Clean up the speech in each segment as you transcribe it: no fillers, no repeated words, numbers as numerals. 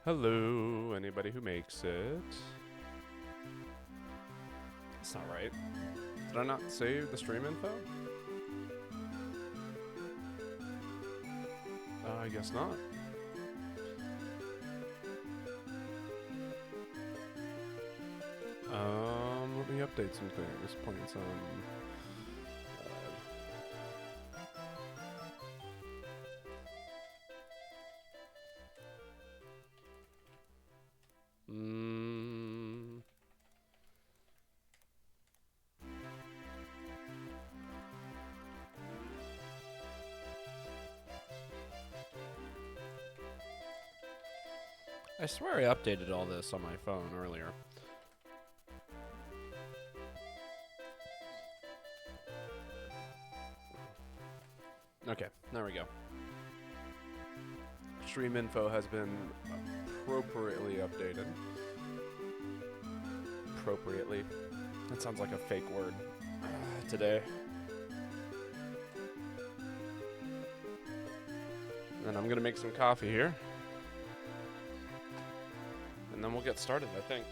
Hello, anybody who makes it. That's not right. Did I not save the stream info? I guess not. Let me update some things. Playing some. Mm. I swear I updated all this on my phone earlier. Okay, there we go. Stream info has been appropriately updated. Appropriately. That sounds like a fake word today. And I'm gonna make some coffee here. And then we'll get started, I think.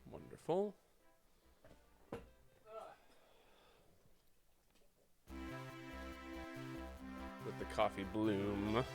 Wonderful. Let the coffee bloom.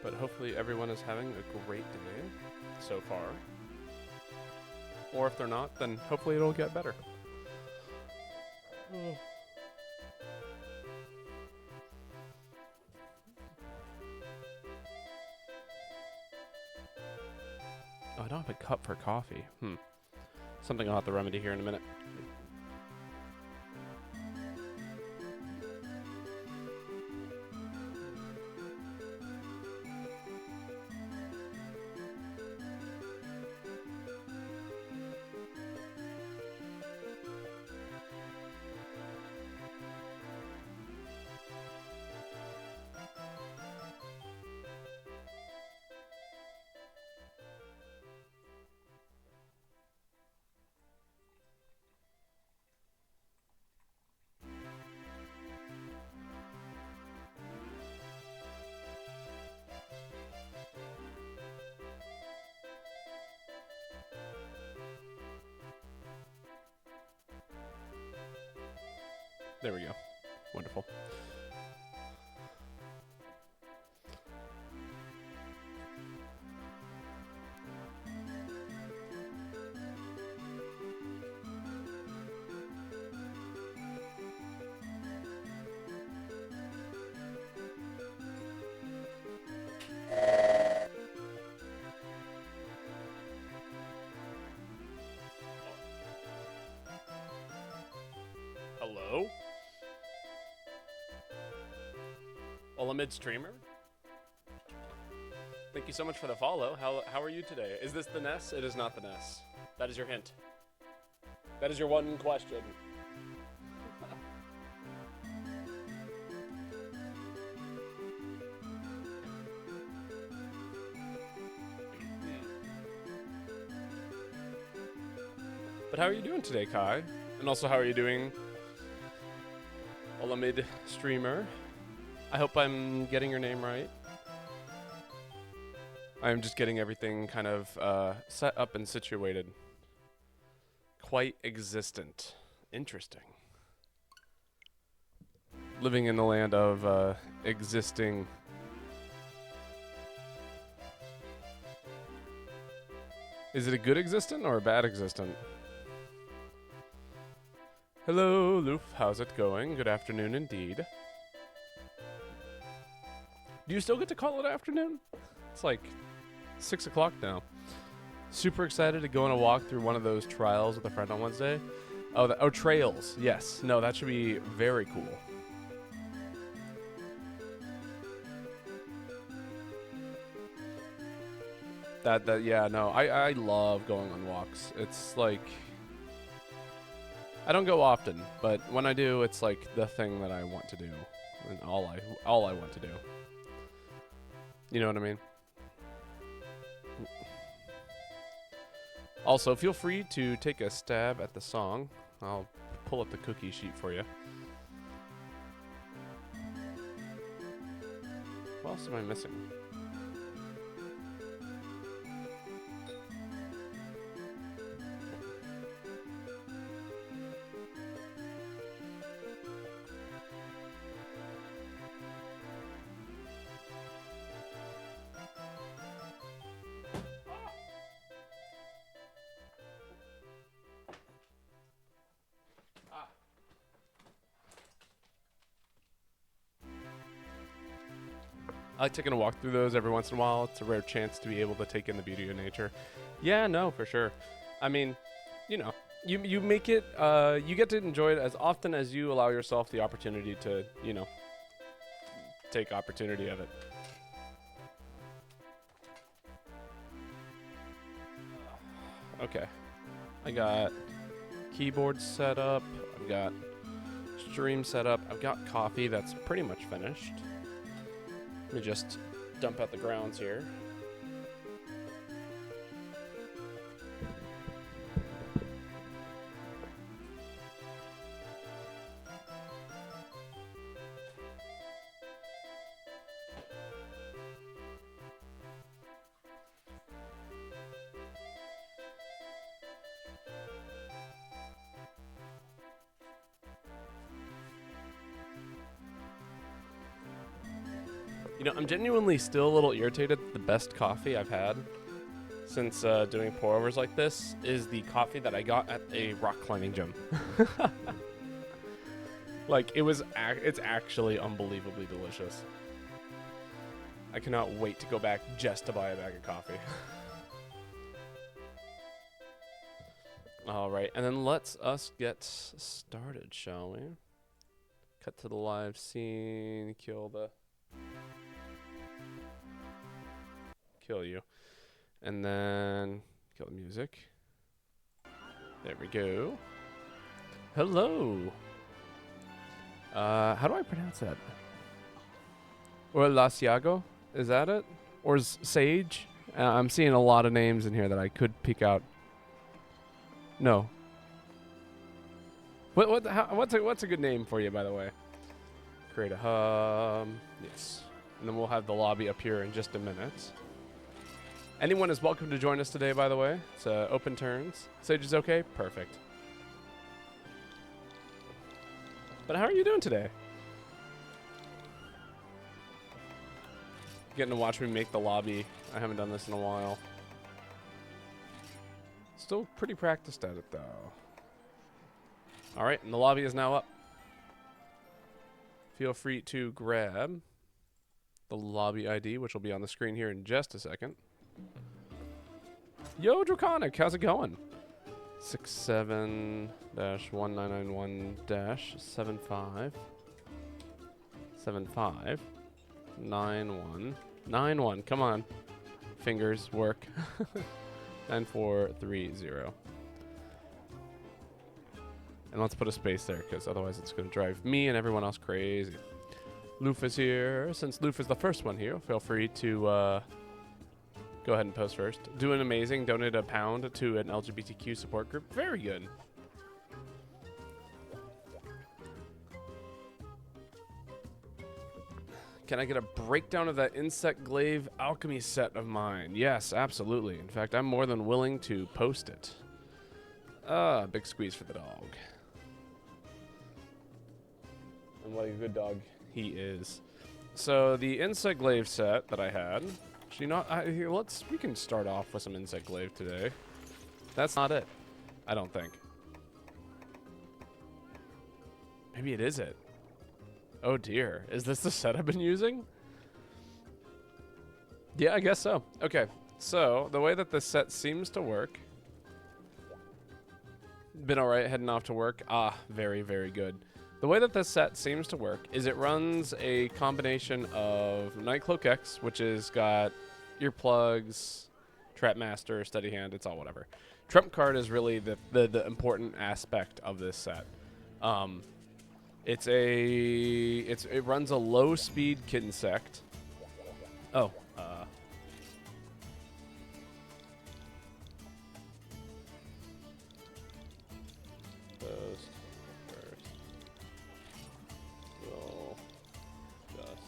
But hopefully everyone is having a great day so far. Or if they're not, then hopefully it'll get better. Oh. I don't have a cup for coffee. Something I'll have to remedy here in a minute. There we go. Wonderful. Hello? Olamid streamer? Thank you so much for the follow. How are you today? Is this the Ness? It is not the Ness. That is your hint. That is your one question. But how are you doing today, Kai? And also, how are you doing, Olamid streamer? I hope I'm getting your name right. I'm just getting everything kind of set up and situated. Quite existent. Interesting. Living in the land of existing. Is it a good existent or a bad existent? Hello, Loof. How's it going? Good afternoon indeed. Do you still get to call it afternoon? It's like 6 o'clock now. Super excited to go on a walk through one of those trials with a friend on Wednesday. Oh, trails. Yes. No, that should be very cool. Yeah, no, I love going on walks. It's like, I don't go often, but when I do, it's like the thing that I want to do, and all I want to do. You know what I mean? Also, feel free to take a stab at the song. I'll pull up the cookie sheet for you. What else am I missing? I like taking a walk through those every once in a while. It's a rare chance to be able to take in the beauty of nature. Yeah, no, for sure. I mean, you know, you make it, you get to enjoy it as often as you allow yourself the opportunity to, you know, take opportunity of it. Okay. I got keyboard set up. I've got stream set up. I've got coffee that's pretty much finished. Let me just dump out the grounds here. You know, I'm genuinely still a little irritated. The best coffee I've had since doing pour-overs like this is the coffee that I got at a rock climbing gym. Like, it's actually unbelievably delicious. I cannot wait to go back just to buy a bag of coffee. All right, and then let's us get started, shall we? Cut to the live scene, kill you, and then kill the music. There we go. Hello. How do I pronounce that? Or Lasiago? Is that it? Or Sage? I'm seeing a lot of names in here that I could pick out. No. What's a good name for you, by the way? Create a hub. Yes. And then we'll have the lobby up here in just a minute. Anyone is welcome to join us today, by the way. It's open turns. Sage is okay? Perfect. But how are you doing today? Getting to watch me make the lobby. I haven't done this in a while. Still pretty practiced at it, though. All right, and the lobby is now up. Feel free to grab the lobby ID, which will be on the screen here in just a second. Yo, Draconic, how's it going? 67-1991-75 75 91 Come on, fingers work. 9430. And let's put a space there, because otherwise it's going to drive me and everyone else crazy. Loof is here. Since Loof is the first one here, feel free to go ahead and post first. Doing amazing. Donate £1 to an LGBTQ support group. Very good. Can I get a breakdown of that insect glaive alchemy set of mine? Yes, absolutely. In fact, I'm more than willing to post it. Big squeeze for the dog. And what a good dog he is. So the insect glaive set that I had. Actually, we can start off with some insect glaive today. That's not it, I don't think. Maybe it is it. Oh dear, is this the set I've been using? Yeah, I guess so. Okay, so the way that this set seems to work. Been alright heading off to work. Very, very good. The way that this set seems to work is it runs a combination of Nightcloak X, which has got earplugs, Trap Master, Steady Hand, it's all whatever. Trump card is really the important aspect of this set. It runs a low speed Kinsect. Oh, first, we'll just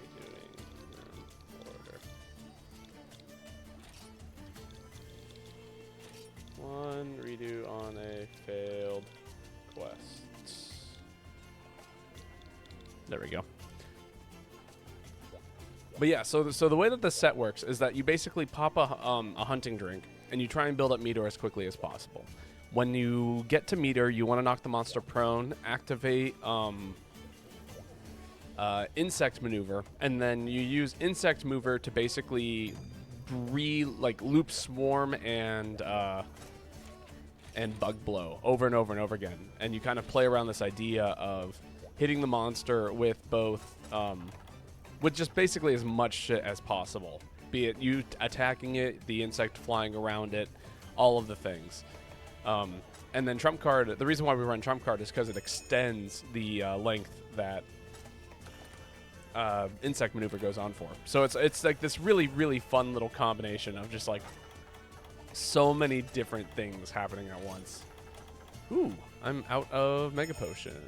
redoing in order. One redo on a failed quest. There we go. But yeah, so the way that the set works is that you basically pop a hunting drink and you try and build up meter as quickly as possible. When you get to meter, you want to knock the monster prone, activate insect maneuver, and then you use insect mover to basically loop swarm and bug blow over and over and over again. And you kind of play around this idea of hitting the monster with both, with just basically as much shit as possible. Be it you attacking it, the insect flying around it, all of the things. And then Trump Card, the reason why we run Trump Card is because it extends the length that insect maneuver goes on for. So it's like this really, really fun little combination of just like so many different things happening at once. Ooh, I'm out of Mega Potions.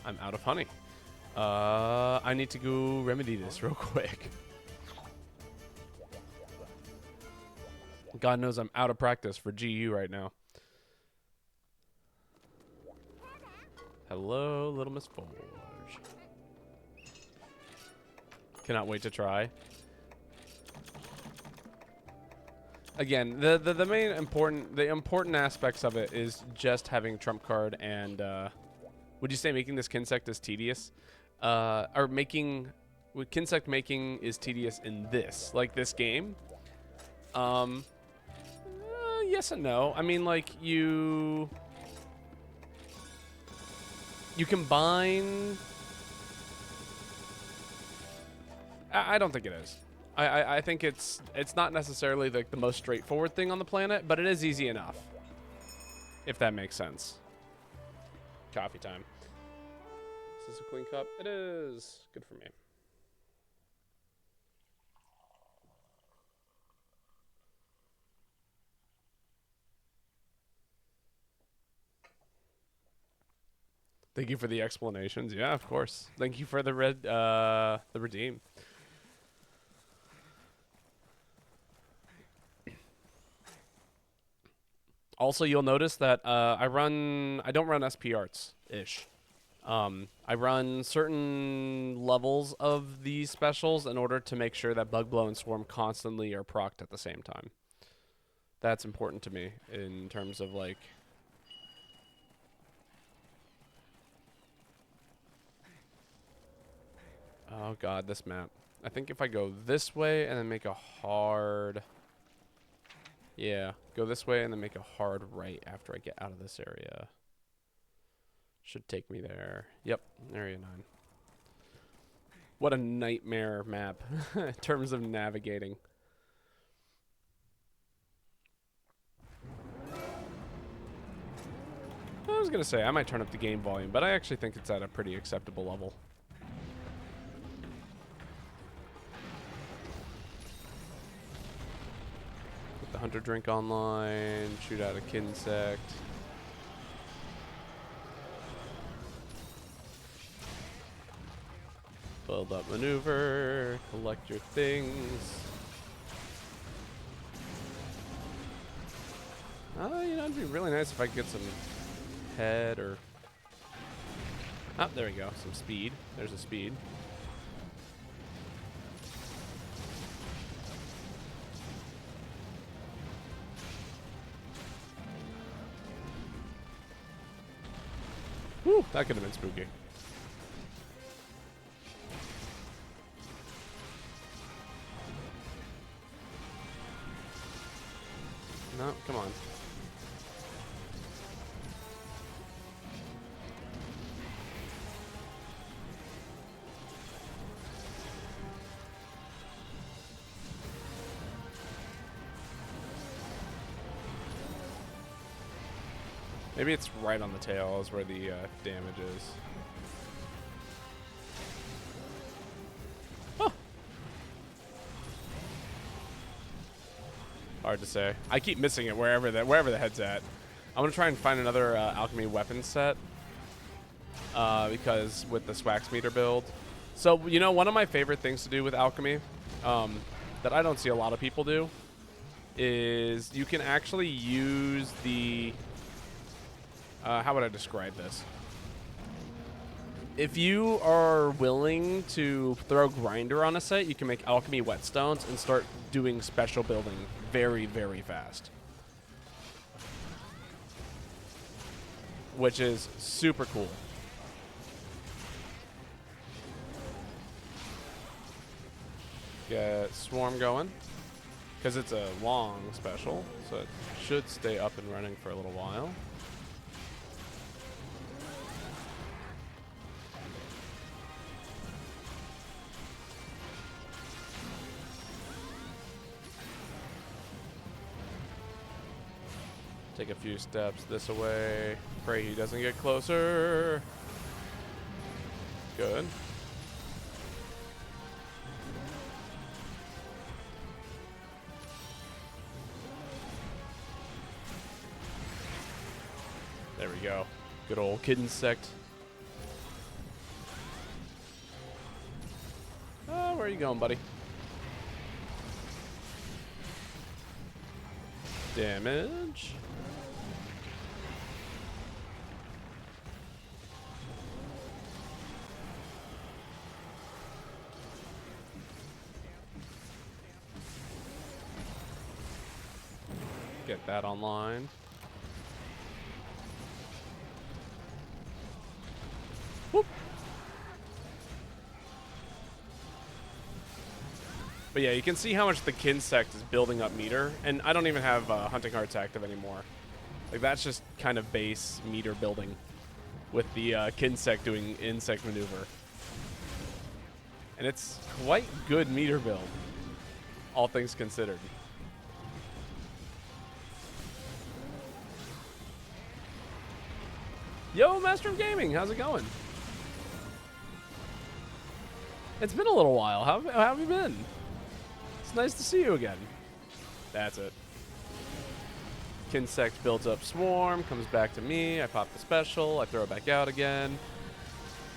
I'm out of honey. I need to go remedy this real quick. God knows I'm out of practice for GU right now. Hello, Little Miss Forge. Cannot wait to try. Again, the main important aspects of it is just having Trump Card and would you say making this Kinsect is tedious? Or Kinsect making is tedious in this game? Yes and no. I mean, like, you combine... I don't think it is. I think it's not necessarily the most straightforward thing on the planet, but it is easy enough. If that makes sense. Coffee time. Is this a clean cup? It is. Good for me. Thank you for the explanations. Yeah, of course. Thank you for the redeem. Also, you'll notice that I don't run SP Arts-ish. I run certain levels of these specials in order to make sure that Bug Blow and Swarm constantly are procced at the same time. That's important to me in terms of, like... Oh god, this map. I think if I go this way and then make a hard... Yeah, go this way and then make a hard right after I get out of this area. Should take me there. Yep, area 9. What a nightmare map in terms of navigating. I was going to say, I might turn up the game volume, but I actually think it's at a pretty acceptable level. Put the Hunter Drink online, shoot out a Kinsect. Build up maneuver. Collect your things. You know, it'd be really nice if I could get some head or... Oh, there we go. Some speed. There's a speed. Whew, that could have been spooky. No, come on. Maybe it's right on the tail is where the damage is. Oh. Hard to say. I keep missing it wherever the head's at. I'm gonna try and find another alchemy weapon set because with the Swax meter build. So you know, one of my favorite things to do with alchemy that I don't see a lot of people do is you can actually use the how would I describe this? If you are willing to throw grinder on a set, you can make alchemy whetstones and start doing special building very, very fast. Which is super cool. Get swarm going. Because it's a long special, so it should stay up and running for a little while. Take a few steps this way. Pray he doesn't get closer. Good. There we go. Good old kid insect. Oh, where are you going, buddy? Damage. Get that online. Whoop. But yeah, you can see how much the Kinsect is building up meter, and I don't even have Hunting Hearts active anymore. Like, that's just kind of base meter building with the Kinsect doing insect maneuver. And it's quite good meter build, all things considered. Yo, Master of Gaming, how's it going? It's been a little while. How have you been? It's nice to see you again. That's it. Kinsect builds up swarm, comes back to me. I pop the special. I throw it back out again.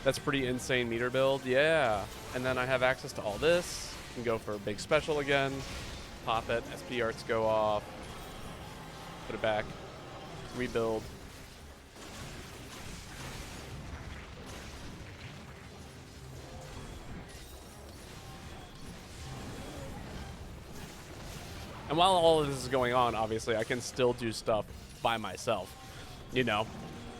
That's pretty insane meter build. Yeah. And then I have access to all this. Can go for a big special again. Pop it. SP arts go off. Put it back. Rebuild. And while all of this is going on, obviously, I can still do stuff by myself. You know,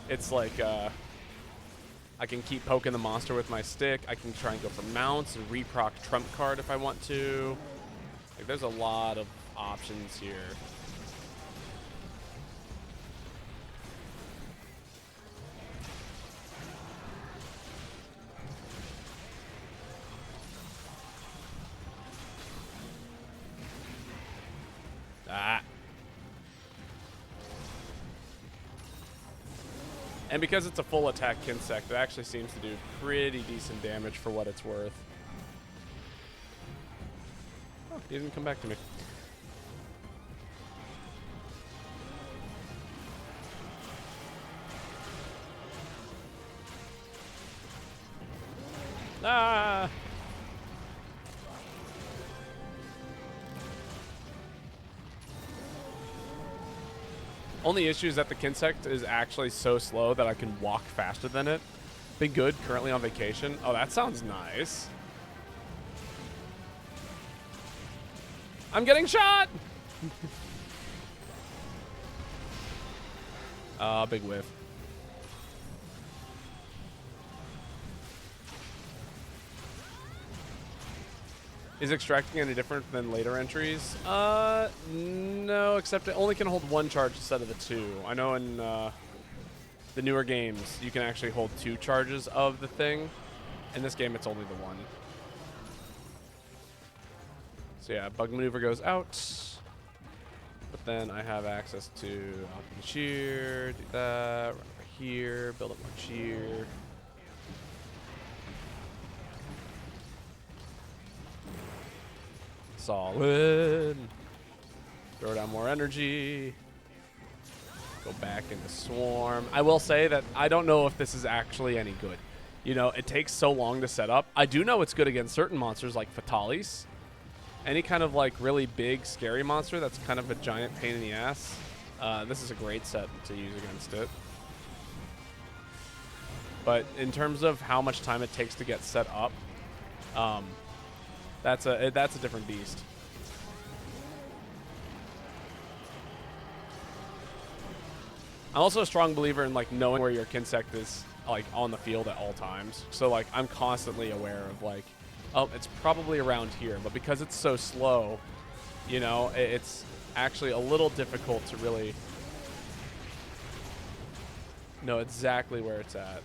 it's like I can keep poking the monster with my stick. I can try and go for mounts and reproc trump card if I want to. Like, there's a lot of options here. Ah. And because it's a full attack Kinsect, it actually seems to do pretty decent damage for what it's worth. Oh, he didn't come back to me. Ah! Only issue is that the Kinsect is actually so slow that I can walk faster than it. Been good, currently on vacation. Oh, that sounds nice. I'm getting shot! Big whiff. Is extracting any different than later entries? No, except it only can hold one charge instead of the two. I know in the newer games, you can actually hold 2 charges of the thing. In this game, it's only the one. So yeah, bug maneuver goes out. But then I have access to Alchemy Cheer, do that, run over here, build up more cheer. Solid. Throw down more energy. Go back into Swarm. I will say that I don't know if this is actually any good. You know, it takes so long to set up. I do know it's good against certain monsters like Fatalis. Any kind of like really big, scary monster that's kind of a giant pain in the ass. This is a great set to use against it. But in terms of how much time it takes to get set up, that's a different beast. I'm also a strong believer in like knowing where your Kinsect is like on the field at all times. So like I'm constantly aware of like, oh, it's probably around here, but because it's so slow, you know, it's actually a little difficult to really know exactly where it's at.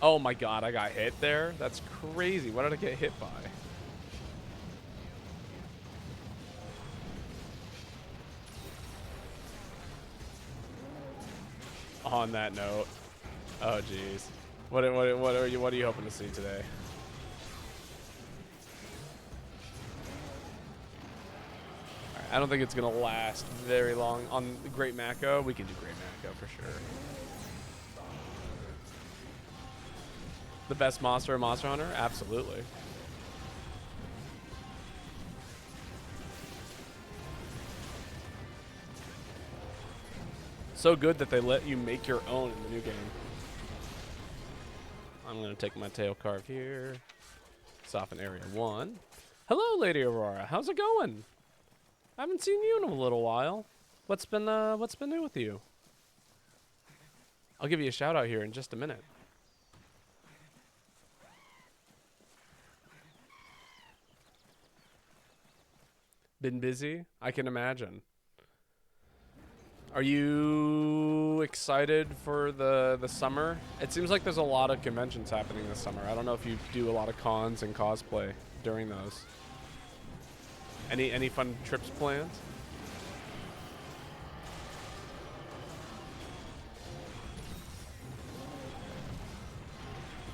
Oh my god, I got hit there? That's crazy. What did I get hit by? On that note, oh jeez, what are you hoping to see today? All right, I don't think it's gonna last very long on Great Mako. We can do Great Mako for sure. The best monster in Monster Hunter, absolutely. So good that they let you make your own in the new game. I'm going to take my tail carve here. Soften area 1. Hello, Lady Aurora. How's it going? I haven't seen you in a little while. What's been new with you? I'll give you a shout out here in just a minute. Been busy? I can imagine. Are you excited for the summer? It seems like there's a lot of conventions happening this summer. I don't know if you do a lot of cons and cosplay during those. Any fun trips planned?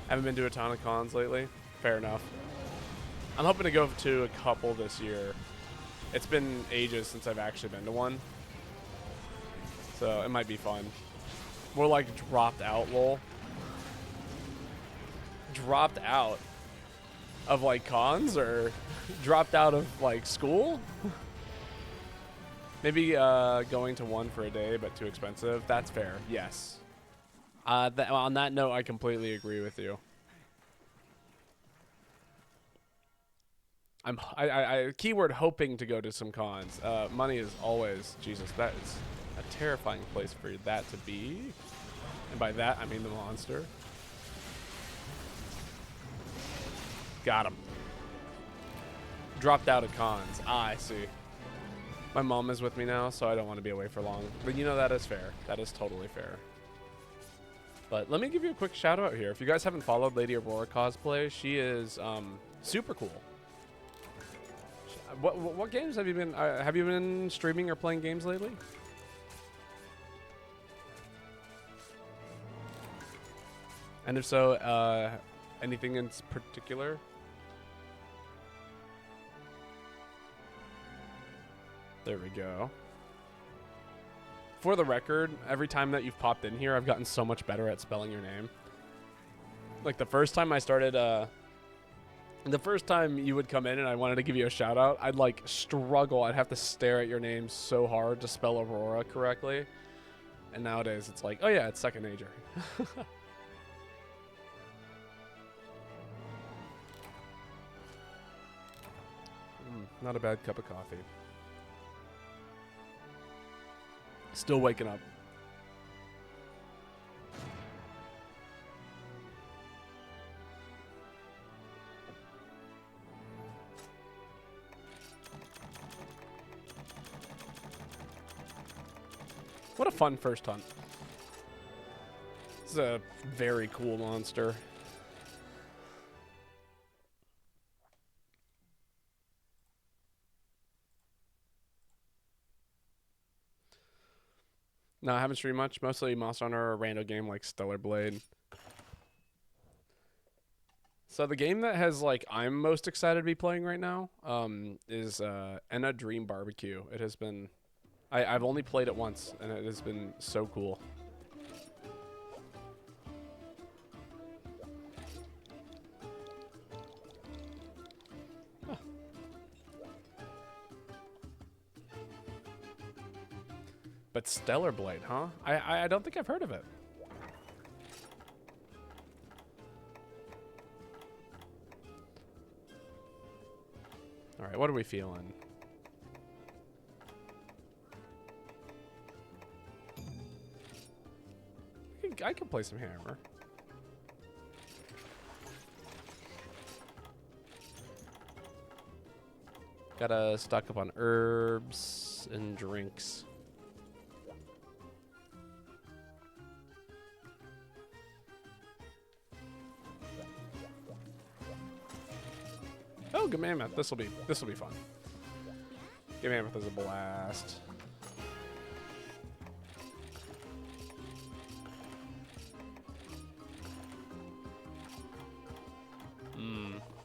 Haven't been to a ton of cons lately. Fair enough. I'm hoping to go to a couple this year. It's been ages since I've actually been to one. So it might be fun. More like dropped out, lol. Dropped out of like cons or dropped out of like school? Maybe going to one for a day but too expensive. That's fair, yes. On that note, I completely agree with you. I keyword hoping to go to some cons. Money is always, Jesus, that is a terrifying place for that to be. And by that, I mean the monster. Got him. Dropped out of cons. Ah, I see. My mom is with me now, so I don't want to be away for long. But you know, that is fair. That is totally fair. But let me give you a quick shout out here. If you guys haven't followed Lady Aurora cosplay, she is super cool. What games have you been streaming or playing games lately? And if so, anything in particular? There we go. For the record, every time that you've popped in here, I've gotten so much better at spelling your name. Like the first time I started The first time you would come in and I wanted to give you a shout out, I'd like struggle. I'd have to stare at your name so hard to spell Aurora correctly. And nowadays it's like, oh yeah, it's second nature. Not a bad cup of coffee. Still waking up. What a fun first hunt. This is a very cool monster. No, I haven't streamed much. Mostly Monster Hunter or a rando game like Stellar Blade. So the game that has like I'm most excited to be playing right now is Enna Dream Barbecue. It has been I've only played it once and it has been so cool. Huh. But Stellar Blade, huh? I don't think I've heard of it. All right, what are we feeling? I can play some hammer. Gotta stock up on herbs and drinks. Oh, good mammoth. This'll be fun. Good mammoth is a blast.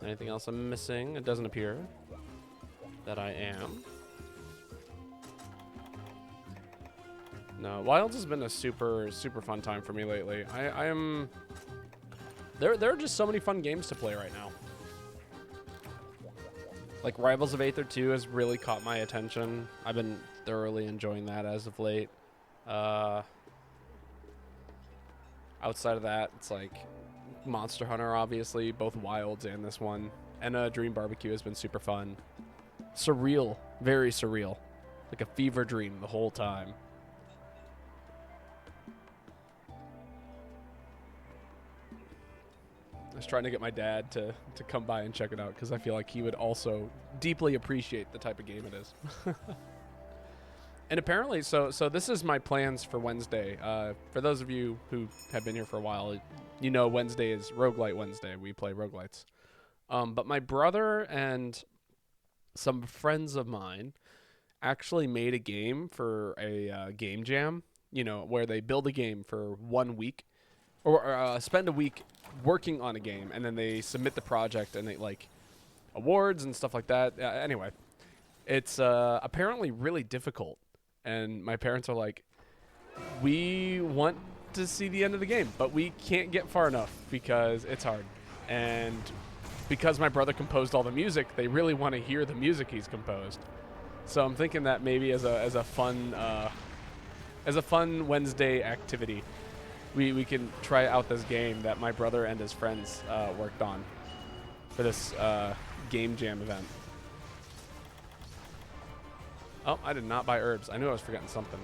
Anything else I'm missing? It doesn't appear that I am. No, Wilds has been a super fun time for me lately. I am. There are just so many fun games to play right now. Like Rivals of Aether 2 has really caught my attention. I've been thoroughly enjoying that as of late. Outside of that, it's like Monster Hunter, obviously, both Wilds and this one. And Dream Barbecue has been super fun. Surreal, very surreal. Like a fever dream the whole time. I was trying to get my dad to come by and check it out because I feel like he would also deeply appreciate the type of game it is. And apparently, so this is my plans for Wednesday. For those of you who have been here for a while, you know Wednesday is Roguelite Wednesday. We play roguelites. But my brother and some friends of mine actually made a game for a game jam, you know, where they build a game for 1 week or spend a week working on a game, and then they submit the project and they like awards and stuff like that. Anyway, it's apparently really difficult. And my parents are like, we want to see the end of the game, but we can't get far enough because it's hard. And because my brother composed all the music, they really want to hear the music he's composed. So I'm thinking that maybe as a fun Wednesday activity, we can try out this game that my brother and his friends worked on for this game jam event. Oh, I did not buy herbs. I knew I was forgetting something.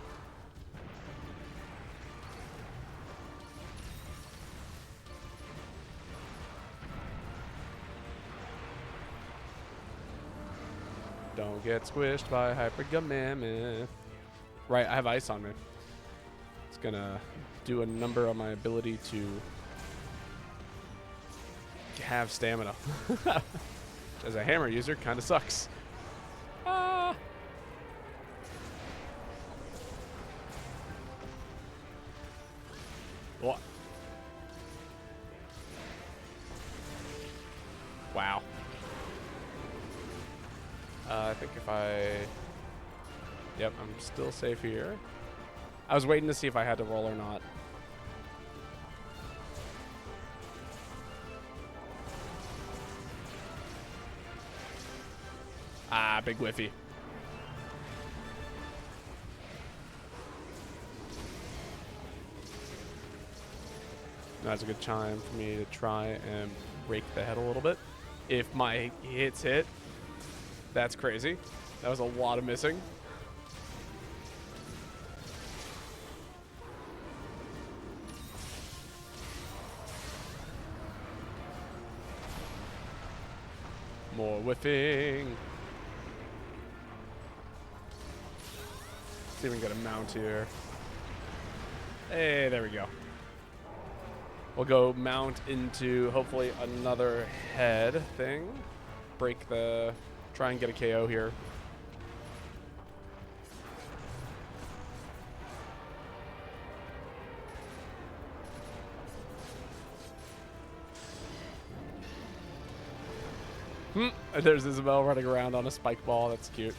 Don't get squished by hypergammammoth. Right, I have ice on me. It's gonna do a number on my ability to have stamina. As a hammer user, kind of sucks. Ah! What? Wow. I think if I... Yep, I'm still safe here. I was waiting to see if I had to roll or not. Ah, big whiffy. That's a good time for me to try and break the head a little bit. If my hits hit, that's crazy. That was a lot of missing. More whiffing. Let's even get a mount here. Hey, there we go. We'll go mount into hopefully another head thing. Break the... Try and get a KO here. There's Isabel running around on a spike ball. That's cute.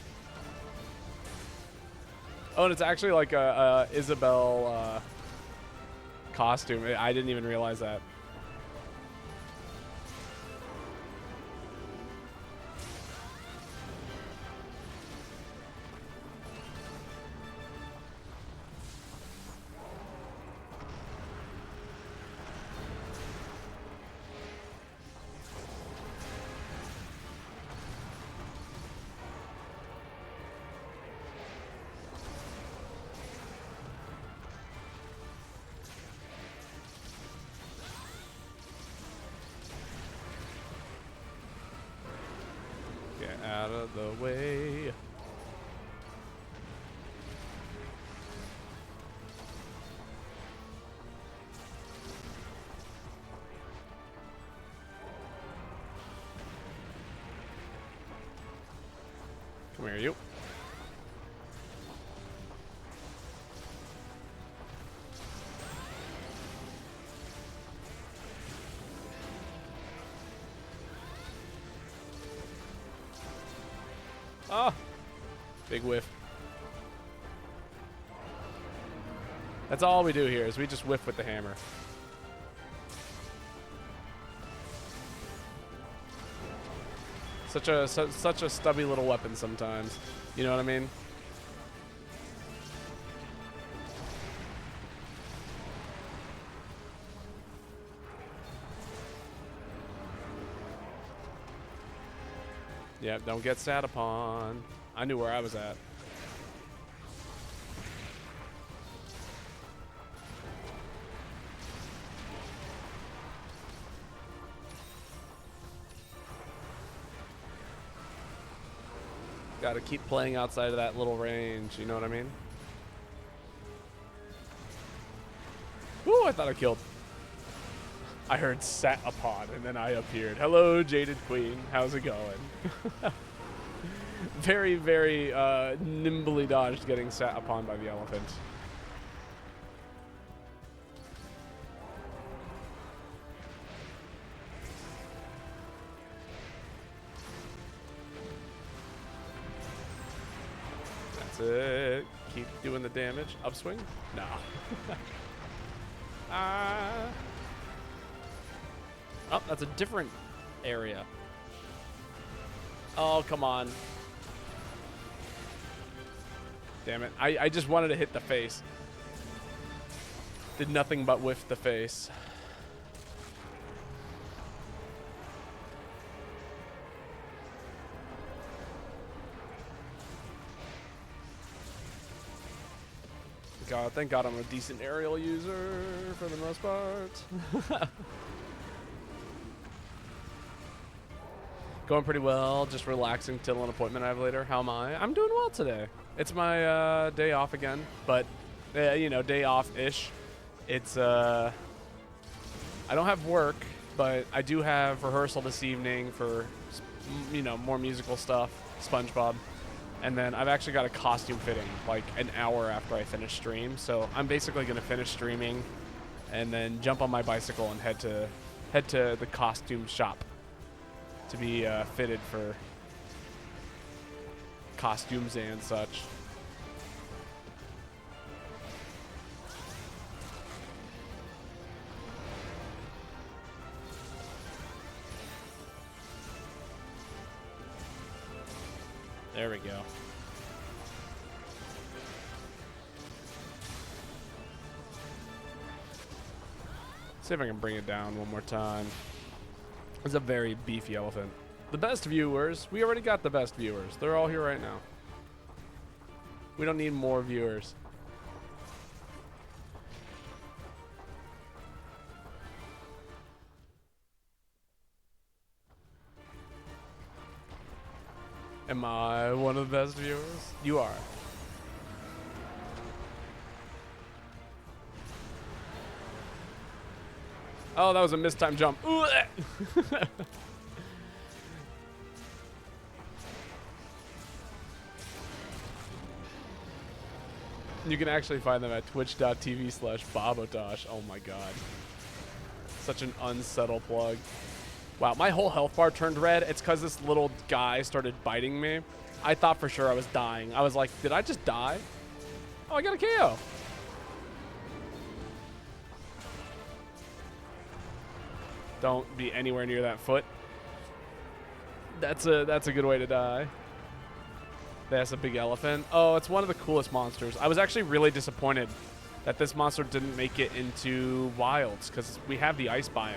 Oh, and it's actually like a Isabel costume. I didn't even realize that. Out of the way. Come here, you. Oh, big whiff. That's all we do here is we just whiff with the hammer. Such a stubby little weapon sometimes. You know what I mean? Yeah, don't get sat upon. I knew where I was at. Gotta keep playing outside of that little range, you know what I mean? Ooh, I thought I killed. I heard sat upon, and then I appeared. Hello, Jaded Queen. How's it going? Very, very nimbly dodged getting sat upon by the elephant. That's it. Keep doing the damage. Upswing? No. Oh, that's a different area. Oh, come on. Damn it. I just wanted to hit the face. Did nothing but whiff the face. God, thank God I'm a decent aerial user for the most part. Going pretty well. Just relaxing till an appointment I have later. How am I? I'm doing well today. It's my day off again, but you know, day off-ish. It's I don't have work, but I do have rehearsal this evening for, you know, more musical stuff, SpongeBob. And then I've actually got a costume fitting like an hour after I finish stream. So I'm basically going to finish streaming and then jump on my bicycle and head to the costume shop to be fitted for costumes and such. There we go. See if I can bring it down one more time. It's a very beefy elephant. The best viewers. We already got the best viewers. They're all here right now. We don't need more viewers. Am I one of the best viewers? You are. Oh, that was a mistimed jump. You can actually find them at twitch.tv/Babotosh. Oh my god. Such an unsettled plug. Wow, my whole health bar turned red. It's because this little guy started biting me. I thought for sure I was dying. I was like, did I just die? Oh, I got a KO. Don't be anywhere near that foot. That's a good way to die. That's a big elephant. Oh, it's one of the coolest monsters. I was actually really disappointed that this monster didn't make it into wilds because we have the ice biome.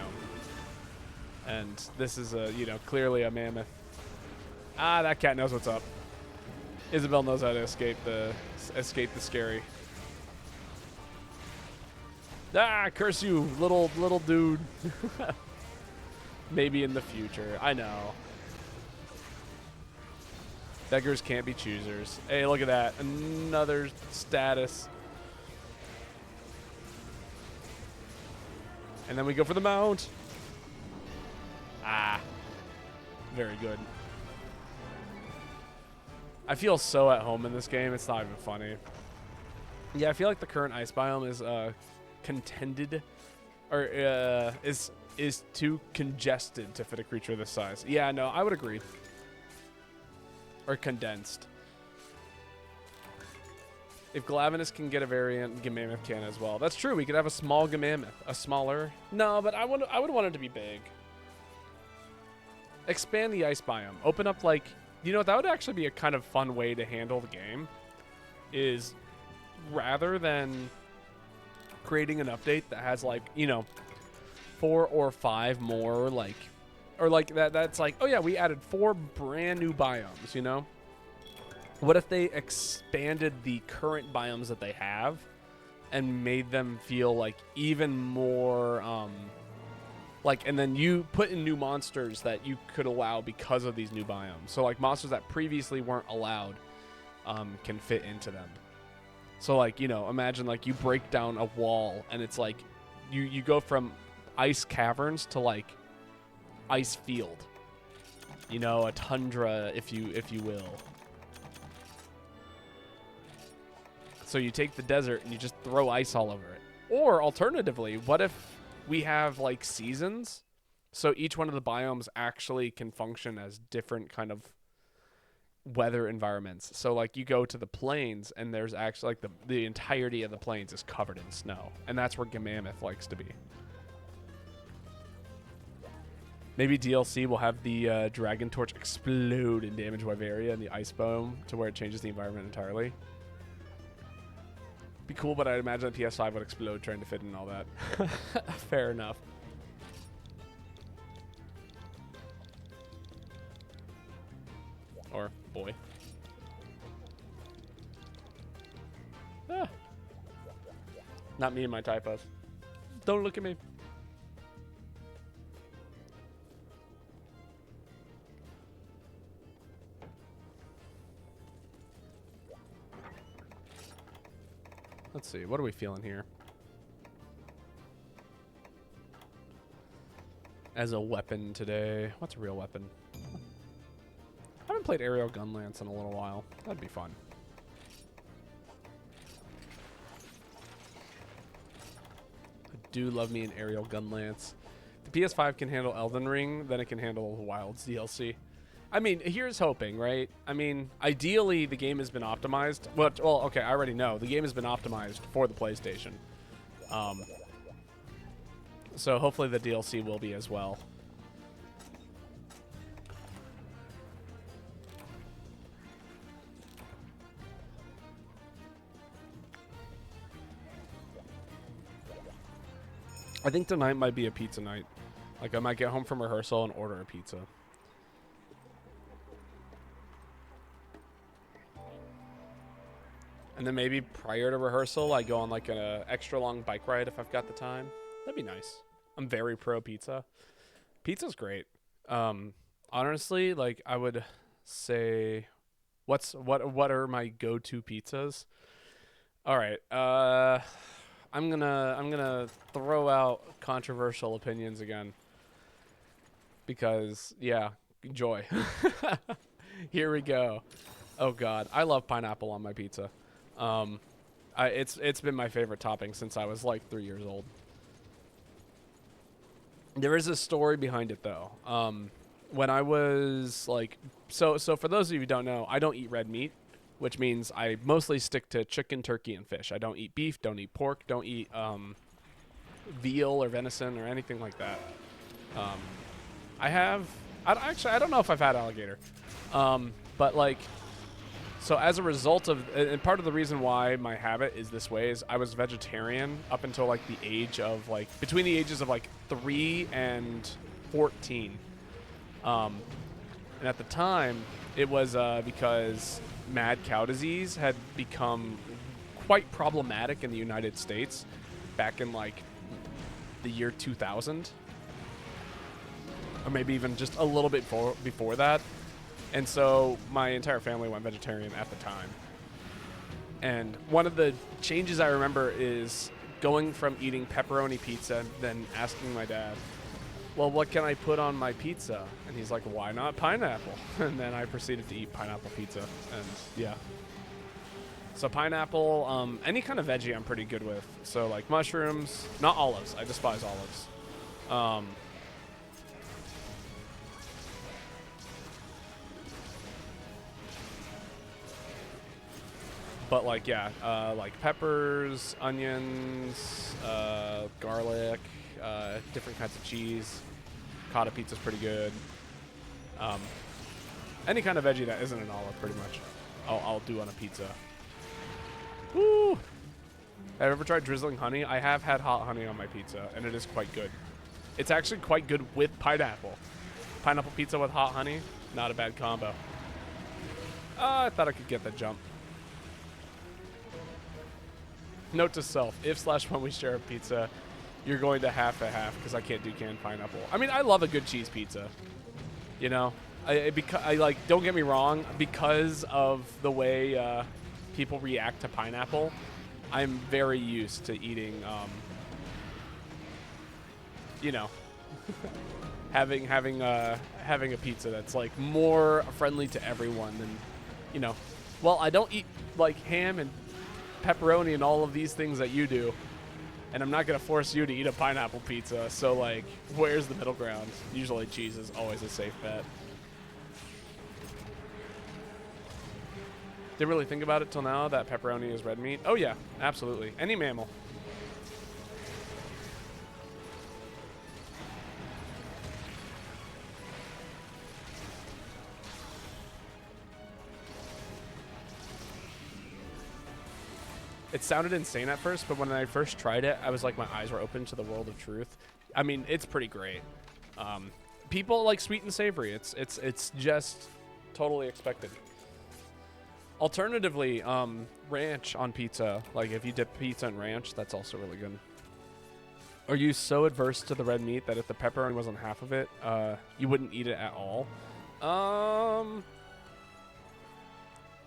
And this is a, you know, clearly a mammoth. Ah, that cat knows what's up. Isabel knows how to escape the scary. Ah, curse you, little dude. Maybe in the future. I know. Beggars can't be choosers. Hey, look at that. Another status. And then we go for the mount. Ah. Very good. I feel so at home in this game. It's not even funny. Yeah, I feel like the current ice biome is contended, or is too congested to fit a creature this size. Yeah, no, I would agree. Or condensed. If Glavenus can get a variant, Gamammoth can as well. That's true. We could have a small Gamammoth, a smaller. No, but I would want it to be big. Expand the ice biome. Open up, like, you know, that would actually be a kind of fun way to handle the game. Is rather than creating an update that has, like, you know, 4 or 5 more, like, or like that's like, oh yeah, we added 4 brand new biomes, you know? What if they expanded the current biomes that they have and made them feel like even more, like, and then you put in new monsters that you could allow because of these new biomes. So like monsters that previously weren't allowed can fit into them. So like, you know, imagine like you break down a wall and it's like you go from ice caverns to like ice field, you know, a tundra, if you will. So you take the desert and you just throw ice all over it. Or alternatively, what if we have like seasons, so each one of the biomes actually can function as different kind of weather environments. So like you go to the plains and there's actually like the entirety of the plains is covered in snow, and that's where Gamammoth likes to be. Maybe DLC will have the Dragon Torch explode and damage Wyveria in the ice biome to where it changes the environment entirely. Be cool, but I'd imagine the PS5 would explode trying to fit in all that. Fair enough. Or boy. Ah. Not me and my typos. Don't look at me. Let's see, what are we feeling here? As a weapon today, what's a real weapon? I haven't played aerial gun lance in a little while. That'd be fun. I do love me an aerial gun lance. If the PS5 can handle Elden Ring, then it can handle Wilds DLC. I mean, here's hoping, right? I mean, ideally, the game has been optimized. Well, okay, I already know. The game has been optimized for the PlayStation. So hopefully the DLC will be as well. I think tonight might be a pizza night. Like, I might get home from rehearsal and order a pizza. And then maybe prior to rehearsal, I go on like an extra long bike ride if I've got the time. That'd be nice. I'm very pro pizza. Pizza's great. Honestly, like I would say, what are my go-to pizzas? All right. I'm gonna throw out controversial opinions again because yeah, joy. Here we go. Oh God, I love pineapple on my pizza. Um, it's been my favorite topping since I was like 3 years old. There is a story behind it though. When I was like, so for those of you who don't know, I don't eat red meat, which means I mostly stick to chicken, turkey, and fish. I don't eat beef, don't eat pork, don't eat veal or venison or anything like that. Um, I have, I don't know if I've had alligator, but like. So as a result of, and part of the reason why my habit is this way is I was vegetarian up until like the age of like, between the ages of like 3 and 14. And at the time, it was because mad cow disease had become quite problematic in the United States back in like the year 2000. Or maybe even just a little bit before that. And so my entire family went vegetarian at the time. And one of the changes I remember is going from eating pepperoni pizza, then asking my dad, well, what can I put on my pizza? And he's like, why not pineapple? And then I proceeded to eat pineapple pizza. And yeah. So pineapple, any kind of veggie I'm pretty good with. So like mushrooms, not olives. I despise olives. But like, yeah, like peppers, onions, garlic, different kinds of cheese. Cotta pizza's pretty good. Any kind of veggie that isn't an olive, pretty much, I'll do on a pizza. Woo! Have you ever tried drizzling honey? I have had hot honey on my pizza, and it is quite good. It's actually quite good with pineapple. Pineapple pizza with hot honey, not a bad combo. I thought I could get the jump. Note to self, if/when we share a pizza, you're going to half a half because I can't do canned pineapple. I mean, I love a good cheese pizza. You know, I like, don't get me wrong, because of the way people react to pineapple, I'm very used to eating, you know, having a pizza that's like more friendly to everyone than, you know, well, I don't eat like ham and pepperoni and all of these things that you do, and I'm not gonna force you to eat a pineapple pizza, so like, where's the middle ground? Usually cheese is always a safe bet. Didn't really think about it till now that pepperoni is red meat. Oh yeah, absolutely, any mammal. It sounded insane at first, but when I first tried it, I was like, my eyes were open to the world of truth. I mean, it's pretty great. People like sweet and savory. It's just totally expected. Alternatively, ranch on pizza. Like if you dip pizza in ranch, that's also really good. Are you so adverse to the red meat that if the pepperoni wasn't half of it, you wouldn't eat it at all?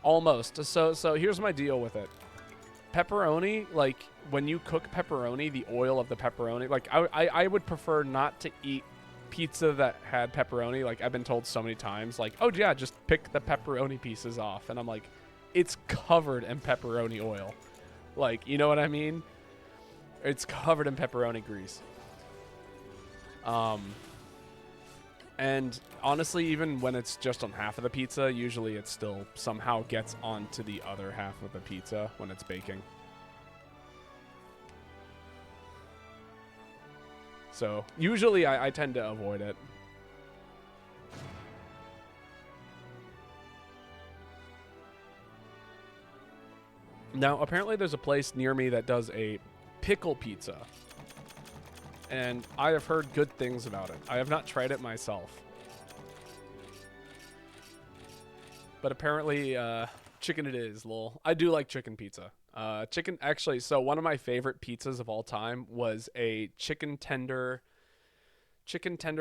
Almost. So here's my deal with it. Pepperoni, like when you cook pepperoni, the oil of the pepperoni, like I would prefer not to eat pizza that had pepperoni. Like I've been told so many times, like, oh yeah, just pick the pepperoni pieces off, and I'm like, it's covered in pepperoni oil. Like, you know what I mean? It's covered in pepperoni grease. And honestly, even when it's just on half of the pizza, usually it still somehow gets onto the other half of the pizza when it's baking. So usually I tend to avoid it. Now, apparently there's a place near me that does a pickle pizza. and I have heard good things about it. I have not tried it myself. But apparently, chicken it is, lol. I do like chicken pizza. Chicken, actually, so one of my favorite pizzas of all time was a chicken tender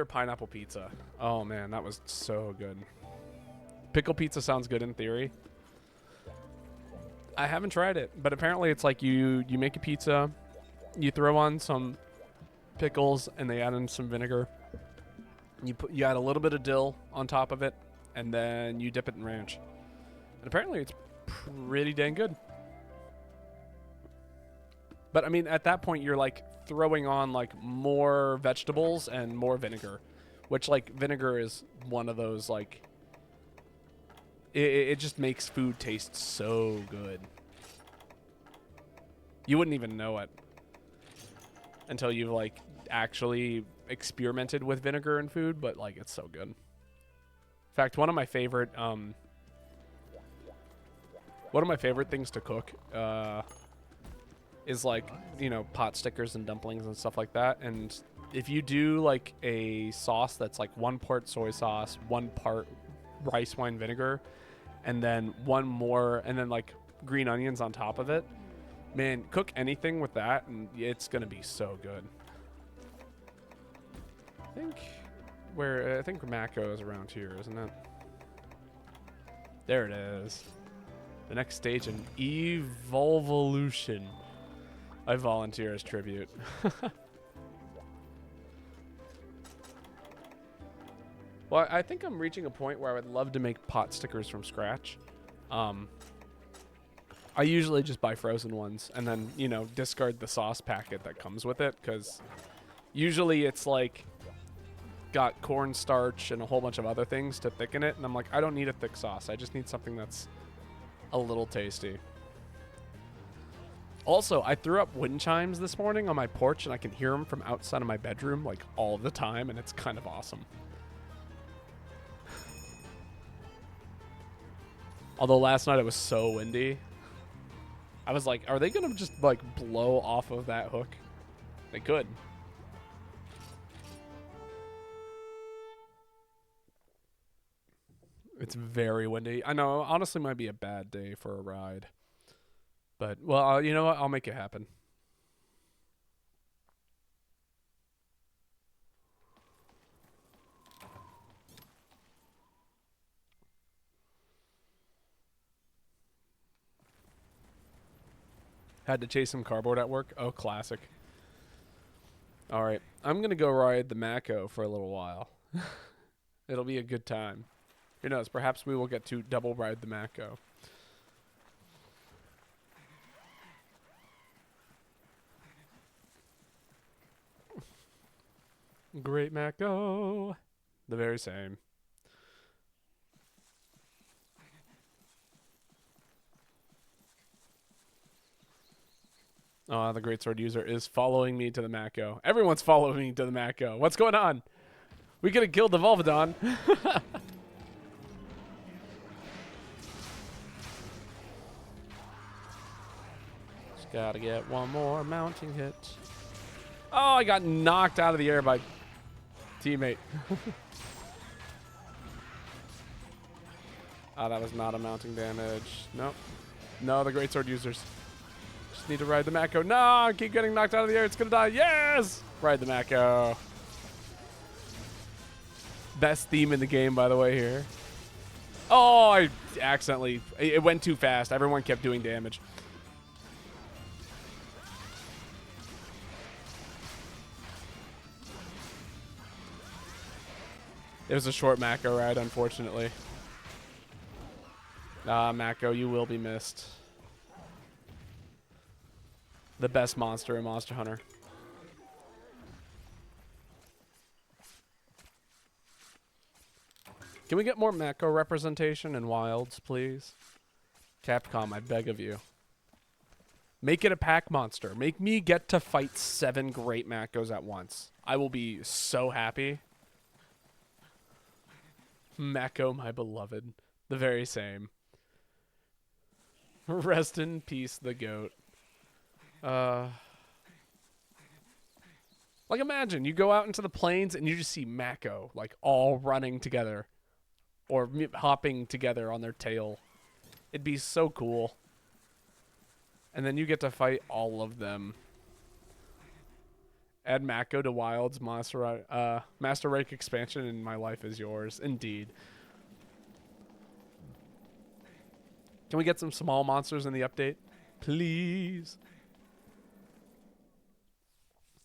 pineapple pizza. Oh man, that was so good. Pickle pizza sounds good in theory. I haven't tried it, but apparently it's like you make a pizza, you throw on some pickles, and they add in some vinegar. You add a little bit of dill on top of it, and then you dip it in ranch. And apparently it's pretty dang good. But I mean, at that point, you're like throwing on like more vegetables and more vinegar, which like vinegar is one of those like, it just makes food taste so good. You wouldn't even know it until you've like actually experimented with vinegar in food, but like it's so good. In fact, one of my favorite things to cook is like, you know, pot stickers and dumplings and stuff like that. And if you do like a sauce that's like 1 part soy sauce, 1 part rice wine vinegar, and then like green onions on top of it, man, cook anything with that and it's gonna be so good. I think Mako is around here, isn't it? There it is. The next stage in Evolution. I volunteer as tribute. Well, I think I'm reaching a point where I would love to make pot stickers from scratch. I usually just buy frozen ones and then, you know, discard the sauce packet that comes with it, because usually it's like got cornstarch and a whole bunch of other things to thicken it, and I'm like, I don't need a thick sauce. I just need something that's a little tasty. Also, I threw up wind chimes this morning on my porch, and I can hear them from outside of my bedroom like all the time, and it's kind of awesome. Although last night it was so windy, I was like, are they gonna just like blow off of that hook? They could. It's very windy. I know, honestly might be a bad day for a ride. But, well, you know what? I'll make it happen. Had to chase some cardboard at work. Oh, classic. All right. I'm going to go ride the Mako for a little while. It'll be a good time. Who knows? Perhaps we will get to double ride the Mako. Great Mako. The very same. Oh, the greatsword user is following me to the Mako. Everyone's following me to the Mako. What's going on? We could have killed the Volvodon. Just gotta get one more mounting hit. Oh, I got knocked out of the air by teammate. Oh, that was not a mounting damage. Nope. No, the greatsword users. Just need to ride the Mako. No, I keep getting knocked out of the air. It's gonna die. Yes! Ride the Mako. Best theme in the game, by the way, here. Oh, I accidentally... It went too fast. Everyone kept doing damage. It was a short Mako ride, unfortunately. Ah, Mako, you will be missed. The best monster in Monster Hunter. Can we get more Mako representation in Wilds, please? Capcom, I beg of you. Make it a pack monster. Make me get to fight 7 great Makos at once. I will be so happy. Mako, my beloved. The very same. Rest in peace, the goat. Like imagine you go out into the plains and you just see Mako like all running together or hopping together on their tail. It'd be so cool. And then you get to fight all of them. Add Mako to Wild's Master Rank expansion and my life is yours. Indeed. Can we get some small monsters in the update? Please.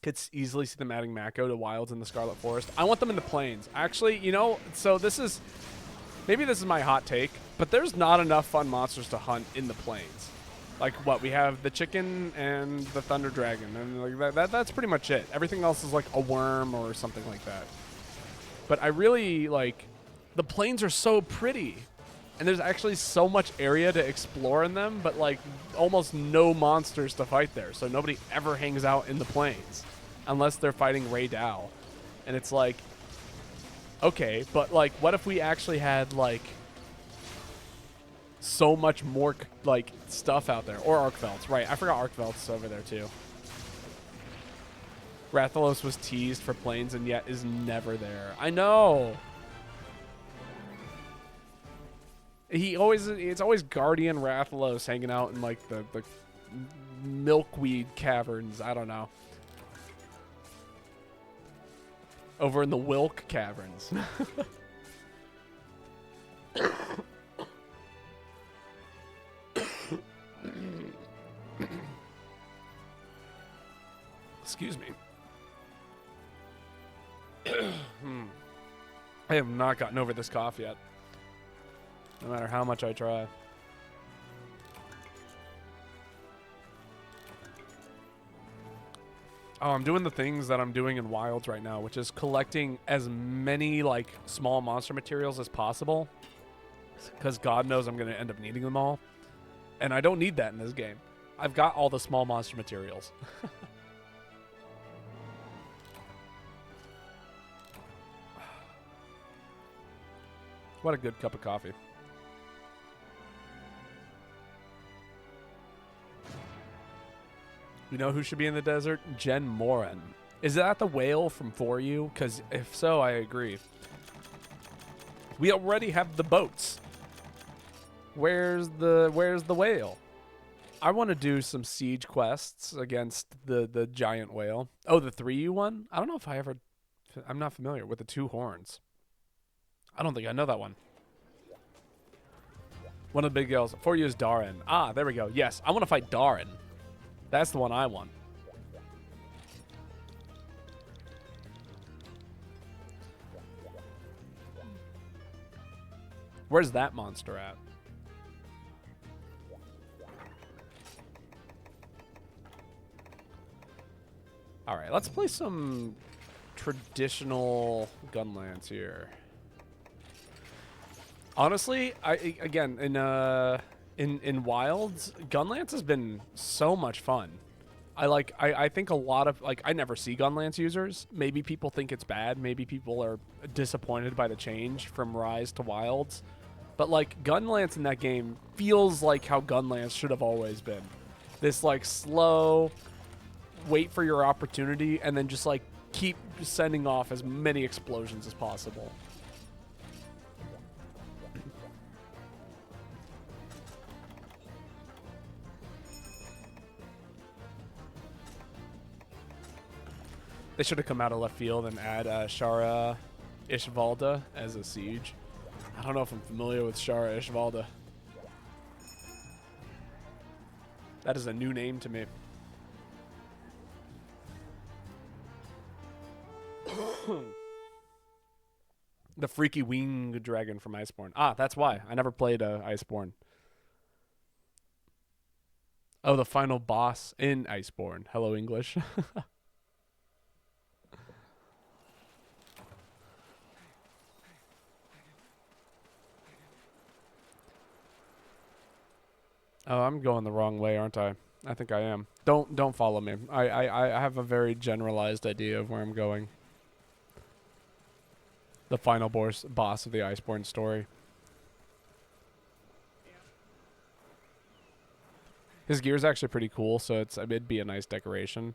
Could easily see them adding Mako to Wilds in the Scarlet Forest. I want them in the plains. Actually, you know, so this is... Maybe this is my hot take, but there's not enough fun monsters to hunt in the plains. Like what? We have the chicken and the thunder dragon, and like that's pretty much it. Everything else is like a worm or something like that. But I really like... The plains are so pretty. And there's actually so much area to explore in them, but like almost no monsters to fight there. So nobody ever hangs out in the plains unless they're fighting Ray Dow. And it's like, okay, but like what if we actually had like so much more like stuff out there? Or Arkvelds, right. I forgot Arkvelds is over there too. Rathalos was teased for plains and yet is never there. I know. It's always Guardian Rathalos hanging out in like the milkweed caverns. I don't know. Over in the Wilk caverns. Excuse me. I have not gotten over this cough yet. No matter how much I try. Oh, I'm doing the things that I'm doing in Wilds right now, which is collecting as many like small monster materials as possible. Because God knows I'm going to end up needing them all. And I don't need that in this game. I've got all the small monster materials. What a good cup of coffee. You know who should be in the desert? Jen Moran. Is that the whale from For You? Because if so, I agree. We already have the boats. Where's the whale? I want to do some siege quests against the giant whale. Oh, the 3U one? I don't know if I'm not familiar with the 2 horns. I don't think I know that one. One of the big girls. For You is Darin. Ah, there we go. Yes, I want to fight Darin. That's the one I want. Where's that monster at? All right, let's play some traditional Gunlance here. Honestly, again in Wilds, Gunlance has been so much fun. I think a lot of I never see Gunlance users. Maybe people think it's bad. Maybe people are disappointed by the change from Rise to Wilds. But like Gunlance in that game feels like how Gunlance should have always been. This like slow, wait for your opportunity, and then just like keep sending off as many explosions as possible. They should have come out of left field and add Shara Ishvalda as a siege. I don't know if I'm familiar with Shara Ishvalda. That is a new name to me. The freaky winged dragon from Iceborne. Ah, that's why. I never played Iceborne. Oh, the final boss in Iceborne. Hello, English. Oh, I'm going the wrong way, aren't I? I think I am. Don't follow me. I have a very generalized idea of where I'm going. The final boss of the Iceborne story. His gear's actually pretty cool, so it'd be a nice decoration.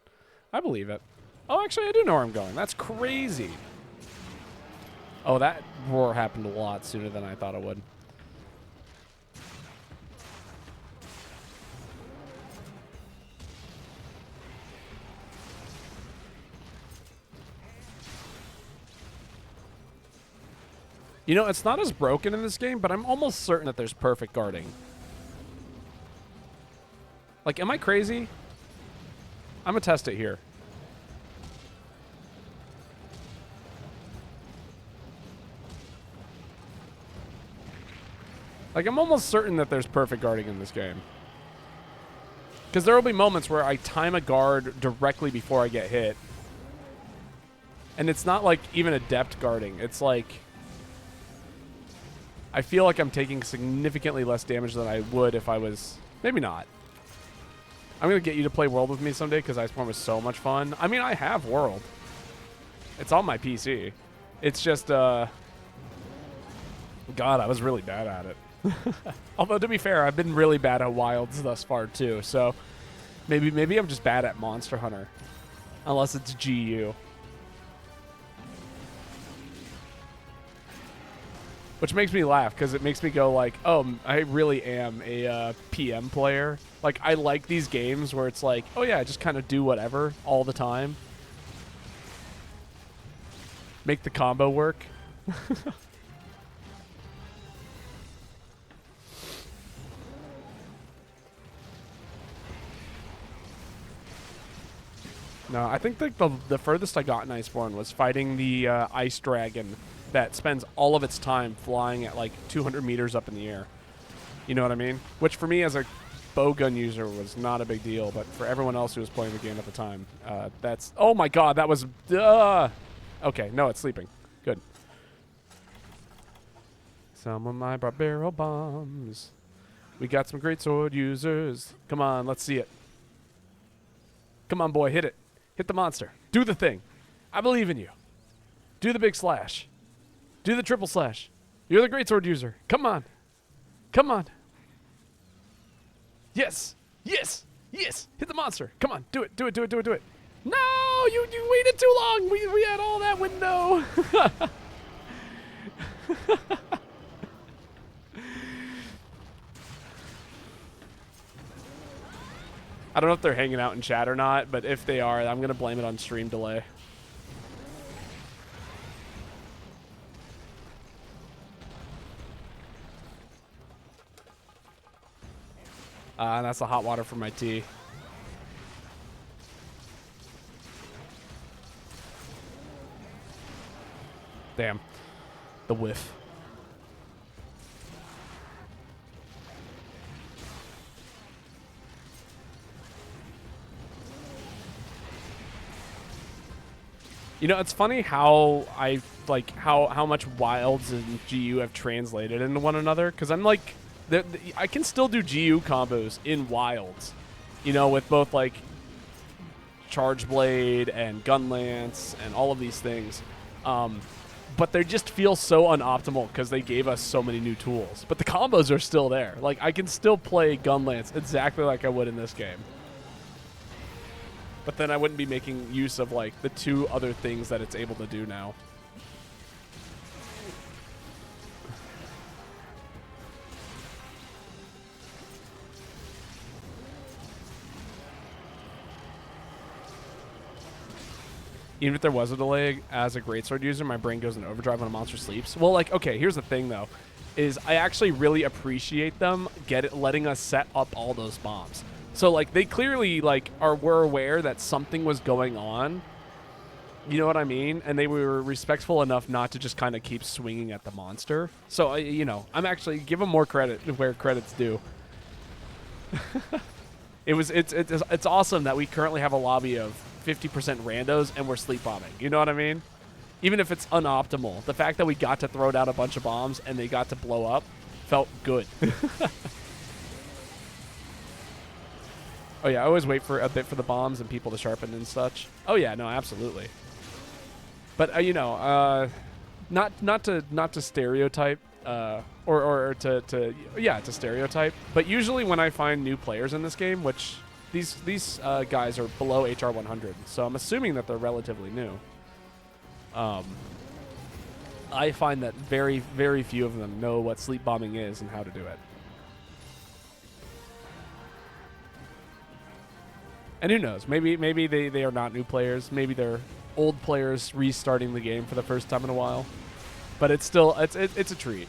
I believe it. Oh, actually, I do know where I'm going. That's crazy. Oh, that roar happened a lot sooner than I thought it would. You know, it's not as broken in this game, but I'm almost certain that there's perfect guarding. Like, am I crazy? I'm gonna test it here. Like, I'm almost certain that there's perfect guarding in this game. Because there will be moments where I time a guard directly before I get hit. And it's not, like, even adept guarding. It's like... I feel like I'm taking significantly less damage than I would if I was... Maybe not. I'm going to get you to play World with me someday because Iceborne was so much fun. I mean, I have World. It's on my PC. It's just, God, I was really bad at it. Although, to be fair, I've been really bad at Wilds thus far, too. So, maybe I'm just bad at Monster Hunter. Unless it's GU. Which makes me laugh, because it makes me go like, oh, I really am a PM player. Like, I like these games where it's like, oh yeah, I just kind of do whatever all the time. Make the combo work. No, I think the furthest I got in Iceborne was fighting the ice dragon that spends all of its time flying at like 200 meters up in the air. You know what I mean? Which for me as a bowgun user was not a big deal, but for everyone else who was playing the game at the time, that's... Oh my god, that was... Okay, no, it's sleeping. Good. Some of my barbaro bombs. We got some great sword users. Come on, let's see it. Come on, boy, hit it. Hit the monster. Do the thing. I believe in you. Do the big slash. Do the triple slash. You're the greatsword user. Come on. Come on. Yes. Yes. Yes. Hit the monster. Come on. Do it. Do it. Do it. Do it. Do it. No! You waited too long. We had all that window. I don't know if they're hanging out in chat or not, but if they are, I'm going to blame it on stream delay. That's the hot water for my tea. Damn. The whiff. You know, it's funny how I like how much Wilds and GU have translated into one another, because I'm like, I can still do GU combos in Wilds, you know, with both like Charge Blade and Gun Lance and all of these things, but they just feel so unoptimal because they gave us so many new tools. But the combos are still there. Like, I can still play Gun Lance exactly like I would in this game. But then I wouldn't be making use of, like, the two other things that it's able to do now. Even if there was a delay, as a greatsword user, my brain goes in overdrive when a monster sleeps. Well, like, okay, here's the thing, though, is I actually really appreciate them letting us set up all those bombs. So, like, they clearly, like, were aware that something was going on. You know what I mean? And they were respectful enough not to just kind of keep swinging at the monster. So, you know, I'm actually, give them more credit where credit's due. It's awesome that we currently have a lobby of 50% randos and we're sleep bombing. You know what I mean? Even if it's unoptimal, the fact that we got to throw down a bunch of bombs and they got to blow up felt good. Oh yeah, I always wait for a bit for the bombs and people to sharpen and such. Oh yeah, no, absolutely. But you know, not to stereotype, or to stereotype. But usually when I find new players in this game, which these guys are below HR 100, so I'm assuming that they're relatively new. I find that very, very few of them know what sleep bombing is and how to do it. And who knows? Maybe they are not new players. Maybe they're old players restarting the game for the first time in a while. But it's still it's a treat.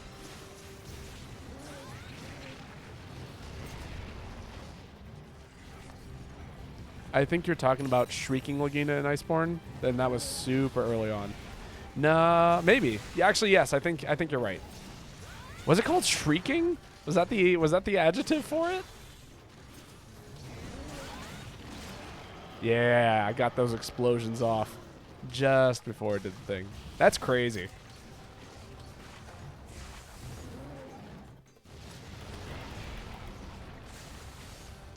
I think you're talking about Shrieking Lagina in Iceborne, and that was super early on. Nah, maybe. Yeah, actually, yes. I think you're right. Was it called Shrieking? Was that the adjective for it? Yeah, I got those explosions off just before it did the thing. That's crazy.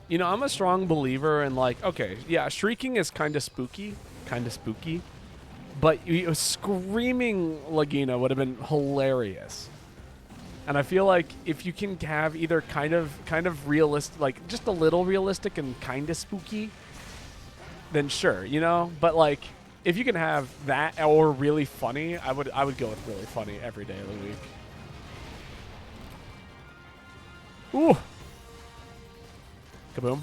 You know, I'm a strong believer in, like, okay, yeah, shrieking is kind of spooky, but screaming Lagina would have been hilarious. And I feel like if you can have either kind of realistic, like just a little realistic and kind of spooky, then sure, you know. But like, if you can have that or really funny, I would go with really funny every day of the week. Ooh. Kaboom.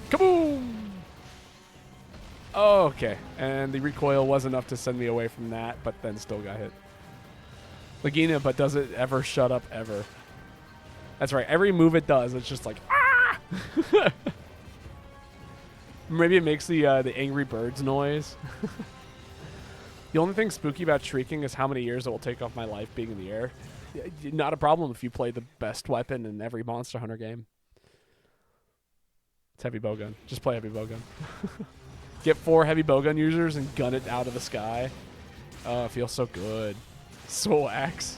Kaboom! Oh, okay. And the recoil was enough to send me away from that, but then still got hit. Lagina, but does it ever shut up ever? That's right. Every move it does, it's just like, ah! Maybe it makes the Angry Birds noise. The only thing spooky about shrieking is how many years it will take off my life being in the air. Not a problem if you play the best weapon in every Monster Hunter game. It's heavy bowgun. Just play heavy bowgun. Get 4 heavy bowgun users and gun it out of the sky. Oh, it feels so good. Soul Axe.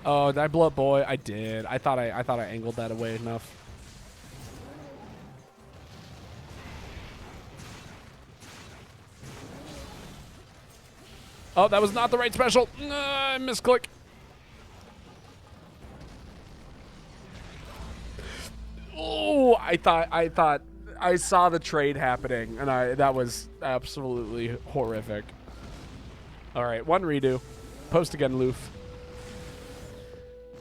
Oh, did I blow up boy? I did. I thought I angled that away enough. Oh, that was not the right special. I misclick. Oh, I thought I saw the trade happening, and that was absolutely horrific. All right, one redo. Post again, Loof.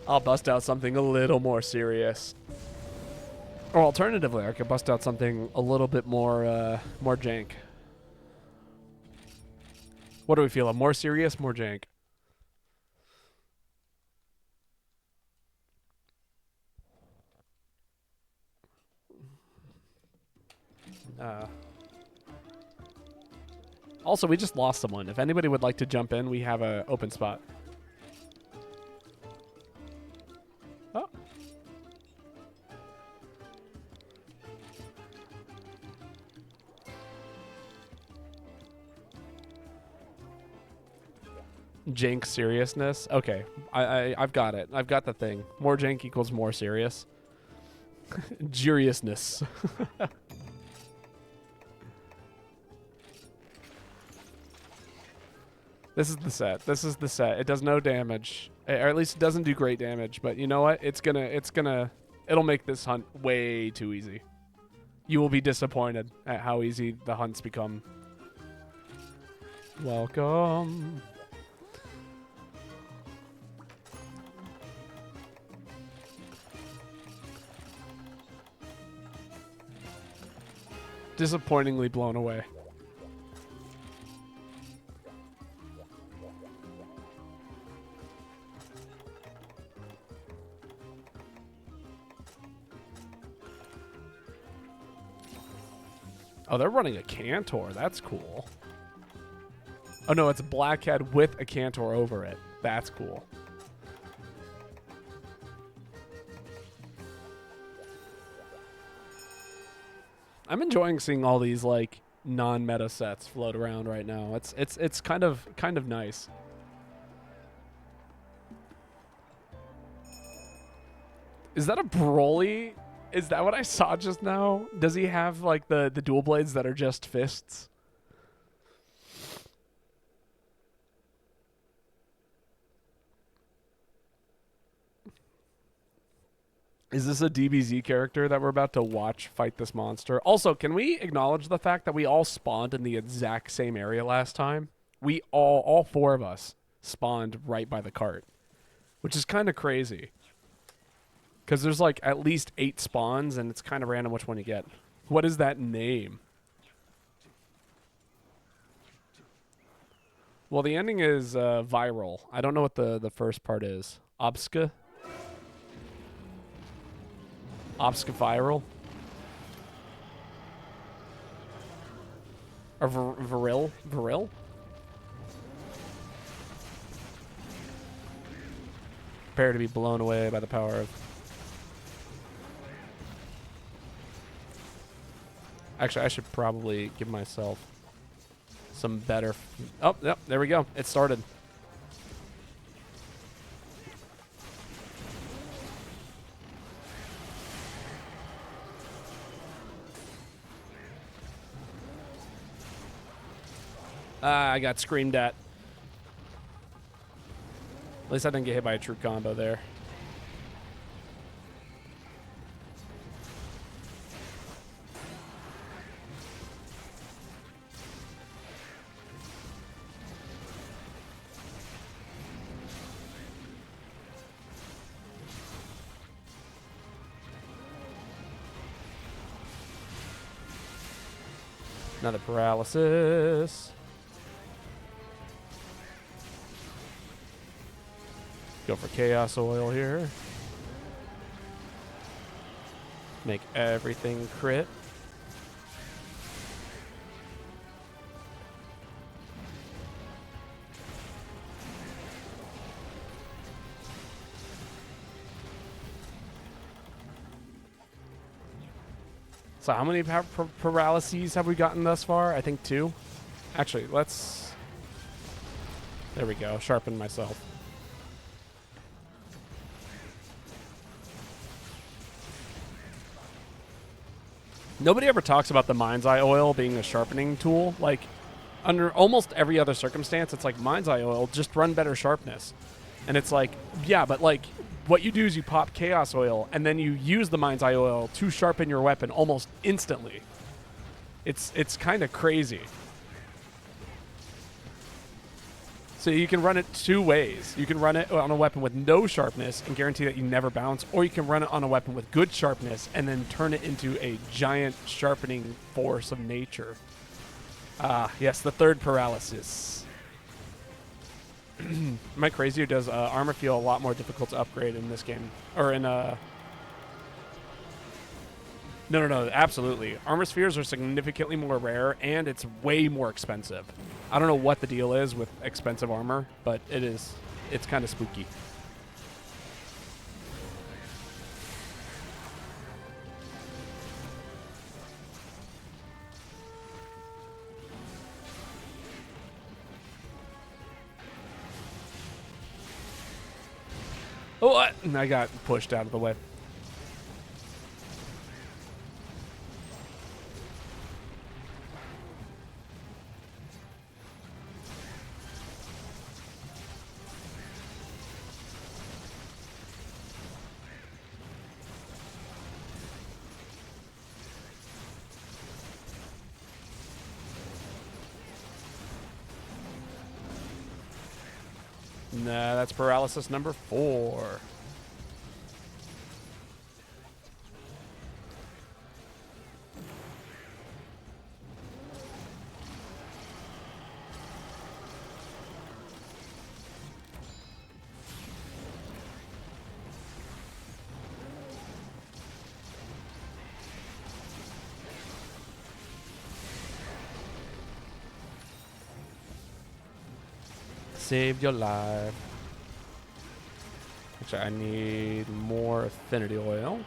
I'll bust out something a little more serious. Or alternatively, I could bust out something a little bit more more jank. What do we feel? More serious, more jank? Also, we just lost someone. If anybody would like to jump in, we have an open spot. Oh. Jank seriousness. Okay, I've got it. I've got the thing. More jank equals more serious. Juriousness. This is the set. This is the set. It does no damage, or at least it doesn't do great damage. But you know what? It'll make this hunt way too easy. You will be disappointed at how easy the hunts become. Welcome. Disappointingly blown away. Oh, they're running a Cantor. That's cool. Oh, no, it's a Blackhead with a Cantor over it. That's cool. I'm enjoying seeing all these like non-meta sets float around right now. It's kind of nice. Is that a Broly? Is that what I saw just now? Does he have like the dual blades that are just fists? Is this a DBZ character that we're about to watch fight this monster? Also, can we acknowledge the fact that we all spawned in the exact same area last time? We all four of us spawned right by the cart, which is kind of crazy. Because there's like at least 8 spawns, and it's kind of random which one you get. What is that name? Well, the ending is viral. I don't know what the first part is. Obska? Obska viral? Or viril? Viril? Prepare to be blown away by the power of... Actually, I should probably give myself some better... Oh, yep, there we go. It started. I got screamed at. At least I didn't get hit by a true combo there. Another paralysis. Go for Chaos Oil here. Make everything crit. So how many paralyses have we gotten thus far? I think 2. Actually, let's... There we go. Sharpen myself. Nobody ever talks about the Mind's Eye Oil being a sharpening tool. Like, under almost every other circumstance, it's like, Mind's Eye Oil, just run better sharpness. And it's like, yeah, but like, what you do is you pop Chaos Oil, and then you use the Mind's Eye Oil to sharpen your weapon almost instantly. It's kind of crazy. So you can run it 2 ways. You can run it on a weapon with no sharpness and guarantee that you never bounce, or you can run it on a weapon with good sharpness and then turn it into a giant sharpening force of nature. Ah, yes, the third paralysis. Am I crazy, or does armor feel a lot more difficult to upgrade in this game? Or in No, absolutely. Armor spheres are significantly more rare, and it's way more expensive. I don't know what the deal is with expensive armor, but it's kind of spooky. Oh, I got pushed out of the way. Nah, that's paralysis number 4. Saved your life. Actually, I need more affinity oil.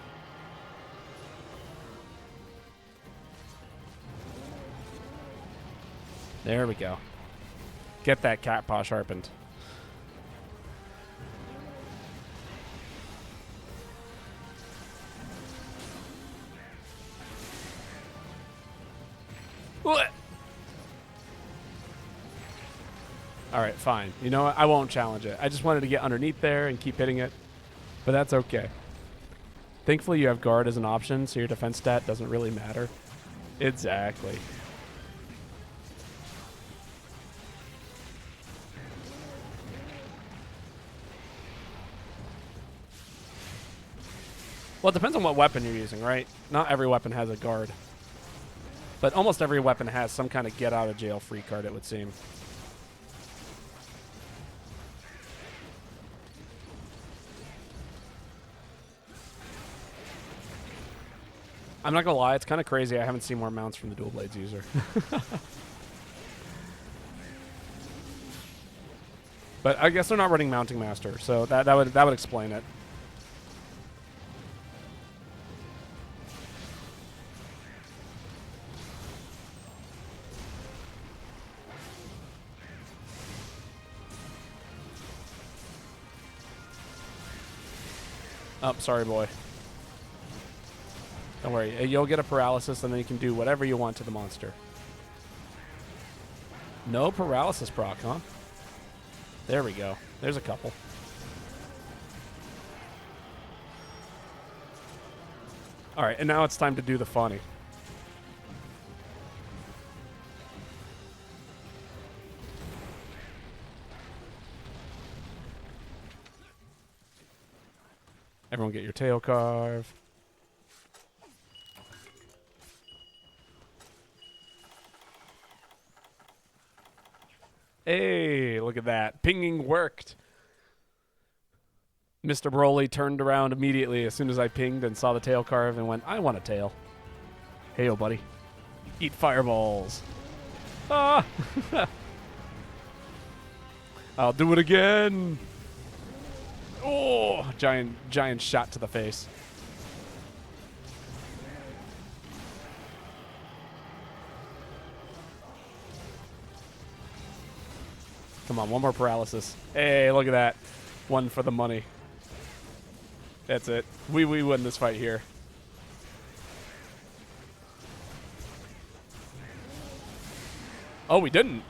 There we go. Get that cat paw sharpened. What? All right, fine. You know what? I won't challenge it. I just wanted to get underneath there and keep hitting it, but that's okay. Thankfully, you have guard as an option, so your defense stat doesn't really matter. Exactly. Well, it depends on what weapon you're using, right? Not every weapon has a guard. But almost every weapon has some kind of get-out-of-jail-free card, it would seem. I'm not gonna lie, it's kind of crazy I haven't seen more mounts from the Dual Blades user. But I guess they're not running Mounting Master, so that would explain it. Oh, sorry, boy. Don't worry. You'll get a paralysis, and then you can do whatever you want to the monster. No paralysis proc, huh? There we go. There's a couple. All right, and now it's time to do the funny. Everyone get your tail carve. Hey, look at that. Pinging worked. Mr. Broly turned around immediately as soon as I pinged and saw the tail carve and went, I want a tail. Hey, buddy. Eat fireballs. Ah! I'll do it again. Oh, giant shot to the face. Come on, one more paralysis. Hey, look at that. One for the money. That's it. We win this fight here. Oh, we didn't.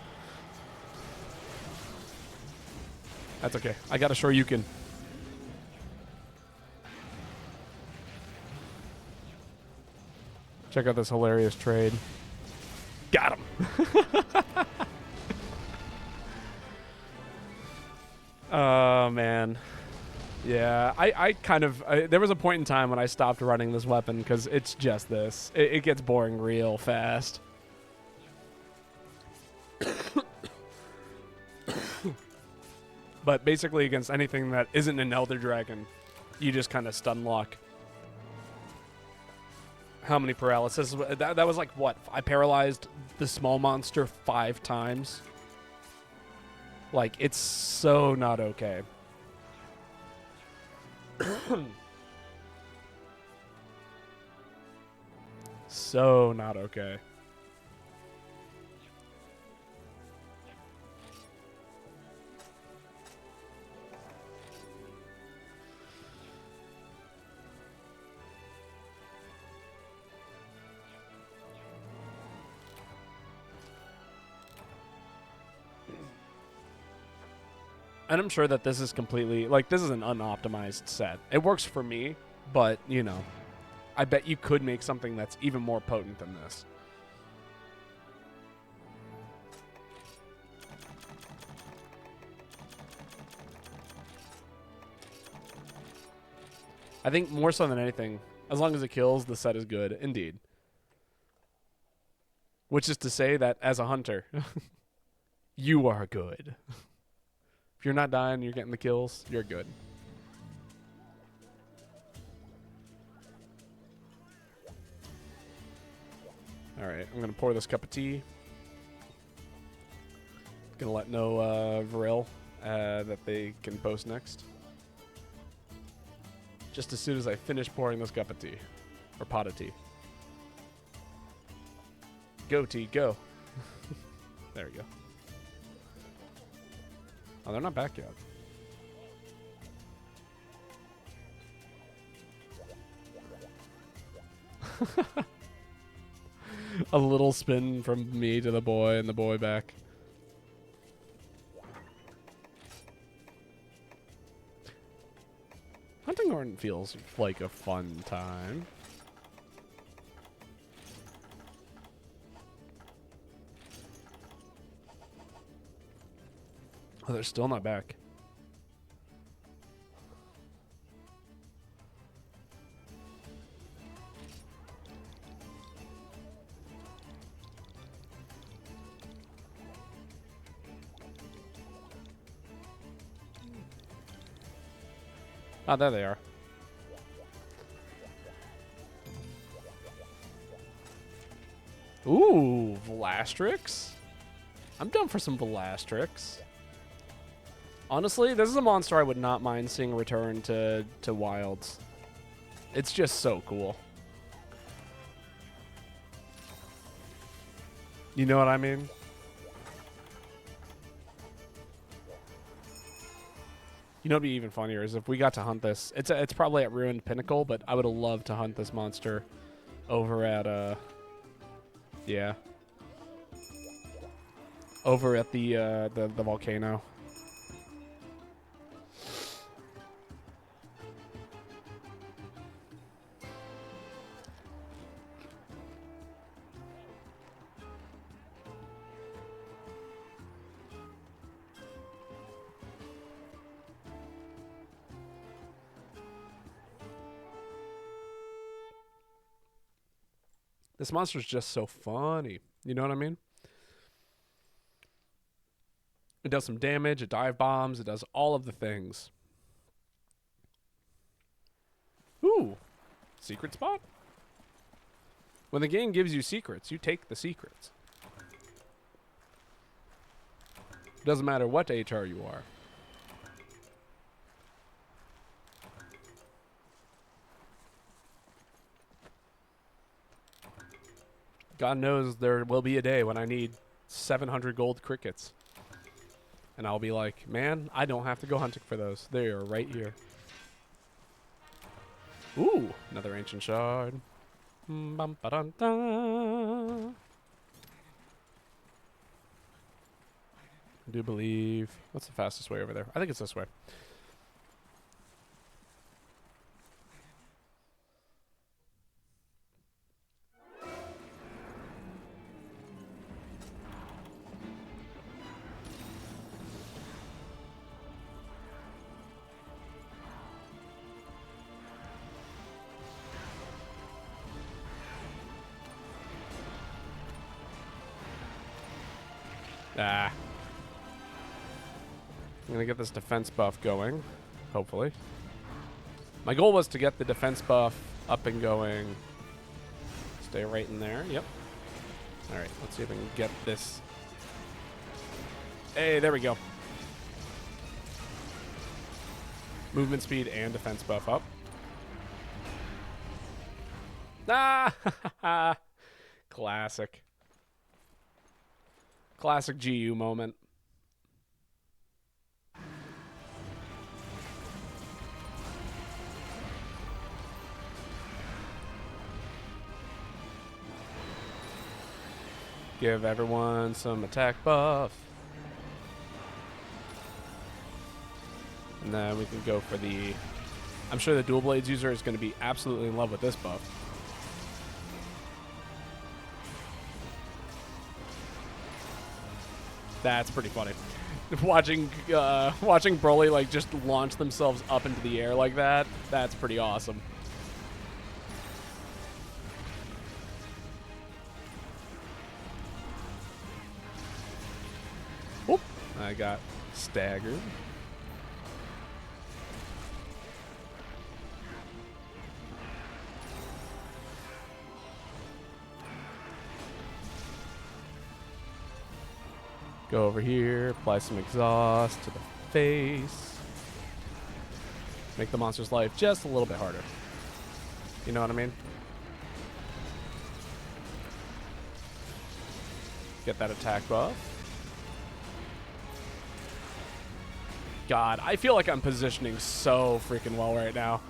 That's okay. I got a Shoryuken. Check out this hilarious trade. Got him. Oh, man. Yeah, I kind of... there was a point in time when I stopped running this weapon because it's just this. It gets boring real fast. But basically against anything that isn't an Elder Dragon, you just kind of stun lock. How many paralysis? That was like, what? I paralyzed the small monster 5 times. Like, it's so not okay. So not okay. And I'm sure that this is completely, like, this is an unoptimized set. It works for me, but, you know, I bet you could make something that's even more potent than this. I think more so than anything, as long as it kills, the set is good, indeed. Which is to say that as a hunter, you are good. If you're not dying, you're getting the kills, you're good. All right, I'm going to pour this cup of tea. Going to let know Varel that they can post next. Just as soon as I finish pouring this cup of tea. Or pot of tea. Go, tea, go. There we go. Oh, they're not back yet. A little spin from me to the boy and the boy back. Hunting horn feels like a fun time. Oh, they're still not back. Oh, there they are. Ooh, Vlastrix? I'm down for some Vlastrix. Honestly, this is a monster I would not mind seeing return to Wilds. It's just so cool. You know what I mean? You know what'd be even funnier is if we got to hunt this. It's probably at Ruined Pinnacle, but I would have loved to hunt this monster over at yeah. Over at the volcano. This monster's just so funny. You know what I mean? It does some damage, it dive bombs, it does all of the things. Ooh, secret spot? When the game gives you secrets, you take the secrets. Doesn't matter what HR you are. God knows there will be a day when I need 700 gold crickets. And I'll be like, man, I don't have to go hunting for those. They are right here. Ooh, another ancient shard. Bum, ba-dun-dun. I do believe... What's the fastest way over there? I think it's this way. Ah. I'm going to get this defense buff going, hopefully. My goal was to get the defense buff up and going. Stay right in there. Yep. All right, let's see if I can get this. Hey, there we go. Movement speed and defense buff up. Ah! Classic. Classic GU moment. Give everyone some attack buff. And then we can go for the... I'm sure the Dual Blades user is going to be absolutely in love with this buff. That's pretty funny. watching Broly like just launch themselves up into the air like that, that's pretty awesome. Whoop. I got staggered. Go over here, apply some exhaust to the face. Make the monster's life just a little bit harder. You know what I mean? Get that attack buff. God, I feel like I'm positioning so freaking well right now.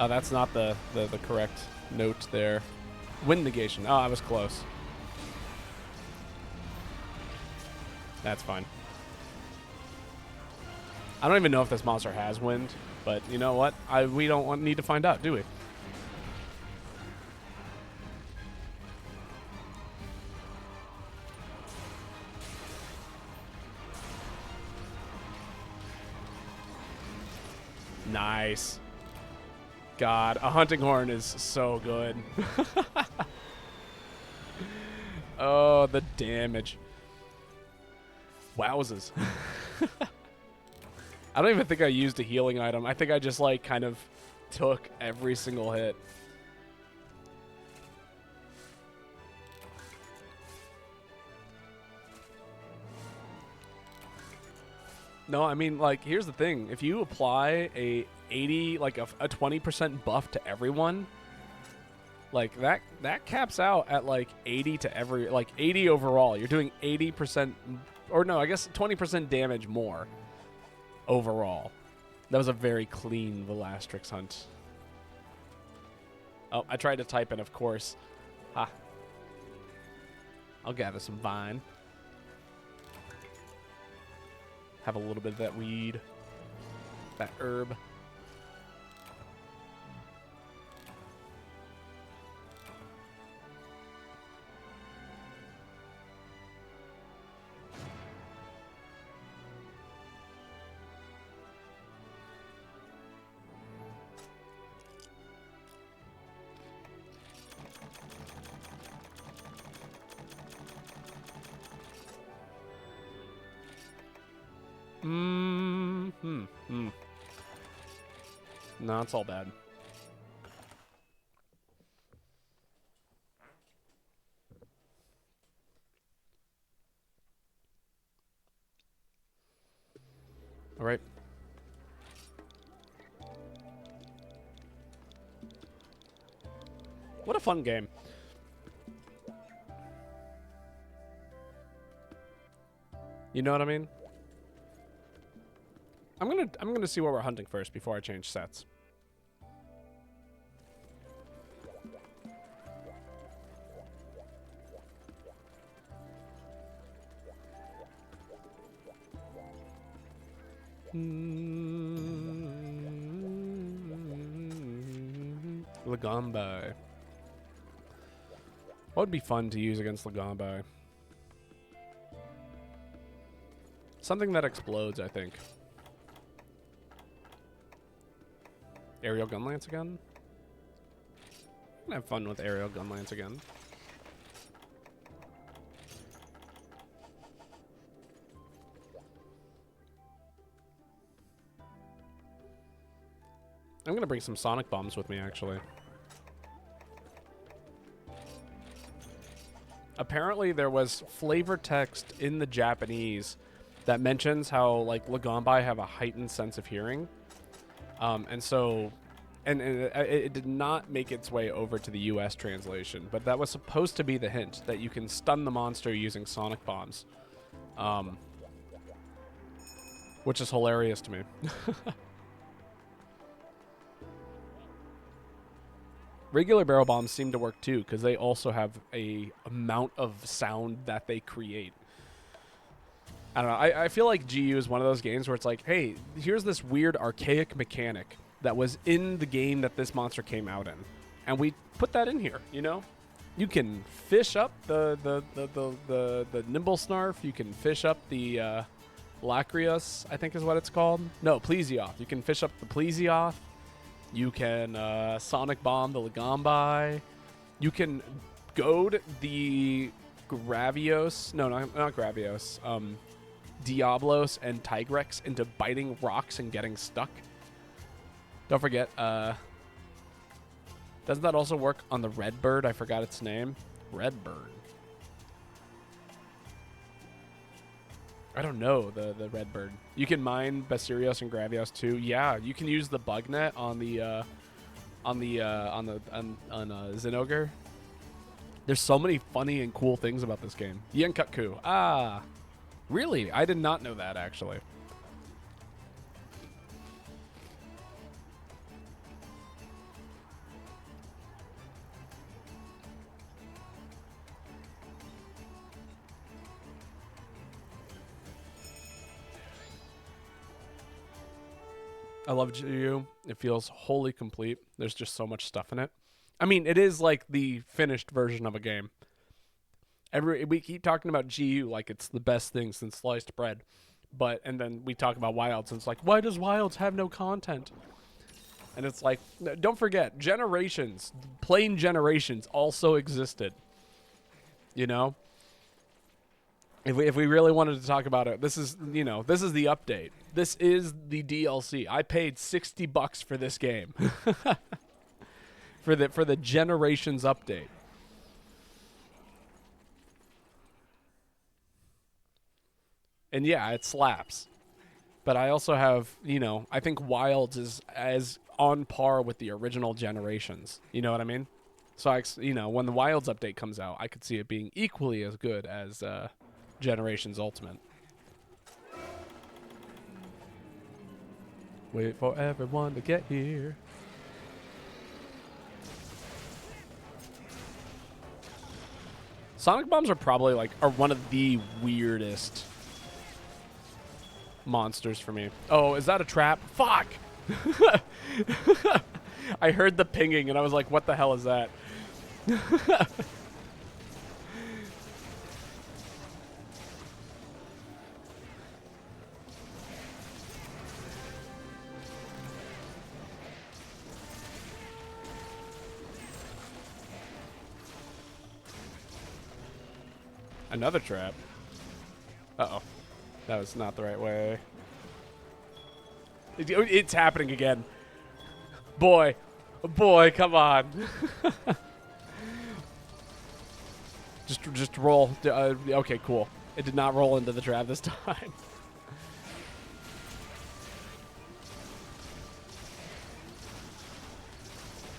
Oh, that's not the correct note there. Wind negation. Oh, I was close. That's fine. I don't even know if this monster has wind, but you know what? We don't need to find out, do we? Nice. God, a hunting horn is so good. Oh, the damage. Wowzers. I don't even think I used a healing item. I think I just, like, kind of took every single hit. No, I mean, like, here's the thing. If you apply a 80, like a 20% buff to everyone, like, that caps out at, like, 80 to every, like, 80 overall. You're doing 80%, or no, I guess 20% damage more overall. That was a very clean Velasтрix hunt. Oh, I tried to type in, of course. Ha. I'll gather some vine. Have a little bit of that weed. That herb. No, it's all bad. All right. What a fun game. You know what I mean? I'm gonna see what we're hunting first before I change sets. Lagombi. What would be fun to use against Lagombi? Something that explodes, I think. Aerial gun lance again? I'm gonna have fun with aerial gun lance again. I'm gonna bring some sonic bombs with me, actually. Apparently there was flavor text in the Japanese that mentions how, like, Lagombi have a heightened sense of hearing. And so, and it did not make its way over to the US translation, but that was supposed to be the hint, that you can stun the monster using sonic bombs. Which is hilarious to me. Regular barrel bombs seem to work too, because they also have a amount of sound that they create. I don't know. I feel like GU is one of those games where it's like, hey, here's this weird archaic mechanic that was in the game that this monster came out in, and we put that in here. You know, you can fish up the nimble snarf. You can fish up the Lacrius, I think is what it's called. No, Plesioth. You can fish up the Plesioth. You can sonic bomb the Lagombi. You can goad the Gravios. No, not Gravios. Diablos and Tigrex into biting rocks and getting stuck. Don't forget, doesn't that also work on the red bird? I forgot its name. Red bird. I don't know the red bird. You can mine Basirios and Gravios too. Yeah, you can use the bug net on the Zinogre. There's so many funny and cool things about this game. Yenkutku. Ah, really? I did not know that, actually. I love GU. It feels wholly complete. There's just so much stuff in it. I mean, it is like the finished version of a game. We keep talking about GU like it's the best thing since sliced bread, and then we talk about Wilds and it's like, why does Wilds have no content? And it's like, don't forget, Generations, plain Generations also existed. You know, if we really wanted to talk about it, this is the update. This is the DLC. I paid $60 for this game for the Generations update. And yeah, it slaps. But I also have, I think Wilds is as on par with the original Generations. You know what I mean? So, when the Wilds update comes out, I could see it being equally as good as Generations Ultimate. Wait for everyone to get here. Sonic bombs are probably are one of the weirdest monsters for me. Oh, is that a trap? Fuck! I heard the pinging and I was like, what the hell is that? Another trap. Uh-oh. That was not the right way. It's happening again. Boy, come on. just roll. Okay, cool. It did not roll into the trap this time.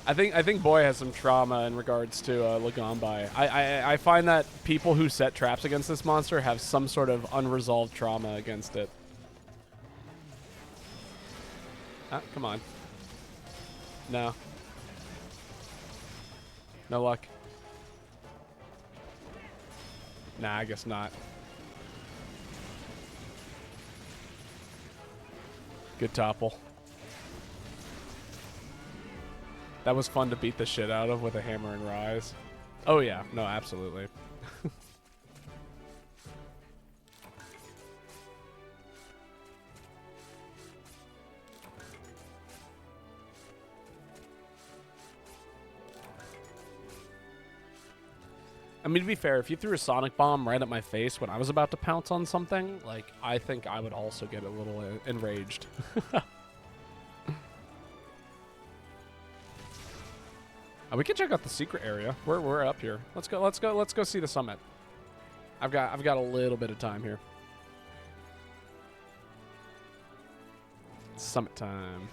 I think Boy has some trauma in regards to Lagombai. I find that people who set traps against this monster have some sort of unresolved trauma against it. Ah, come on. No. No luck. Nah, I guess not. Good topple. That was fun to beat the shit out of with a hammer and rise. Oh yeah, no, absolutely. I mean, to be fair, if you threw a Sonic Bomb right at my face when I was about to pounce on something, I think I would also get a little enraged. We can check out the secret area. We're up here. Let's go see the summit. I've got a little bit of time here. Summit time.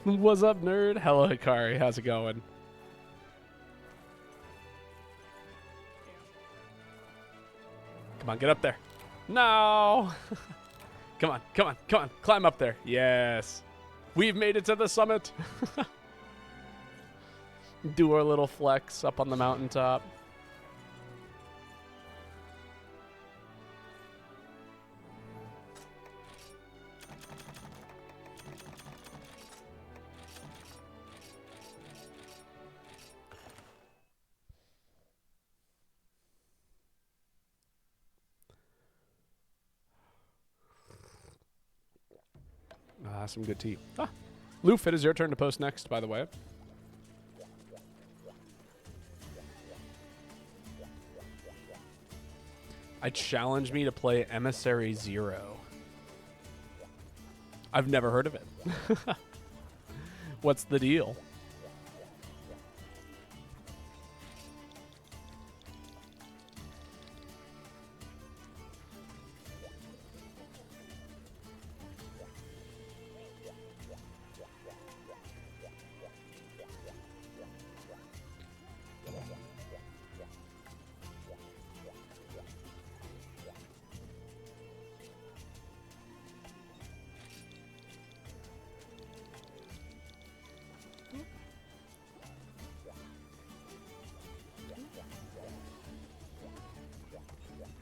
What's up, nerd? Hello, Hikari. How's it going? Come on, get up there. No! Come on. Climb up there. Yes. We've made it to the summit. Do our little flex up on the mountaintop. Some good tea. Loof, it is your turn to post next, by the way. I challenge me to play Emissary Zero. I've never heard of it. What's the deal?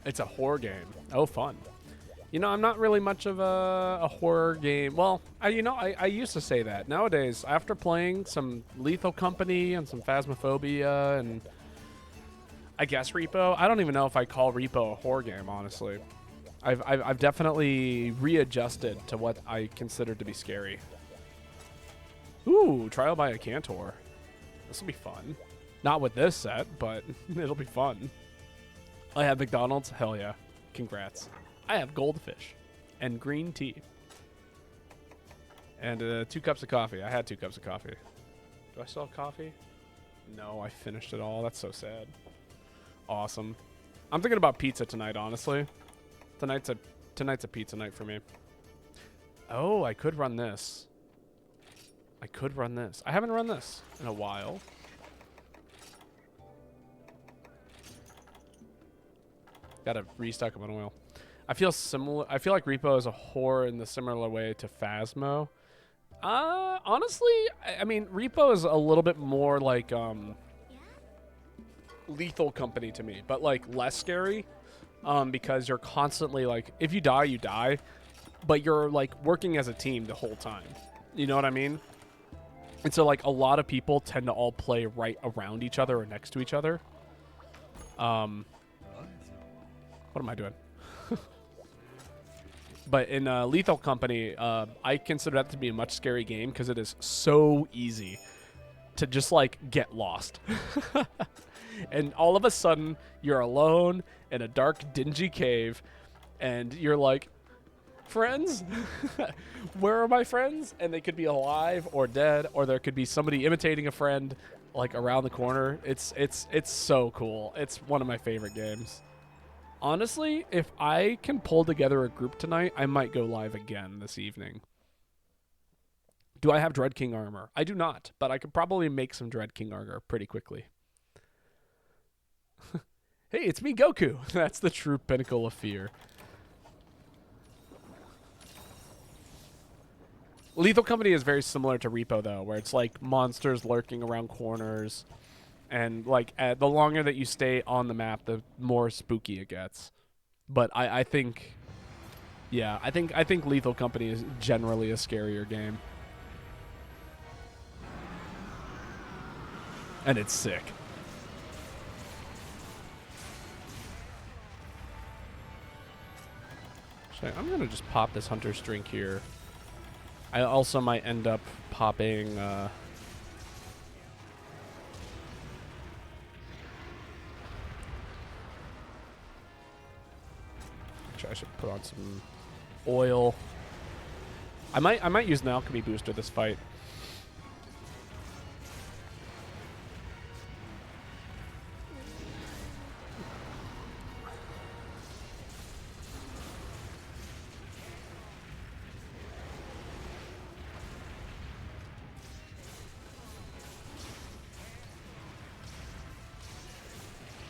It's a horror game. Oh, fun. You know, I'm not really much of a horror game. Well, I used to say that. Nowadays, after playing some Lethal Company and some Phasmophobia and I guess Repo, I don't even know if I call Repo a horror game, honestly. I've definitely readjusted to what I consider to be scary. Ooh, Trial by a Cantor. This will be fun. Not with this set, but it'll be fun. I have McDonald's? Hell yeah. Congrats. I have goldfish and green tea. And 2 cups of coffee. I had 2 cups of coffee. Do I still have coffee? No, I finished it all. That's so sad. Awesome. I'm thinking about pizza tonight, honestly. Tonight's a pizza night for me. Oh, I could run this. I could run this. I haven't run this in a while. Gotta restock up on oil. I feel similar. I feel like Repo is a horror in the similar way to Phasmo. Honestly, I mean, Repo is a little bit more like Lethal Company to me, but like less scary. Because you're constantly like, if you die, you die, but you're like working as a team the whole time. You know what I mean? And so like a lot of people tend to all play right around each other or next to each other. What am I doing? But in Lethal Company, I consider that to be a much scary game because it is so easy to just like get lost. And all of a sudden, you're alone in a dark, dingy cave, and you're like, friends? Where are my friends? And they could be alive or dead, or there could be somebody imitating a friend, like around the corner. It's so cool. It's one of my favorite games. Honestly, if I can pull together a group tonight, I might go live again this evening. Do I have Dread King armor? I do not, but I could probably make some Dread King armor pretty quickly. Hey, it's me, Goku. That's the true pinnacle of fear. Lethal Company is very similar to Repo, though, where it's like monsters lurking around corners. And like the longer that you stay on the map, the more spooky it gets. But I think, yeah, I think Lethal Company is generally a scarier game. And it's sick. I'm going to just pop this Hunter's Drink here. I also might end up popping... Actually, I should put on some oil. I might use an alchemy booster this fight.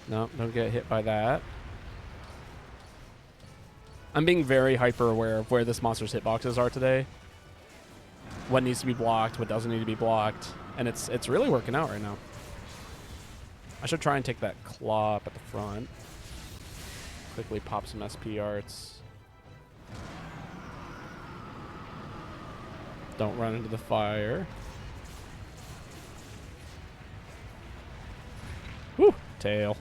No, don't get hit by that. I'm being very hyper aware of where this monster's hitboxes are today. What needs to be blocked, what doesn't need to be blocked. And it's really working out right now. I should try and take that claw up at the front. Quickly pop some SP arts. Don't run into the fire. Whew, tail.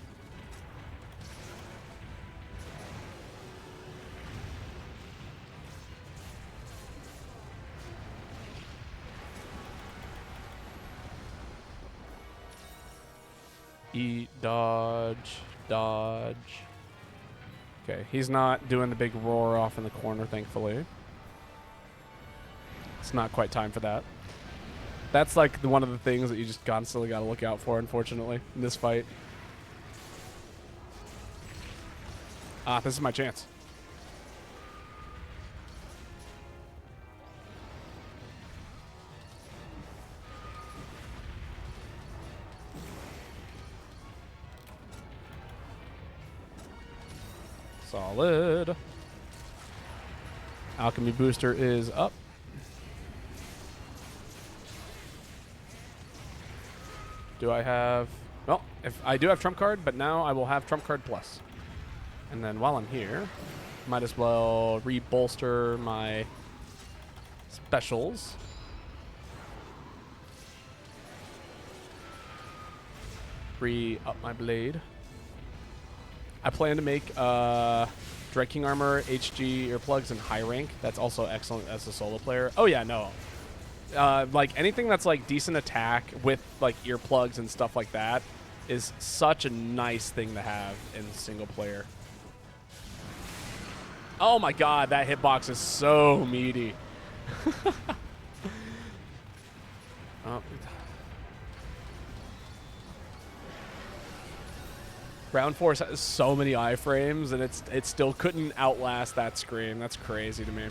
Eat, dodge, dodge. Okay, he's not doing the big roar off in the corner, thankfully. It's not quite time for that. That's like one of the things that you just constantly got to look out for, unfortunately, in this fight. Ah, this is my chance. Solid. Alchemy booster is up. Do I have... Well, if I do have Trump card, but now I will have Trump card plus. And then while I'm here, might as well re-bolster my specials. Re-up my blade. I plan to make Dread King Armor, HG earplugs, and high rank. That's also excellent as a solo player. Oh yeah, no. Like anything that's like decent attack with like earplugs and stuff like that is such a nice thing to have in single player. Oh my god, that hitbox is so meaty. Oh. Ground Force has so many iframes, and it still couldn't outlast that scream. That's crazy to me.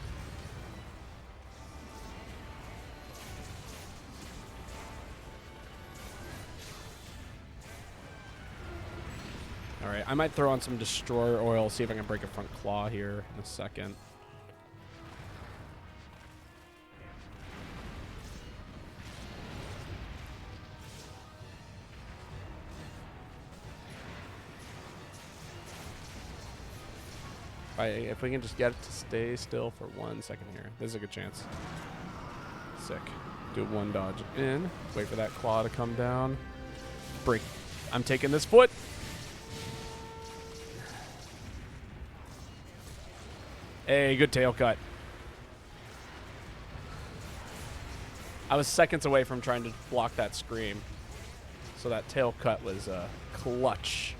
All right, I might throw on some Destroyer Oil, see if I can break a front claw here in a second. If we can just get it to stay still for 1 second here. This is a good chance. Sick. Do one dodge in. Wait for that claw to come down. Break. I'm taking this foot. Hey, good tail cut. I was seconds away from trying to block that scream. So that tail cut was clutch.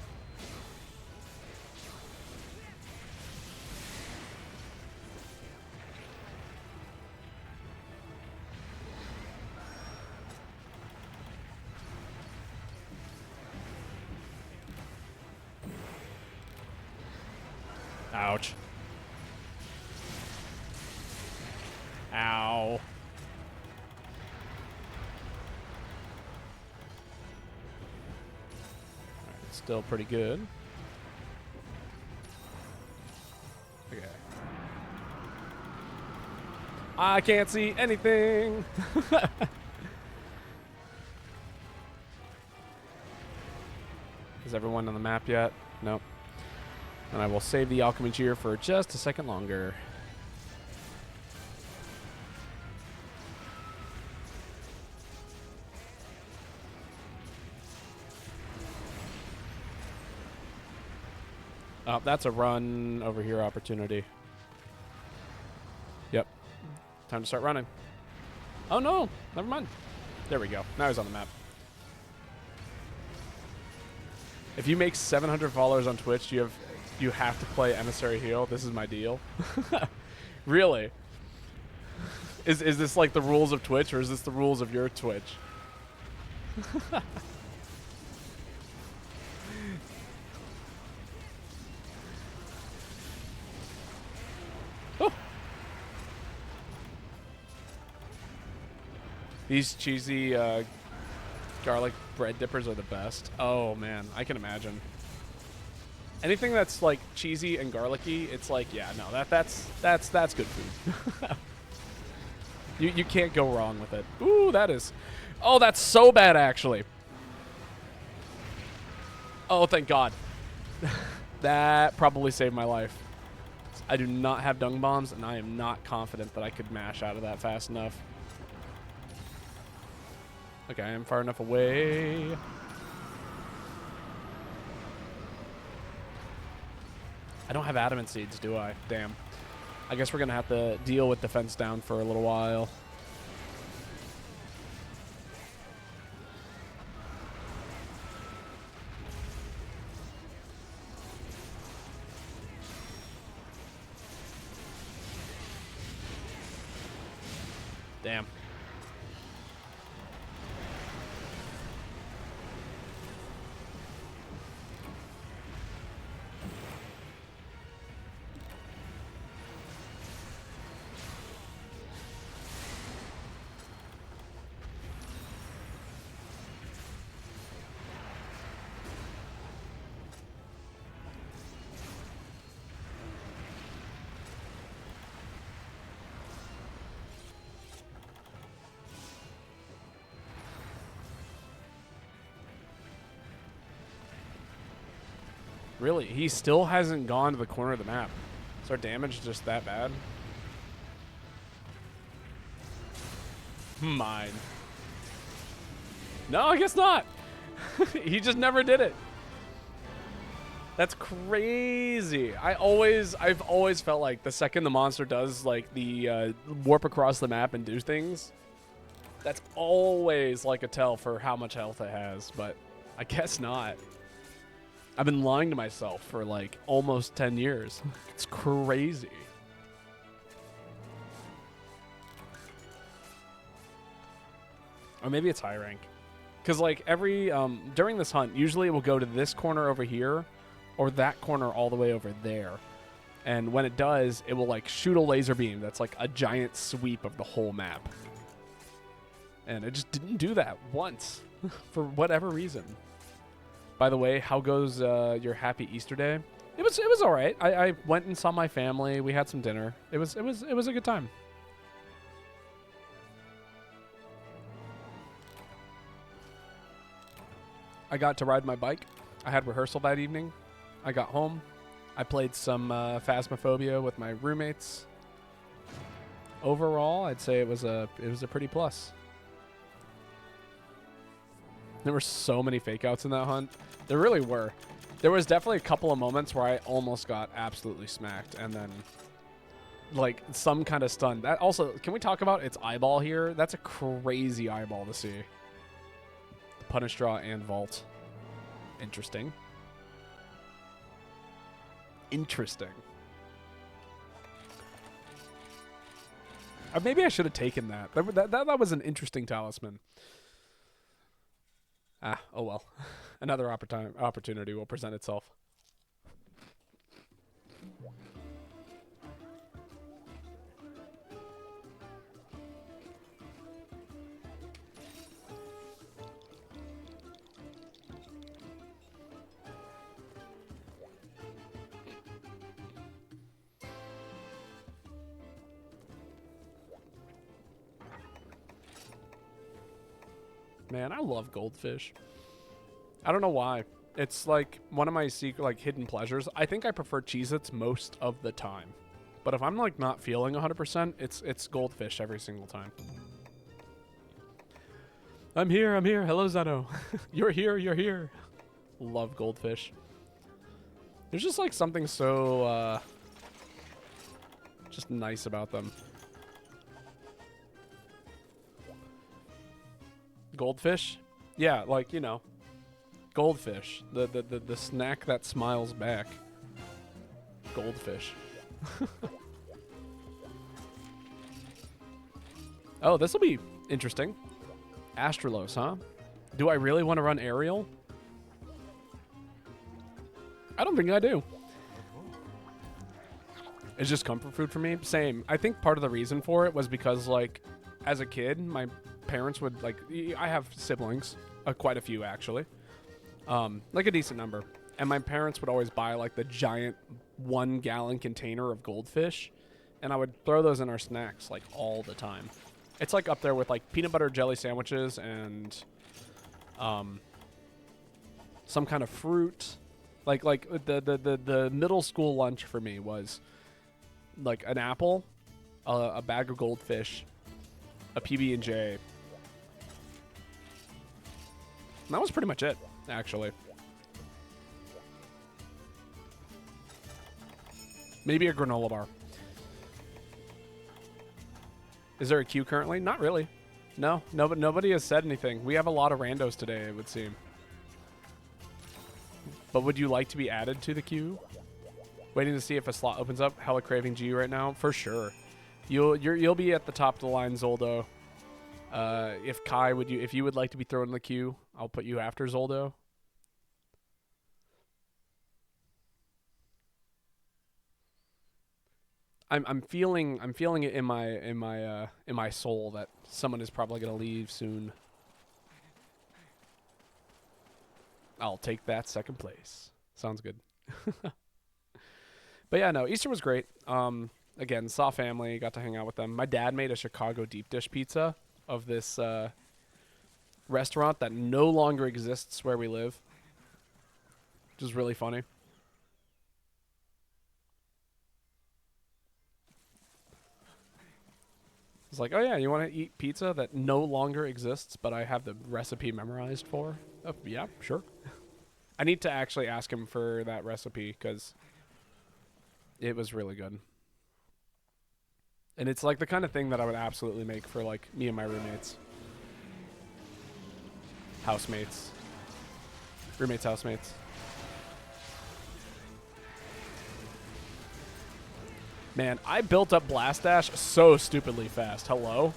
Ouch. Ow. Right, still pretty good. Okay. I can't see anything. Is everyone on the map yet? Nope. And I will save the Alchemy Cheer for just a second longer. Oh, that's a run over here opportunity. Yep. Time to start running. Oh no, never mind. There we go. Now he's on the map. If you make 700 followers on Twitch, you have to play Emissary Heal. This is my deal. Really? Is this like the rules of Twitch, or is this the rules of your Twitch? Oh. These cheesy garlic bread dippers are the best. Oh man, I can imagine. Anything that's like cheesy and garlicky, it's like, yeah, no, that's good food. You can't go wrong with it. Ooh, that is. Oh, that's so bad actually. Oh, thank God. That probably saved my life. I do not have dung bombs, and I am not confident that I could mash out of that fast enough. Okay, I am far enough away. I don't have adamant seeds, do I? Damn. I guess we're going to have to deal with defense down for a little while. Damn. Really? He still hasn't gone to the corner of the map. Is our damage just that bad? Mine. No, I guess not. He just never did it. That's crazy. I've always felt like the second the monster does like the warp across the map and do things, that's always like a tell for how much health it has, but I guess not. I've been lying to myself for like almost 10 years. It's crazy. Or maybe it's high rank. Because like every, during this hunt, usually it will go to this corner over here or that corner all the way over there. And when it does, it will like shoot a laser beam that's like a giant sweep of the whole map. And it just didn't do that once for whatever reason. By the way, how goes your happy Easter day? It was all right. I went and saw my family. We had some dinner. It was a good time. I got to ride my bike. I had rehearsal that evening. I got home. I played some Phasmophobia with my roommates. Overall, I'd say it was a pretty plus. There were so many fake outs in that hunt. There really were. There was definitely a couple of moments where I almost got absolutely smacked, and then like some kind of stun. That also, can we talk about its eyeball here? That's a crazy eyeball to see. Punish draw and vault. Interesting. Interesting. Maybe I should have taken that. That was an interesting talisman. Ah, oh well. Another opportunity will present itself. Man, I love goldfish. I don't know why. It's like one of my secret, like hidden pleasures. I think I prefer Cheez-Its most of the time. But if I'm like not feeling 100%, it's goldfish every single time. I'm here. Hello, Zeno. You're here. Love goldfish. There's just like something so just nice about them. Goldfish? Yeah, like, you know, goldfish. The snack that smiles back. Goldfish. Oh, this will be interesting. Astralos, huh? Do I really want to run aerial? I don't think I do. It's just comfort food for me. Same. I think part of the reason for it was because, like, as a kid, my parents would, like, I have siblings, quite a few actually, like a decent number, and my parents would always buy like the giant 1 gallon container of goldfish, and I would throw those in our snacks like all the time. It's like up there with like peanut butter jelly sandwiches and some kind of fruit. Like the middle school lunch for me was like an apple, a bag of goldfish, a PB&J. And that was pretty much it, actually. Maybe a granola bar. Is there a queue currently? Not really. No, but nobody has said anything. We have a lot of randos today, it would seem. But would you like to be added to the queue? Waiting to see if a slot opens up. Hella craving G right now, for sure. You'll be at the top of the line, Zoldo. If Kai if you would like to be thrown in the queue, I'll put you after Zoldo. I'm feeling it in my soul that someone is probably gonna leave soon. I'll take that second place. Sounds good. But yeah, no, Easter was great. Again, saw family, got to hang out with them. My dad made a Chicago deep dish pizza of this restaurant that no longer exists where we live, which is really funny. It's like, oh yeah, you want to eat pizza that no longer exists, but I have the recipe memorized for? Oh, yeah, sure. I need to actually ask him for that recipe because it was really good. And it's like the kind of thing that I would absolutely make for like me and my roommates. Housemates. Roommates, housemates. Man, I built up Blast Dash so stupidly fast. Hello?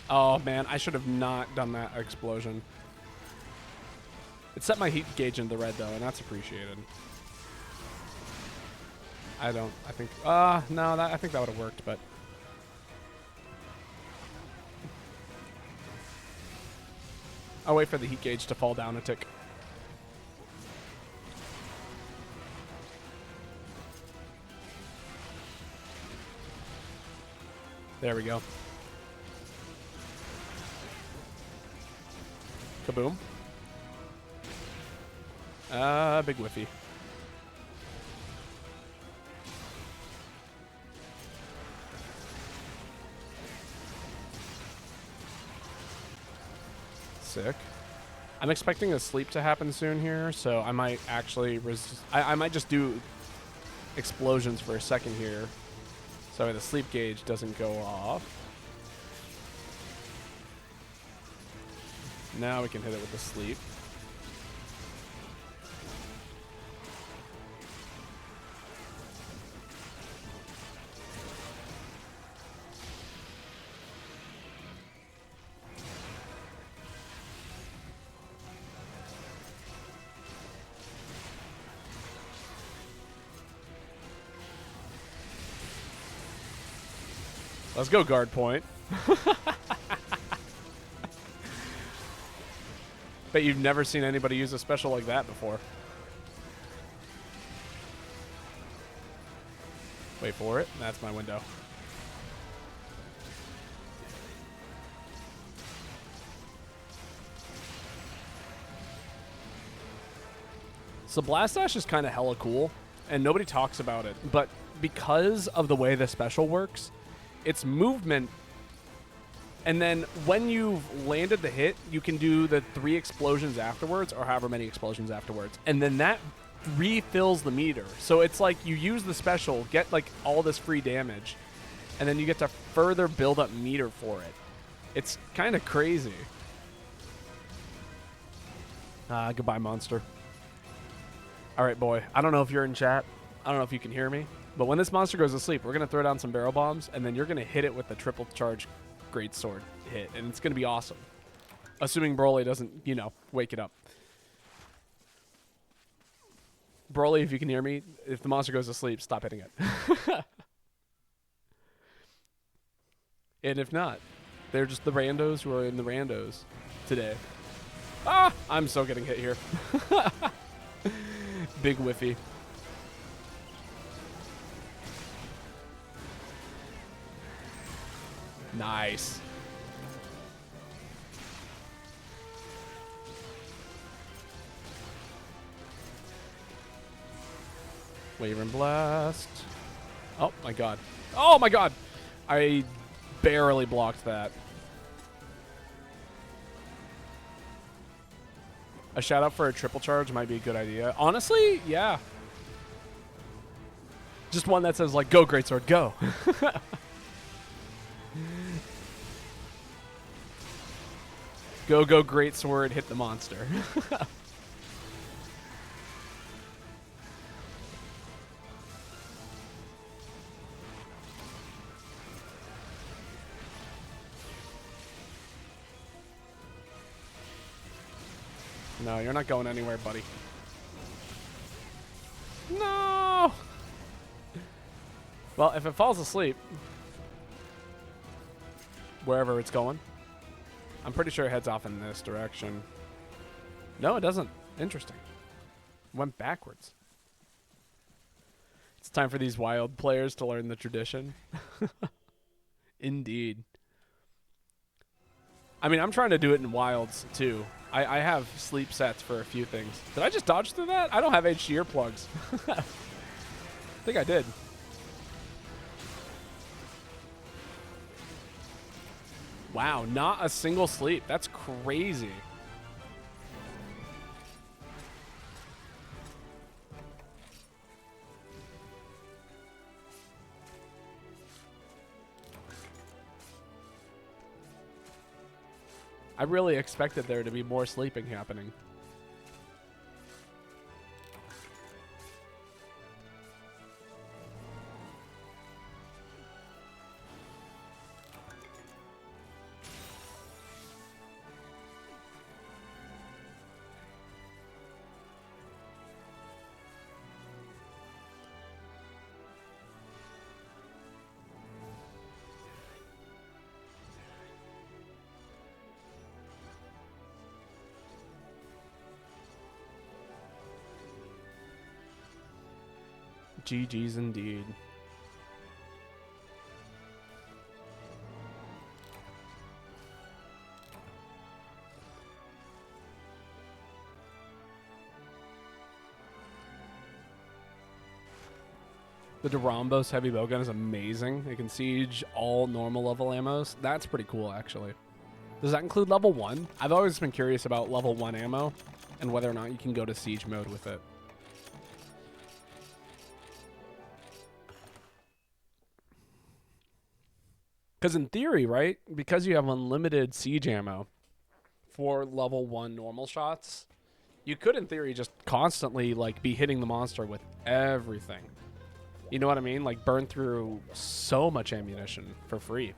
Oh, man, I should have not done that explosion. It set my heat gauge into the red, though, and that's appreciated. I think, no, I think that would have worked, but. I'll wait for the heat gauge to fall down a tick. There we go. Kaboom. Big whiffy. Sick. I'm expecting a sleep to happen soon here, so I might actually I might just do explosions for a second here, so the sleep gauge doesn't go off. Now we can hit it with the sleep. Let's go guard point. Bet you've never seen anybody use a special like that before. Wait for it. That's my window. So Blast Dash is kind of hella cool, and nobody talks about it. But because of the way the special works, it's movement, and then when you've landed the hit, you can do the 3 explosions afterwards, or however many explosions afterwards, and then that refills the meter. So it's like you use the special, get like all this free damage, and then you get to further build up meter for it. It's kind of crazy. Goodbye, monster. All right, boy. I don't know if you're in chat. I don't know if you can hear me. But when this monster goes to sleep, we're going to throw down some barrel bombs, and then you're going to hit it with the triple charge greatsword hit, and it's going to be awesome. Assuming Broly doesn't, you know, wake it up. Broly, if you can hear me, if the monster goes to sleep, stop hitting it. And if not, they're just the randos who are in the randos today. Ah! I'm so getting hit here. Big whiffy. Nice. Wave and blast. Oh my god. Oh my god! I barely blocked that. A shout out for a triple charge might be a good idea. Honestly, yeah. Just one that says like, go greatsword, go. Go, go, greatsword, hit the monster. No, you're not going anywhere, buddy. No! Well, if it falls asleep, wherever it's going, I'm pretty sure it heads off in this direction. No, it doesn't. Interesting. It went backwards. It's time for these wild players to learn the tradition. Indeed. I mean, I'm trying to do it in wilds, too. I have sleep sets for a few things. Did I just dodge through that? I don't have HD earplugs. I think I did. Wow, not a single sleep. That's crazy. I really expected there to be more sleeping happening. GG's indeed. The Durambos heavy bowgun is amazing. It can siege all normal level ammos. That's pretty cool, actually. Does that include level 1? I've always been curious about level 1 ammo and whether or not you can go to siege mode with it. Because in theory, right, because you have unlimited siege ammo for level 1 normal shots, you could, in theory, just constantly like be hitting the monster with everything. You know what I mean? Like burn through so much ammunition for free.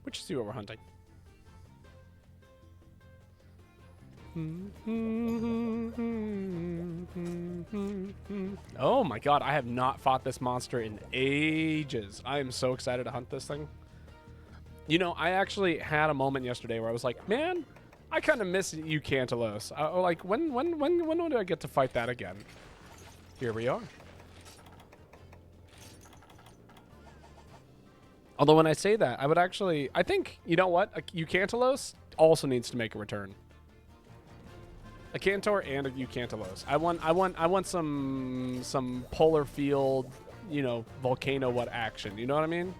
Which is what we're hunting. Oh my god, I have not fought this monster in ages. I am so excited to hunt this thing. You know, I actually had a moment yesterday where I was like, man, I kind of miss Eucantelos. Like, when would I get to fight that again? Here we are. Although when I say that, I would actually, I think, you know what? Eucantelos also needs to make a return. A Cantor and a Eucantelos. I want some polar field, you know, volcano what action. You know what I mean?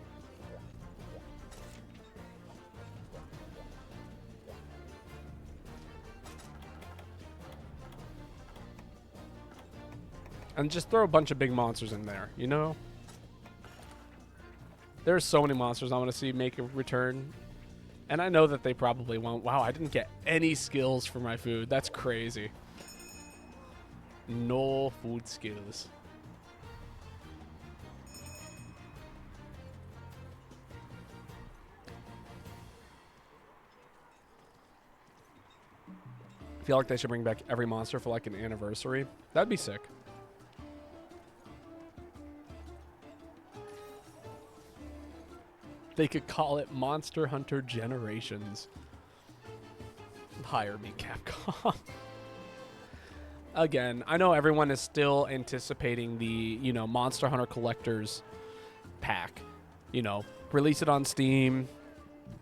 And just throw a bunch of big monsters in there, you know? There's so many monsters I want to see make a return. And I know that they probably won't. Wow, I didn't get any skills for my food. That's crazy. No food skills. I feel like they should bring back every monster for like an anniversary. That'd be sick. They could call it Monster Hunter Generations. Hire me, Capcom. Again, I know everyone is still anticipating the, you know, Monster Hunter Collectors pack. You know, release it on Steam.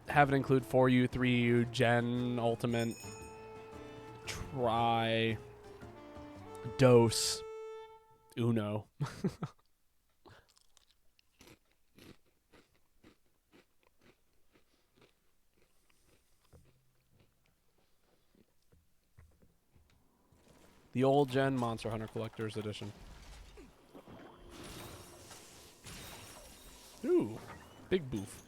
Have it include 4U, 3U, Gen, Ultimate, Try, Dose, Uno. The old gen Monster Hunter Collector's Edition. Ooh, big boof.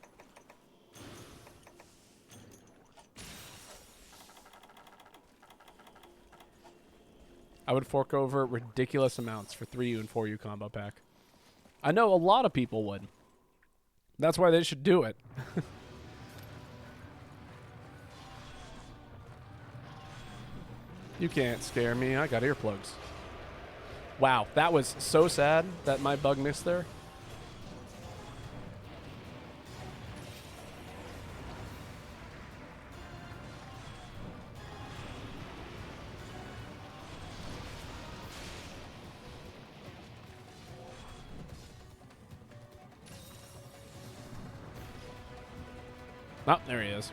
I would fork over ridiculous amounts for 3U and 4U combo pack. I know a lot of people would. That's why they should do it. You can't scare me. I got earplugs. Wow, that was so sad that my bug missed there. Oh, there he is.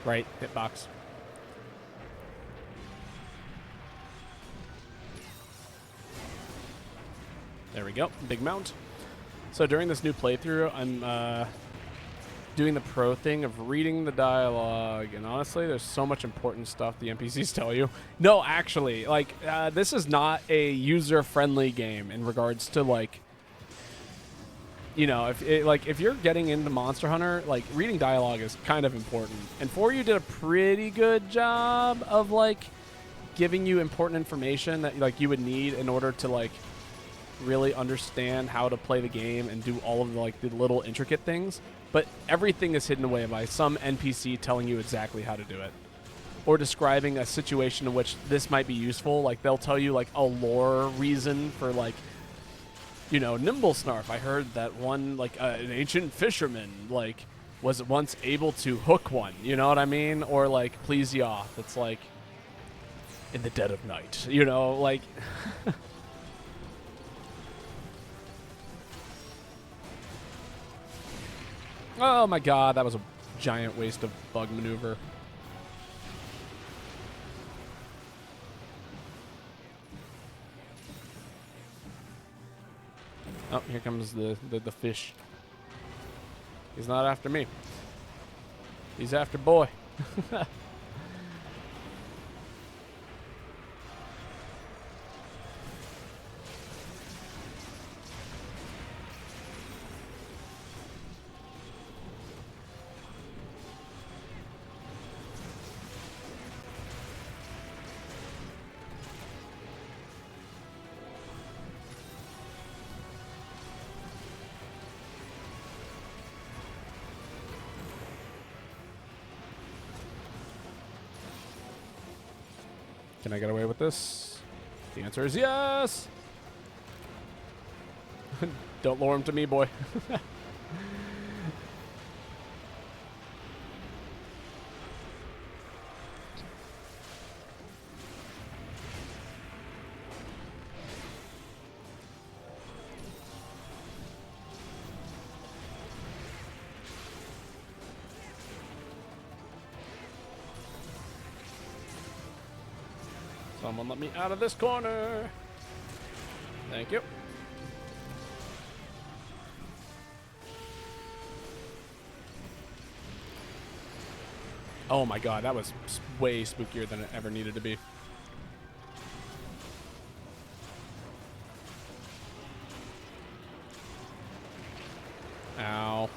Right, hitbox. There we go, big mount. So during this new playthrough, I'm doing the pro thing of reading the dialogue, and honestly, there's so much important stuff the NPCs tell you. No, actually, like, this is not a user-friendly game in regards to, like, you know, if you're getting into Monster Hunter, like, reading dialogue is kind of important. And 4U did a pretty good job of, like, giving you important information that, like, you would need in order to, like, really understand how to play the game and do all of the, like, the little intricate things. But everything is hidden away by some NPC telling you exactly how to do it. Or describing a situation in which this might be useful. Like, they'll tell you, like, a lore reason for, like, you know, Nimble Snarf. I heard that one, like, an ancient fisherman, like, was once able to hook one. You know what I mean? Or, like, Plesioth. It's like, in the dead of night. You know, like... Oh my god, that was a giant waste of bug maneuver. Oh, here comes the fish. He's not after me. He's after boy. Can I get away with this? The answer is yes! Don't lure him to me, boy. Someone let me out of this corner. Thank you. Oh my god, that was way spookier than it ever needed to be. Ow.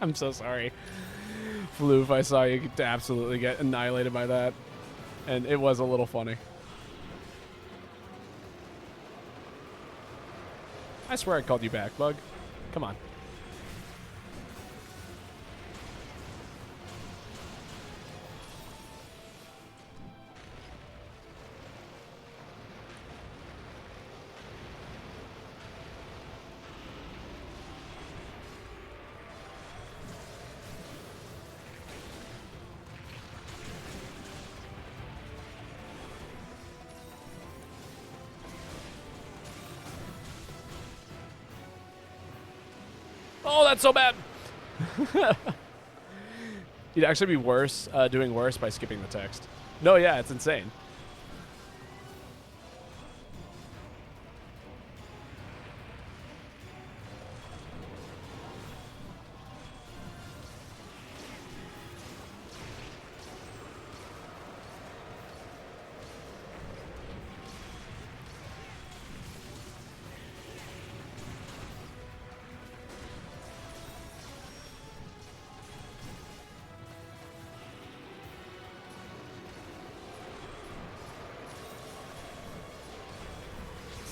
I'm so sorry. Floof, I saw you absolutely get annihilated by that. And it was a little funny. I swear I called you back, Bug. Come on. Oh, that's so bad. You'd actually be worse, doing worse by skipping the text. No, yeah, it's insane.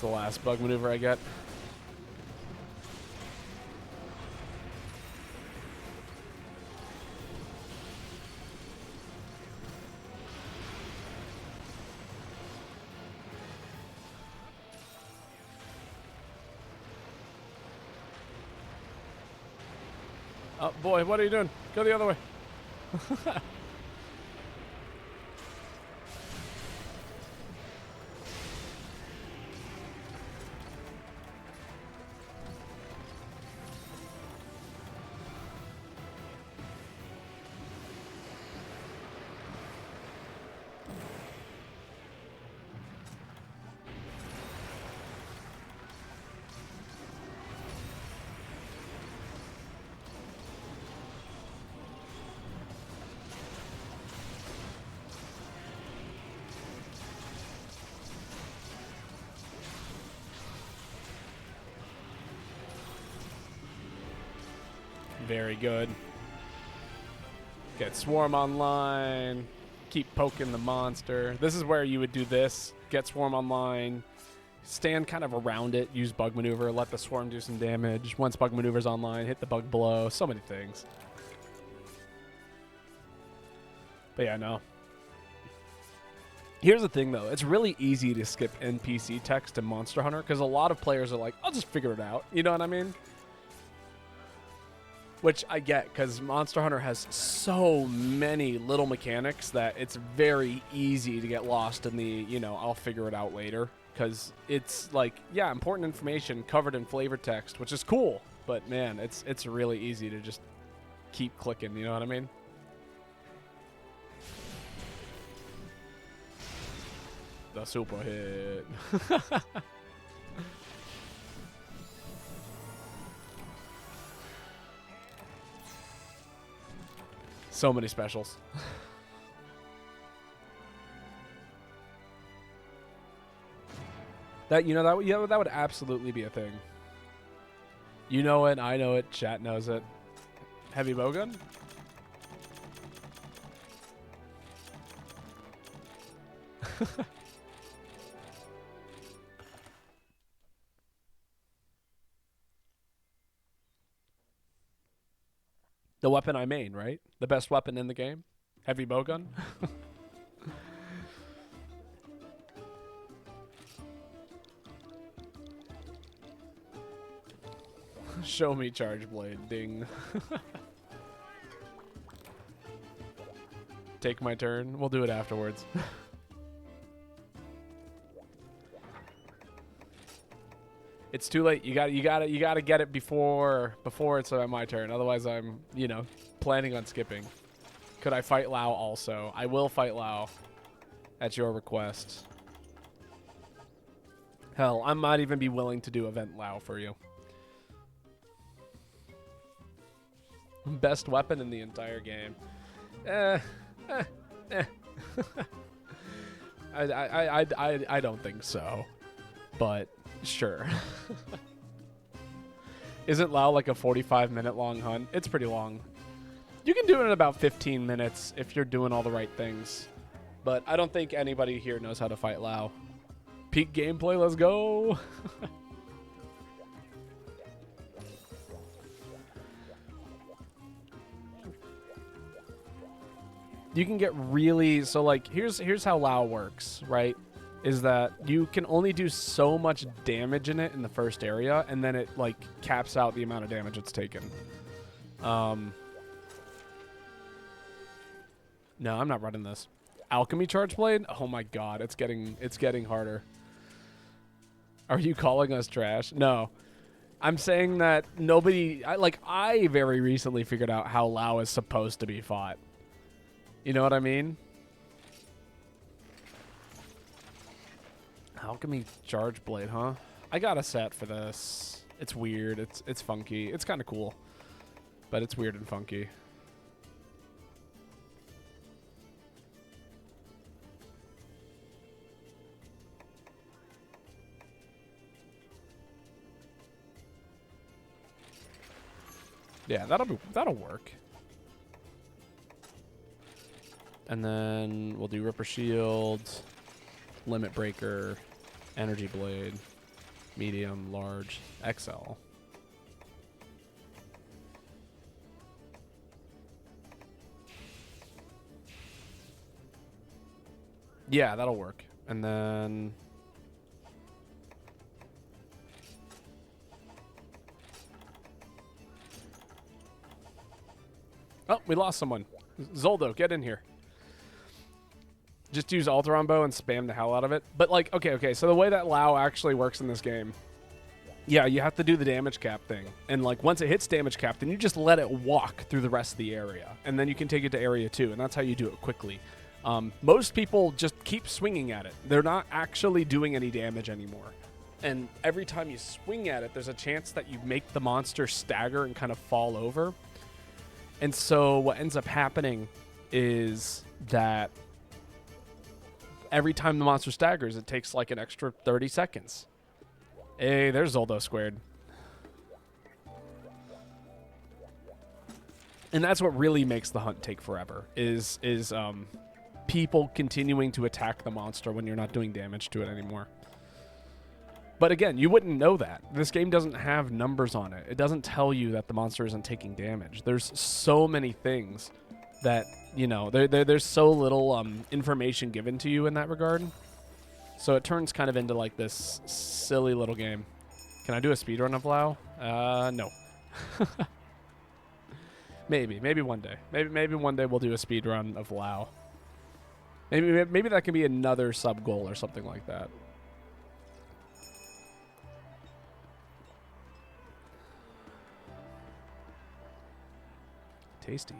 the last bug maneuver I get. Oh boy, what are you doing? Go the other way. Very good. Get Swarm online. Keep poking the monster. This is where you would do this. Get Swarm online. Stand kind of around it. Use Bug Maneuver. Let the Swarm do some damage. Once Bug Maneuver's online, hit the Bug Blow. So many things. But yeah, no. Here's the thing, though. It's really easy to skip NPC text in Monster Hunter because a lot of players are like, I'll just figure it out. You know what I mean? Which I get, because Monster Hunter has so many little mechanics that it's very easy to get lost in the, you know, I'll figure it out later. Because it's like, yeah, important information covered in flavor text, which is cool. But man, it's really easy to just keep clicking, you know what I mean? The super hit. So many specials. That, you know, that would absolutely be a thing. You know it, I know it, chat knows it. Heavy bowgun? The weapon I main, right? The best weapon in the game? Heavy bowgun? Show me charge blade, ding. Take my turn. We'll do it afterwards. It's too late. You gotta get it before it's my turn. Otherwise, I'm, you know, planning on skipping. Could I fight Lao also? I will fight Lao. At your request. Hell, I might even be willing to do event Lao for you. Best weapon in the entire game. I don't think so. But sure. Isn't Lao like a 45-minute long hunt? It's pretty long. You can do it in about 15 minutes if you're doing all the right things. But I don't think anybody here knows how to fight Lao. Peak gameplay, let's go. You can get really, so like here's how Lao works, right? Is that you can only do so much damage in it in the first area, and then it like caps out the amount of damage it's taken. No, I'm not running this. Alchemy Charge Blade? Oh my god, it's getting harder. Are you calling us trash? No. I'm saying that I very recently figured out how Lao is supposed to be fought. You know what I mean? Alchemy Charge Blade, huh? I got a set for this. It's weird. It's funky. It's kind of cool. But it's weird and funky. Yeah, that'll work. And then we'll do Ripper Shield, Limit Breaker, Energy Blade. medium, large, XL. Yeah, that'll work. And then... Oh, we lost someone. Zoldo, get in here. Just use Alteron Bow and spam the hell out of it. But, like, okay, so the way that Lao actually works in this game, yeah, you have to do the damage cap thing. And, like, once it hits damage cap, then you just let it walk through the rest of the area. And then you can take it to area 2, and that's how you do it quickly. Most people just keep swinging at it. They're not actually doing any damage anymore. And every time you swing at it, there's a chance that you make the monster stagger and kind of fall over. And so what ends up happening is that every time the monster staggers, it takes like an extra 30 seconds. Hey, there's Zoldo squared. And that's what really makes the hunt take forever, is people continuing to attack the monster when you're not doing damage to it anymore. But again, you wouldn't know that. This game doesn't have numbers on it. It doesn't tell you that the monster isn't taking damage. There's so many things that, you know, there's so little information given to you in that regard. So it turns kind of into like this silly little game. Can I do a speedrun of Lao? No. Maybe one day. Maybe one day we'll do a speedrun of Lao. Maybe that can be another sub goal or something like that. Tasty.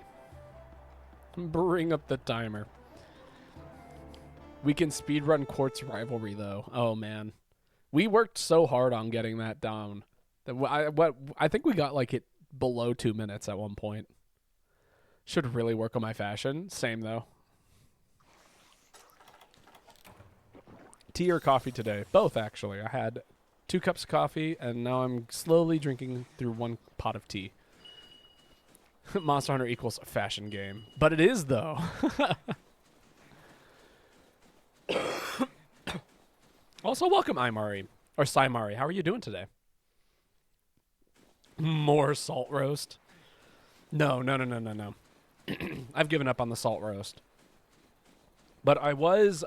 Bring up the timer. We can speedrun Quartz Rivalry, though. Oh, man. We worked so hard on getting that down. I think we got like it below 2 minutes at one point. Should really work on my fashion. Same, though. Tea or coffee today? Both, actually. I had 2 cups of coffee, and now I'm slowly drinking through 1 pot of tea. Monster Hunter equals a fashion game. But it is, though. Also, welcome, Imari. Or Saimari. How are you doing today? More salt roast? No. I've given up on the salt roast. But I was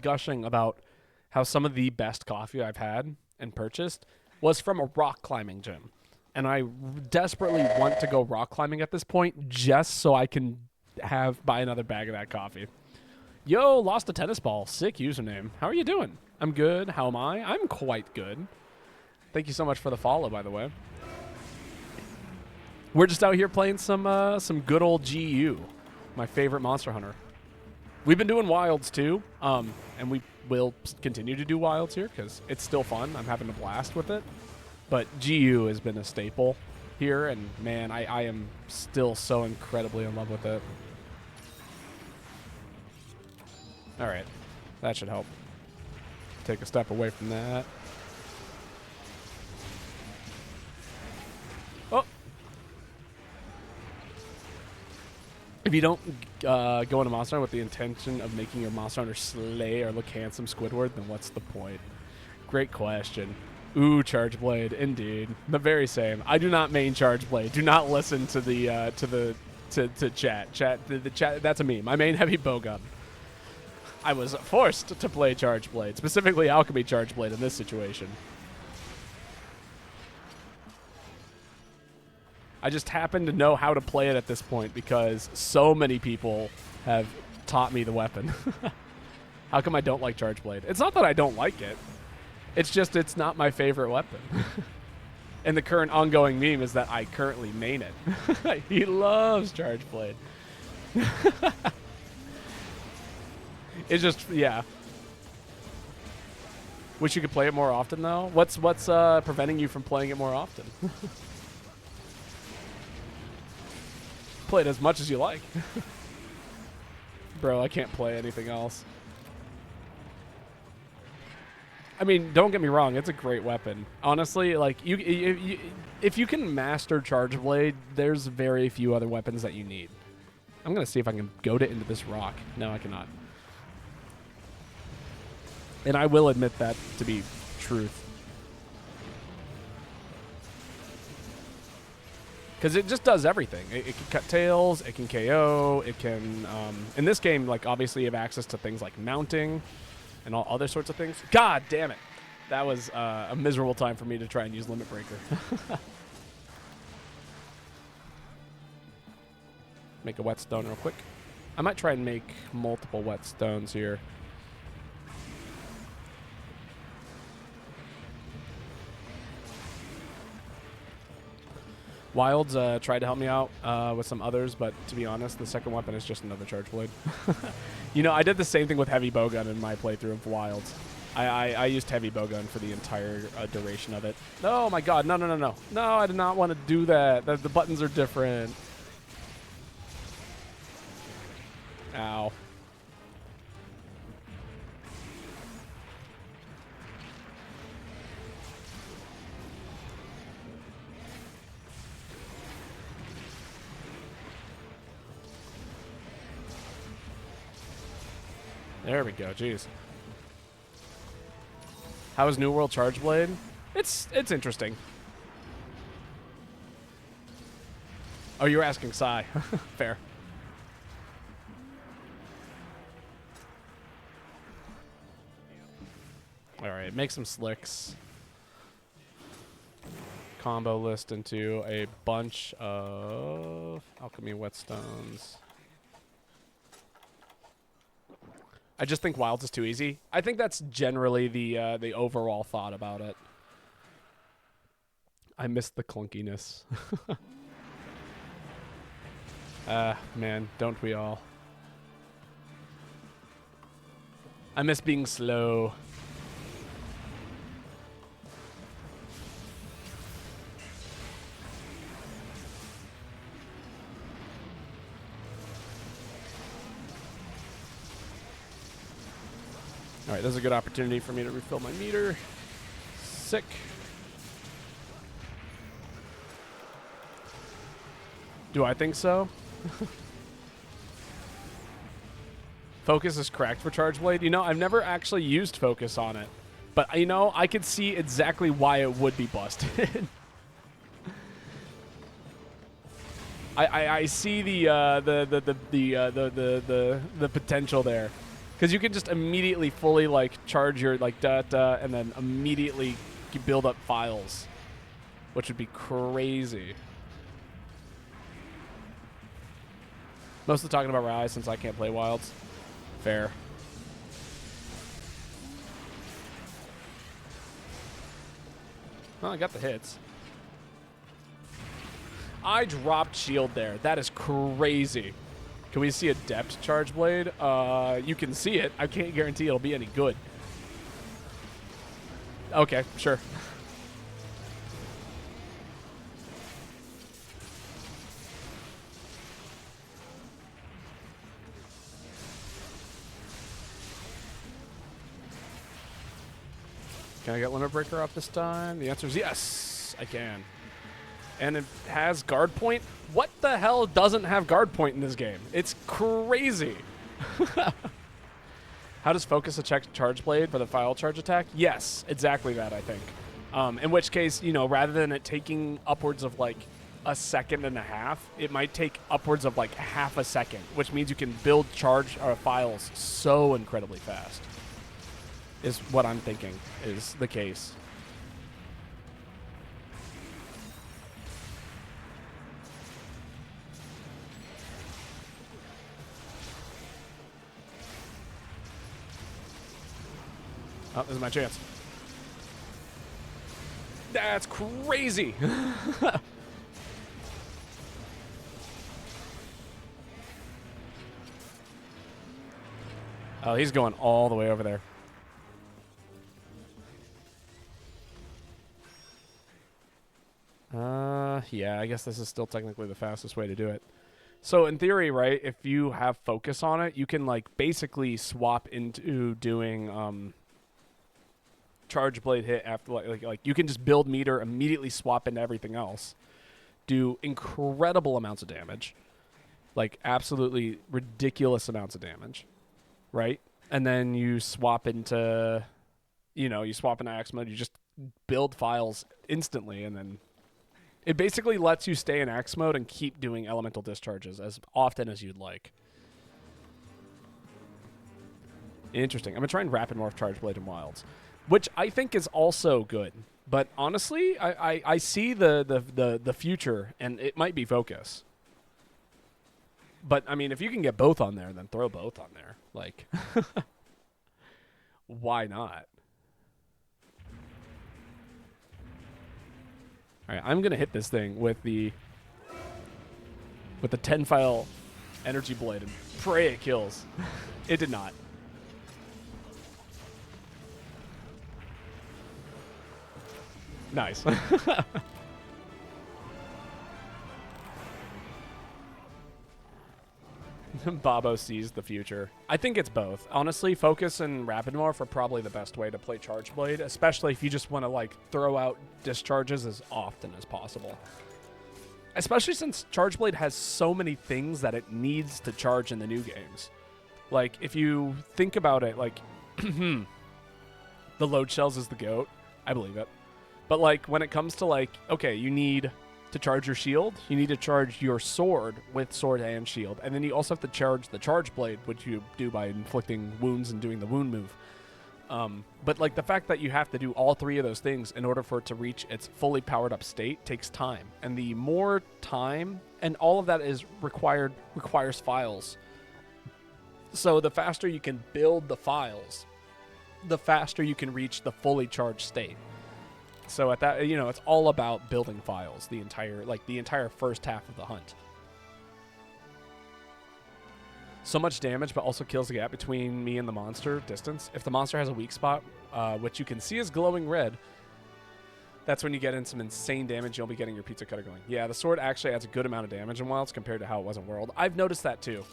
gushing about how some of the best coffee I've had and purchased was from a rock climbing gym. And I desperately want to go rock climbing at this point just so I can buy another bag of that coffee. Yo, lost a tennis ball. Sick username. How are you doing? I'm good. How am I? I'm quite good. Thank you so much for the follow, by the way. We're just out here playing some good old GU, my favorite Monster Hunter. We've been doing wilds too, and we will continue to do wilds here because it's still fun. I'm having a blast with it. But GU has been a staple here, and man, I am still so incredibly in love with it. All right, that should help. Take a step away from that. Oh! If you don't go into Monster Hunter with the intention of making your Monster Hunter slay or look handsome Squidward, then what's the point? Great question. Ooh, Charge Blade, indeed. The very same. I do not main Charge Blade. Do not listen to the chat. The chat. That's a meme. I main heavy bowgun. I was forced to play Charge Blade, specifically Alchemy Charge Blade in this situation. I just happen to know how to play it at this point because so many people have taught me the weapon. How come I don't like Charge Blade? It's not that I don't like it. It's just it's not my favorite weapon. And the current ongoing meme is that I currently main it. He loves Charge Blade. It's just, yeah. Wish you could play it more often, though. What's preventing you from playing it more often? Play it as much as you like. Bro, I can't play anything else. I mean, don't get me wrong. It's a great weapon. Honestly, like, if you can master Charge Blade, there's very few other weapons that you need. I'm going to see if I can goad it into this rock. No, I cannot. And I will admit that to be truth. because it just does everything. It can cut tails, it can KO, it can, in this game, like, obviously you have access to things like mounting and all other sorts of things. God damn it. That was a miserable time for me to try and use Limit Breaker. Make a whetstone real quick. I might try and make multiple whetstones here. Wilds tried to help me out with some others, but to be honest, the second weapon is just another charge blade. You know, I did the same thing with heavy bowgun in my playthrough of Wilds. I used heavy bowgun for the entire duration of it. Oh my god, no, no, no, no. No, I did not want to do that. The buttons are different. Ow. There we go, jeez. How is New World Charge Blade? It's interesting. Oh, you were asking Sai. Fair. Alright, make some slicks. Combo list into a bunch of alchemy whetstones. I just think Wilds is too easy. I think that's generally the overall thought about it. I miss the clunkiness. Man, don't we all? I miss being slow. Alright, this is a good opportunity for me to refill my meter. Sick. Do I think so? Focus is cracked for Charge Blade. You know, I've never actually used Focus on it. But, you know, I could see exactly why it would be busted. I see the potential there. Because you can just immediately fully, like, charge your, like, da-da, and then immediately build up files. Which would be crazy. Mostly talking about Rise since I can't play Wilds. Fair. Well, I got the hits. I dropped shield there. That is crazy. Can we see a depth charge blade? You can see it. I can't guarantee it'll be any good. Okay, sure. Can I get Limit Breaker off this time? The answer is yes, I can. And it has guard point. What the hell doesn't have guard point in this game? It's crazy. How does Focus check Charge Blade for the file charge attack? Yes, exactly that, I think. In which case, you know, rather than it taking upwards of like a second and a half, it might take upwards of like half a second, which means you can build charge files so incredibly fast. Is what I'm thinking is the case. Oh, this is my chance. That's crazy. Oh, he's going all the way over there. Yeah, I guess this is still technically the fastest way to do it. So in theory, right, if you have Focus on it, you can like basically swap into doing Charge Blade hit after like you can just build meter, immediately swap into everything else, do incredible amounts of damage, like absolutely ridiculous amounts of damage, right? And then you swap into, you know, you swap into Axe mode, you just build files instantly, and then It basically lets you stay in axe mode and keep doing elemental discharges as often as you'd like. Interesting. I'm going to try and rapid morph Charge Blade in Wilds, which I think is also good. But honestly, I see the future, and it might be focus. But, I mean, if you can get both on there, then throw both on there. Like, why not? All right, I'm going to hit this thing with the 10-file energy blade and pray it kills. It did not. Nice. Babo sees the future. I think it's both. Honestly, focus and rapid morph are probably the best way to play Charge Blade, especially if you just want to like throw out discharges as often as possible. Especially since Charge Blade has so many things that it needs to charge in the new games. Like, if you think about it, like, the load shells is the GOAT. I believe it. But, like, when it comes to, like, okay, you need to charge your shield, you need to charge your sword with sword and shield, and then you also have to charge the Charge Blade, which you do by inflicting wounds and doing the wound move. But, like, the fact that you have to do all three of those things in order for it to reach its fully powered up state takes time. And the more time, and all of that is requires files. So the faster you can build the files, the faster you can reach the fully charged state. So at that, you know, it's all about building files the entire first half of the hunt. So much damage, but also kills the gap between me and the monster distance. If the monster has a weak spot, which you can see is glowing red, that's when you get in some insane damage. You'll be getting your pizza cutter going. Yeah, the sword actually adds a good amount of damage in Wilds compared to how it was in World. I've noticed that too.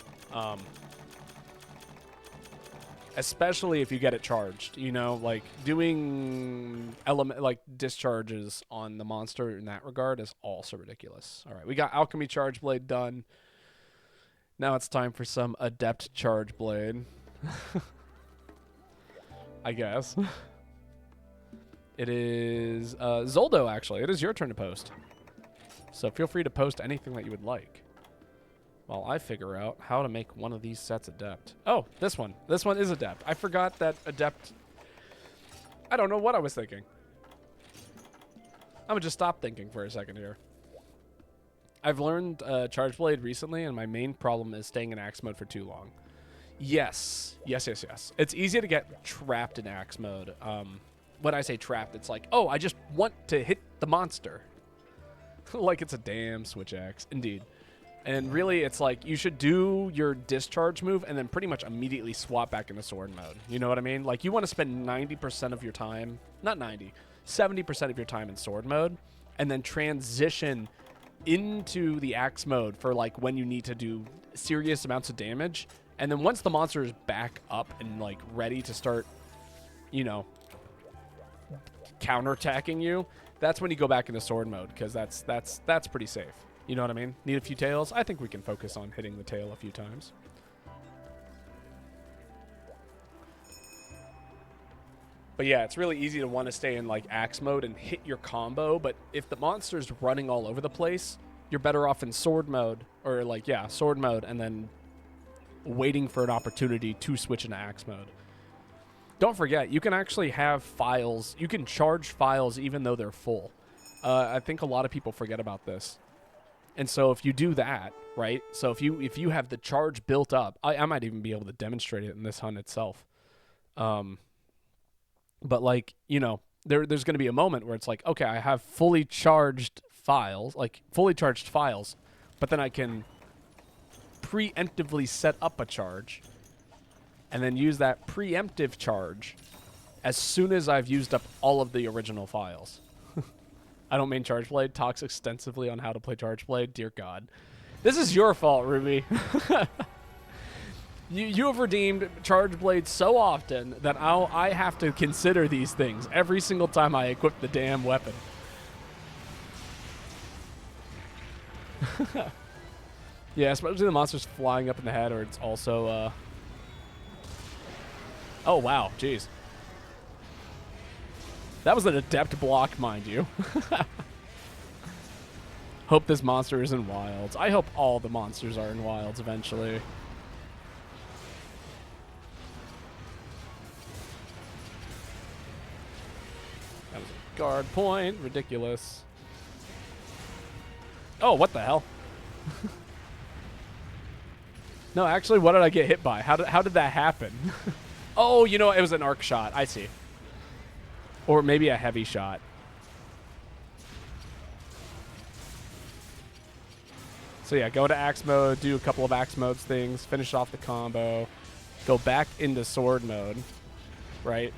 Especially if you get it charged, you know, like doing discharges on the monster in that regard is also ridiculous. All right, we got Alchemy Charge Blade done. Now it's time for some Adept Charge Blade. I guess. It is Zoldo, actually. It is your turn to post. So feel free to post anything that you would like while I figure out how to make one of these sets Adept. Oh, this one. This one is Adept. I forgot that Adept... I don't know what I was thinking. I'm going to just stop thinking for a second here. I've learned Charge Blade recently, and my main problem is staying in Axe mode for too long. Yes. Yes, yes, yes. It's easy to get trapped in Axe mode. When I say trapped, it's like, oh, I just want to hit the monster. Like it's a damn switch axe. Indeed. And really, it's like you should do your discharge move and then pretty much immediately swap back into sword mode. You know what I mean? Like, you want to spend 90% of your time, not 90, 70% of your time in sword mode, and then transition into the axe mode for, like, when you need to do serious amounts of damage. And then once the monster is back up and, like, ready to start, you know, counterattacking you, that's when you go back into sword mode, because that's pretty safe. You know what I mean? Need a few tails? I think we can focus on hitting the tail a few times. But yeah, it's really easy to want to stay in like axe mode and hit your combo, but if the monster's running all over the place, you're better off in sword mode, or like, yeah, sword mode, and then waiting for an opportunity to switch into axe mode. Don't forget, you can actually have files. You can charge files even though they're full. I think a lot of people forget about this. And so if you do that, right? So if you have the charge built up, I might even be able to demonstrate it in this hunt itself. But like, you know, there's going to be a moment where it's like, okay, I have fully charged files, but then I can preemptively set up a charge and then use that preemptive charge as soon as I've used up all of the original files. I don't mean Charge Blade. Talks extensively on how to play Charge Blade. Dear God. This is your fault, Ruby. You have redeemed Charge Blade so often that I have to consider these things every single time I equip the damn weapon. Yeah, especially the monsters flying up in the head, or it's also... Oh, wow. Jeez. That was an adept block, mind you. Hope this monster is in wilds. I hope all the monsters are in wilds eventually. That was a guard point. Ridiculous. Oh, what the hell? No, actually, what did I get hit by? How did that happen? Oh, you know, it was an arc shot. I see. Or maybe a heavy shot. So yeah, go to axe mode, do a couple of axe modes things, finish off the combo, go back into sword mode, right?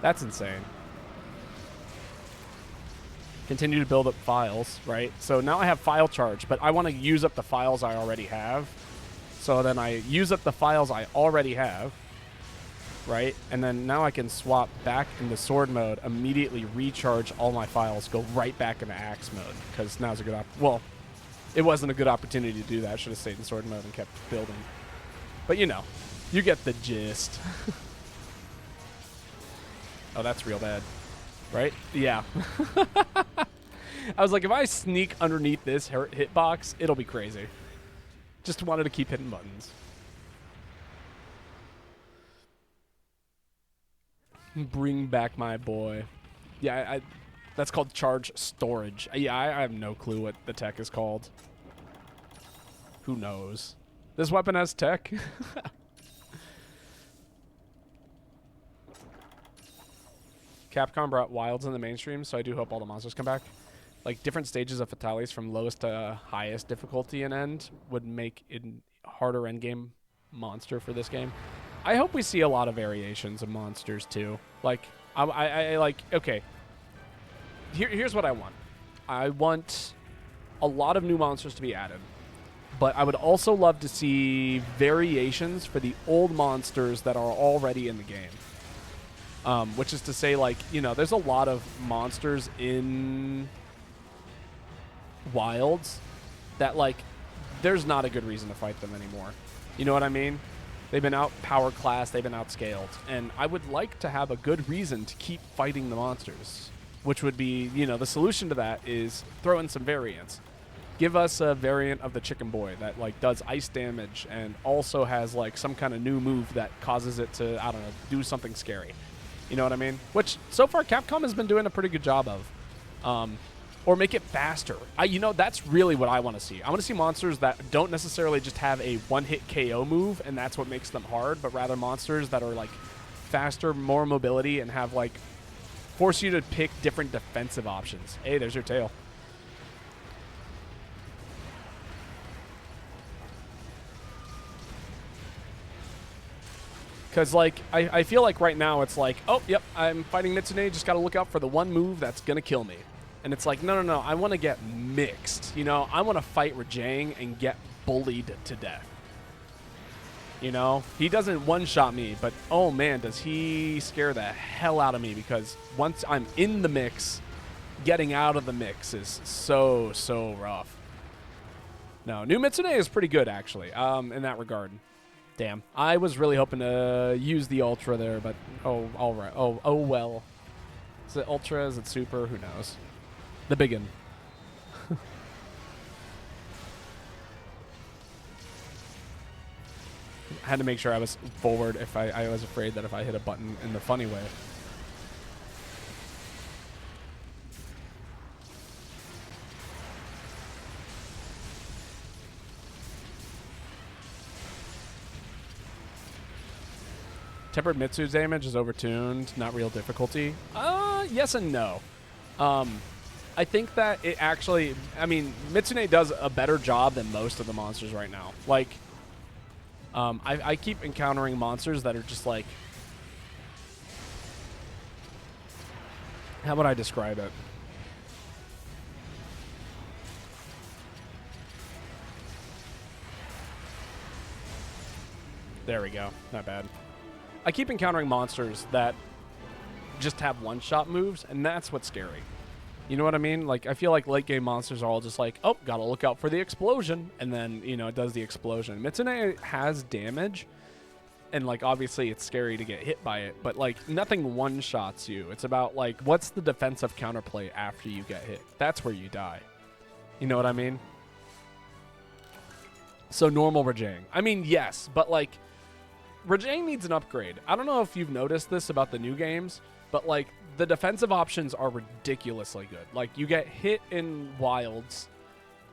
That's insane. Continue to build up files, right? So now I have file charge, but I want to use up the files I already have. So then I use up the files I already have, right? And then now I can swap back into sword mode, immediately recharge all my files, go right back into axe mode, because now's a good well, it wasn't a good opportunity to do that. I should have stayed in sword mode and kept building. But you know, you get the gist. Oh, that's real bad. Right? Yeah. I was like, if I sneak underneath this hitbox, it'll be crazy. Just wanted to keep hitting buttons. Bring back my boy. Yeah, that's called charge storage. Yeah, I have no clue what the tech is called. Who knows? This weapon has tech. Capcom brought wilds in the mainstream, so I do hope all the monsters come back. Like, different stages of fatalities from lowest to highest difficulty and end would make it harder endgame monster for this game. I hope we see a lot of variations of monsters, too. Like, I like, okay. Here's what I want. I want a lot of new monsters to be added. But I would also love to see variations for the old monsters that are already in the game. Which is to say, like, you know, there's a lot of monsters in Wilds that, like, there's not a good reason to fight them anymore. You know what I mean? They've been out power class, they've been outscaled. And I would like to have a good reason to keep fighting the monsters, which would be, you know, the solution to that is throw in some variants. Give us a variant of the Chicken Boy that, like, does ice damage and also has, like, some kind of new move that causes it to, I don't know, do something scary. You know what I mean? Which, so far, Capcom has been doing a pretty good job of. Or make it faster. You know, that's really what I want to see. I want to see monsters that don't necessarily just have a one-hit KO move, and that's what makes them hard, but rather monsters that are, like, faster, more mobility, and have, like, force you to pick different defensive options. Hey, there's your tail. Because, like, I feel like right now it's like, oh, yep, I'm fighting Mitsune, just got to look out for the one move that's going to kill me. And it's like, no, I want to get mixed. You know, I want to fight Rajang and get bullied to death. You know, he doesn't one-shot me, but, oh, man, does he scare the hell out of me, because once I'm in the mix, getting out of the mix is so, so rough. No, new Mitsune is pretty good, actually, in that regard. Damn. I was really hoping to use the Ultra there, but, oh, all right. Oh, well. Is it Ultra? Is it Super? Who knows? The biggin. I had to make sure I was forward if I was afraid that if I hit a button in the funny way. Tempered Mitsu's damage is overtuned, not real difficulty. Yes and no. I think that it actually, I mean, Mitsune does a better job than most of the monsters right now. Like, I keep encountering monsters that are just like, how would I describe it? There we go. Not bad. I keep encountering monsters that just have one-shot moves, and that's what's scary. You know what I mean? Like, I feel like late-game monsters are all just like, oh, gotta look out for the explosion, and then, you know, it does the explosion. Mitsune has damage, And, like, obviously it's scary to get hit by it, but, like, nothing one-shots you. It's about, like, what's the defensive counterplay after you get hit? That's where you die. You know what I mean? So normal Rajang. I mean, yes, but, like, Rajang needs an upgrade. I don't know if you've noticed this about the new games, but, like, the defensive options are ridiculously good. Like, you get hit in wilds,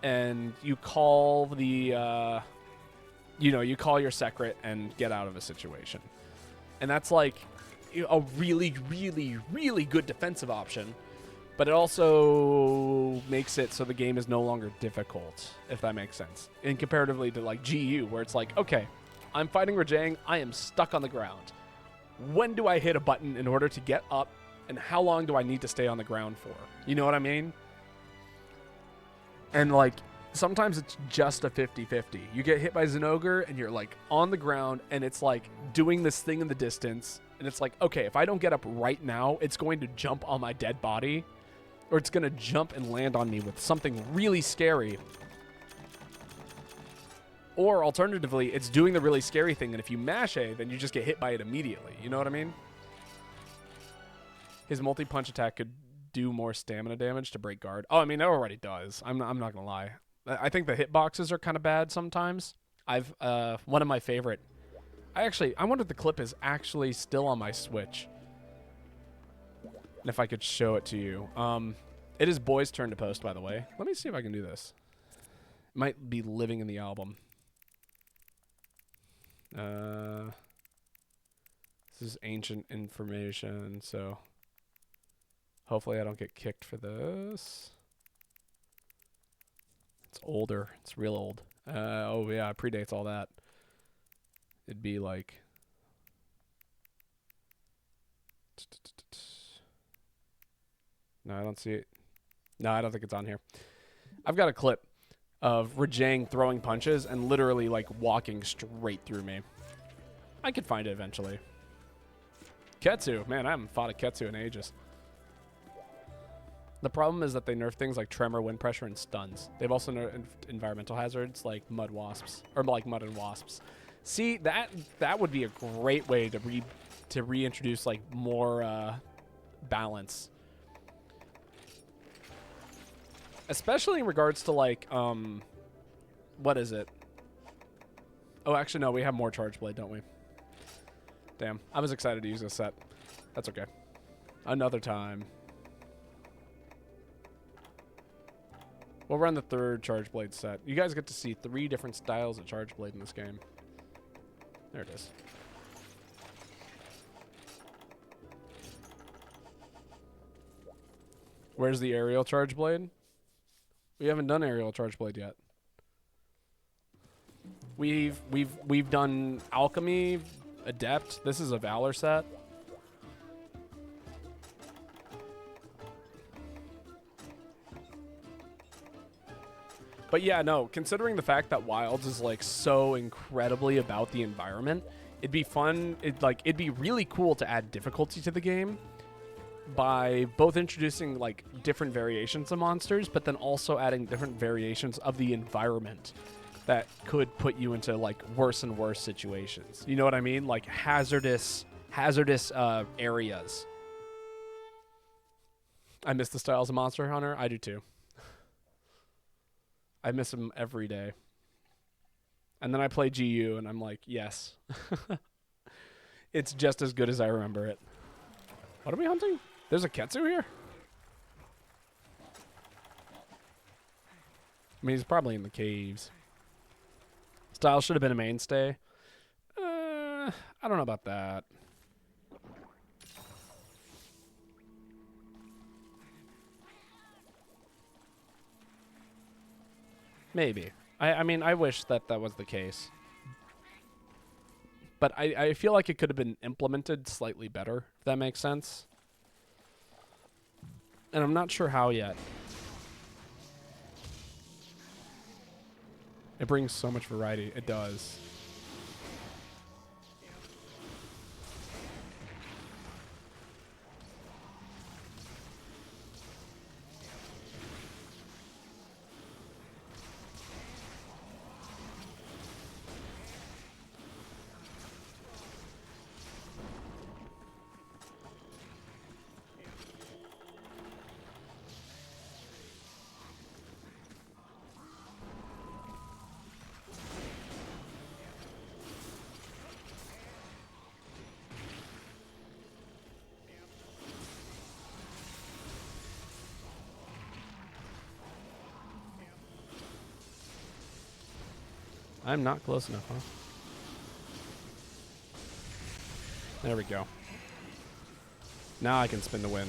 and you call the, you call your secret and get out of a situation. And that's, like, a really, really, really good defensive option, but it also makes it so the game is no longer difficult, if that makes sense. And comparatively to, like, GU, where it's like, okay, I'm fighting Rajang, I am stuck on the ground. When do I hit a button in order to get up, and how long do I need to stay on the ground for? You know what I mean? And, like, sometimes it's just a 50-50. You get hit by Zinogre, and you're, like, on the ground, and it's, like, doing this thing in the distance, and it's like, okay, if I don't get up right now, it's going to jump on my dead body, or it's going to jump and land on me with something really scary. Or, alternatively, it's doing the really scary thing, and if you mash A, then you just get hit by it immediately. You know what I mean? His multi-punch attack could do more stamina damage to break guard. Oh, I mean, it already does. I'm not going to lie. I think the hitboxes are kind of bad sometimes. One of my favorite... I wonder if the clip is actually still on my Switch. And if I could show it to you. It is Boy's turn to post, by the way. Let me see if I can do this. It might be living in the album. This is ancient information, so hopefully I don't get kicked for this. It's older. It's real old. Oh yeah, it predates all that. It'd be like... No, I don't see it. No, I don't think it's on here. I've got a clip of Rajang throwing punches and literally, like, walking straight through me. I could find it eventually. Ketsu. Man, I haven't fought a Ketsu in ages. The problem is that they nerf things like tremor, wind pressure, and stuns. They've also nerfed environmental hazards like mud wasps, or like mud and wasps. See, that would be a great way to reintroduce, like, more balance. Especially in regards to, like, what is it? Oh, actually, no, we have more Charge Blade, don't we? Damn, I was excited to use this set. That's okay. Another time. We'll run the third Charge Blade set. You guys get to see 3 different styles of Charge Blade in this game. There it is. Where's the aerial Charge Blade? We haven't done aerial Charge Blade yet. We've done Alchemy, Adept. This is a Valor set. But yeah, no, considering the fact that Wilds is, like, so incredibly about the environment, it'd be fun, it'd be really cool to add difficulty to the game by both introducing, like, different variations of monsters, but then also adding different variations of the environment that could put you into, like, worse and worse situations. You know what I mean? Like hazardous areas. I miss the styles of Monster Hunter. I do too. I miss them every day. And then I play GU, and I'm like, yes. It's just as good as I remember it. What are we hunting? There's a Ketsu here? I mean, he's probably in the caves. Style should have been a mainstay. I don't know about that. Maybe. I mean, I wish that was the case. But I feel like it could have been implemented slightly better, if that makes sense. And I'm not sure how yet. It brings so much variety. It does. I'm not close enough, huh? There we go. Now I can spin to win.